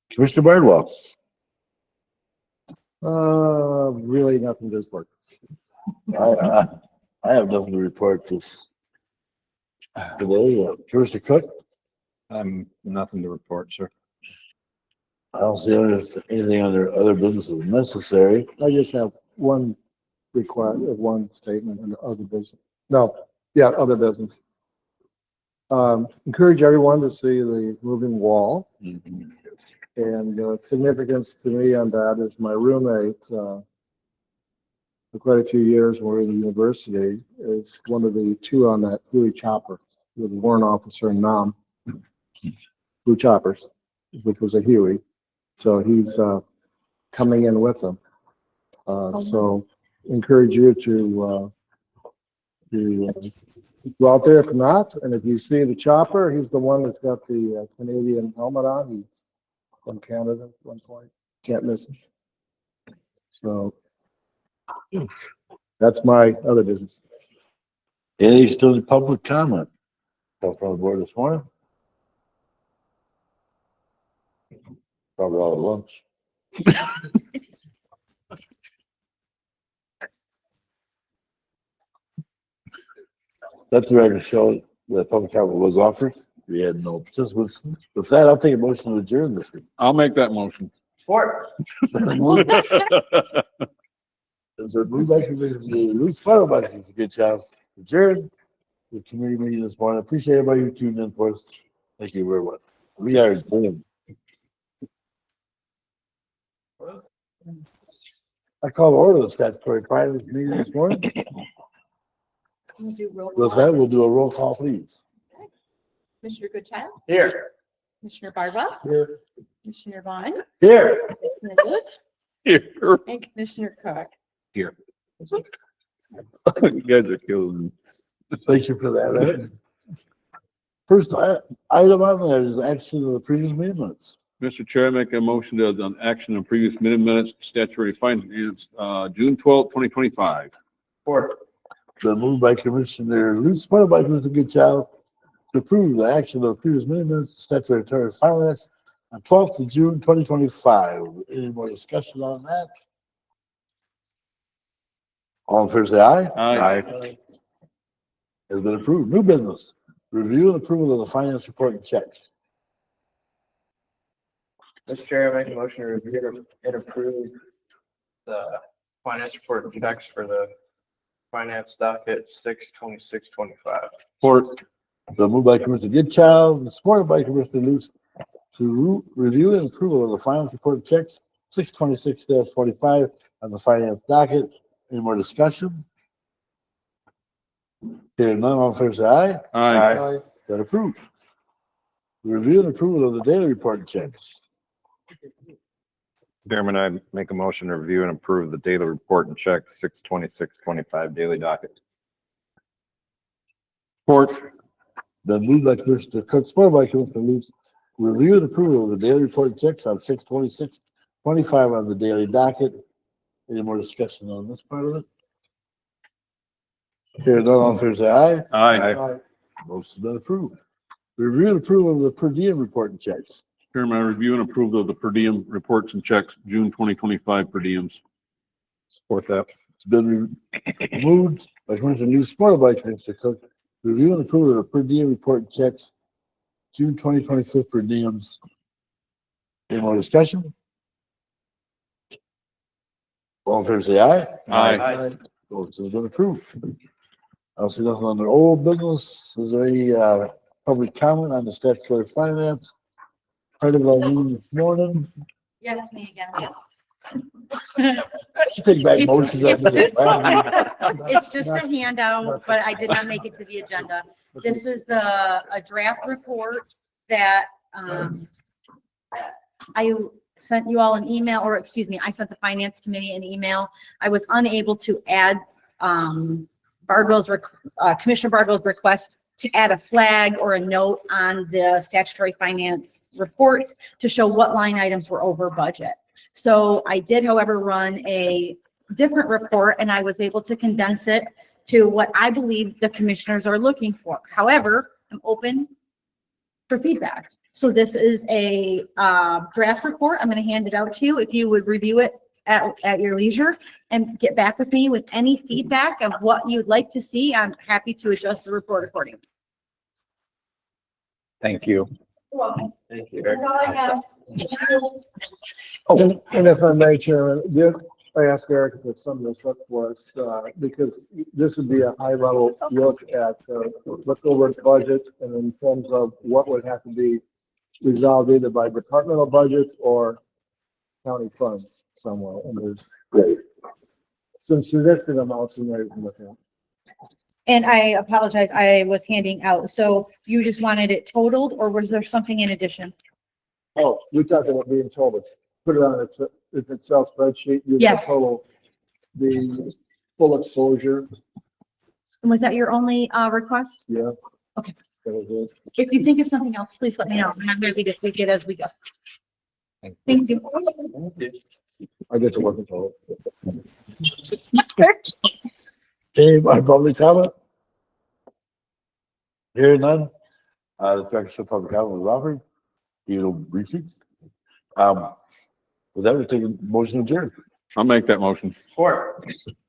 Commissioner Bardwell. Really nothing this work. I have nothing to report this today. Commissioner Cook. Nothing to report, sir. I don't see anything under other businesses necessary. I just have one one statement in other business. No, yeah, other business. Encourage everyone to see the moving wall. And significance to me on that is my roommate, for quite a few years when we were in the university, is one of the two on that Huey chopper with a warrant officer in Nam. Blue choppers, which was a Huey. So he's coming in with them. So encourage you to go out there if not. And if you see the chopper, he's the one that's got the Canadian helmet on. He's from Canada at one point. Can't miss him. So that's my other business. Any still public comment? Come from the board this morning? Probably all at once. Let the record show that public comment was offered. We had no participants. With that, I'll take a motion to adjourn this week. I'll make that motion. Support. As a move back to the loose fire budget, it's a good job. Adjourn the committee meeting this morning. Appreciate everybody who tuned in for us. Thank you very much. We are adjourned. I call to order the statutory finance meeting this morning. With that, we'll do a roll call, please. Commissioner Goodchild, Here. Commissioner Bardwell, Here. Commissioner Vaughn, Here. Commissioner Lutz, Here. and Commissioner Cook. Here. You guys are killing me. Thank you for that. Ed. First item on there is action of the previous meeting minutes. Mr. Chair, I make a motion to on action on previous minutes, statutory finance, June 12th, 2025. Support. Been moved by Commissioner Lutz, supported by Commissioner Goodchild, to approve the action of the previous meeting minutes, statutory finance on 12th of June, 2025. Any more discussion on that? All in favor, say aye. Aye. Has been approved. New business. Review and approval of the finance report and checks. Mr. Chair, I make a motion to review and approve the finance report and checks for the finance docket 6/26/25. Support. The moved by Commissioner Goodchild, and supported by Commissioner Lutz, to review and approval of the finance report and checks 6/26/45 on the finance docket. Any more discussion? Hearing none, all in favor say aye. Aye. That approved. Review and approval of the daily report and checks. Chairman, I make a motion to review and approve the daily report and check 6/26/25 daily docket. Support. Then moved by Commissioner Cook, supported by Commissioner Luce. Review and approval of the daily report and checks on 6/26/25 on the daily docket. Any more discussion on this part of it? Hearing none, all in favor say aye. Aye. Motion's been approved. Review and approval of the per diem report and checks. Chairman, I review and approve of the per diem reports and checks, June 2025 per diems. Support that. It's been moved by Commissioner Luce, supported by Commissioner Cook. Review and approval of the per diem report and checks, June 2025 per diems. Any more discussion? All in favor say aye. Aye. Motion's been approved. I see nothing on the old business. Is there any public comment on the statutory finance? Part of our meeting this morning. Yes, me again. You take back motions. It's just a handout, but I did not make it to the agenda. This is a draft report that, I sent you all an email, or excuse me, I sent the finance committee an email. I was unable to add, Commissioner Bardwell's request to add a flag or a note on the statutory finance reports to show what line items were over budget. So I did, however, run a different report, and I was able to condense it to what I believe the commissioners are looking for. However, I'm open for feedback. So this is a draft report. I'm going to hand it out to you. If you would review it at your leisure and get back with me with any feedback of what you'd like to see, I'm happy to adjust the report accordingly. Thank you. Thank you. That's all I have. And if I may, Chairman, did I ask Eric to sum this up for us, because this would be a high level look at, look over the budget and in terms of what would have to be resolved either by departmental budgets or county funds somewhere. And there's some significant amounts in there to look at. And I apologize, I was handing out. So you just wanted it totaled, or was there something in addition? Oh, we talked about being told, put it on its Excel spreadsheet. use the Yes. Total, the full exposure, And was that your only request? yeah. Okay. That was it. If you think of something else, please let me know. And I'm happy to take it as we go. Thank you. I get to work in total. Okay, my public comment? Hearing none. The practice of public comment was offered. You know, briefly. With that, we take a motion to adjourn. I'll make that motion. Support.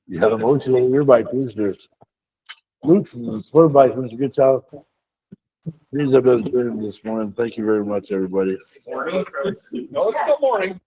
You have a motion over here by Commissioner Luke, supported by Commissioner Goodchild. These have been adjourned this morning. Thank you very much, everybody. Morning. No, it's still morning.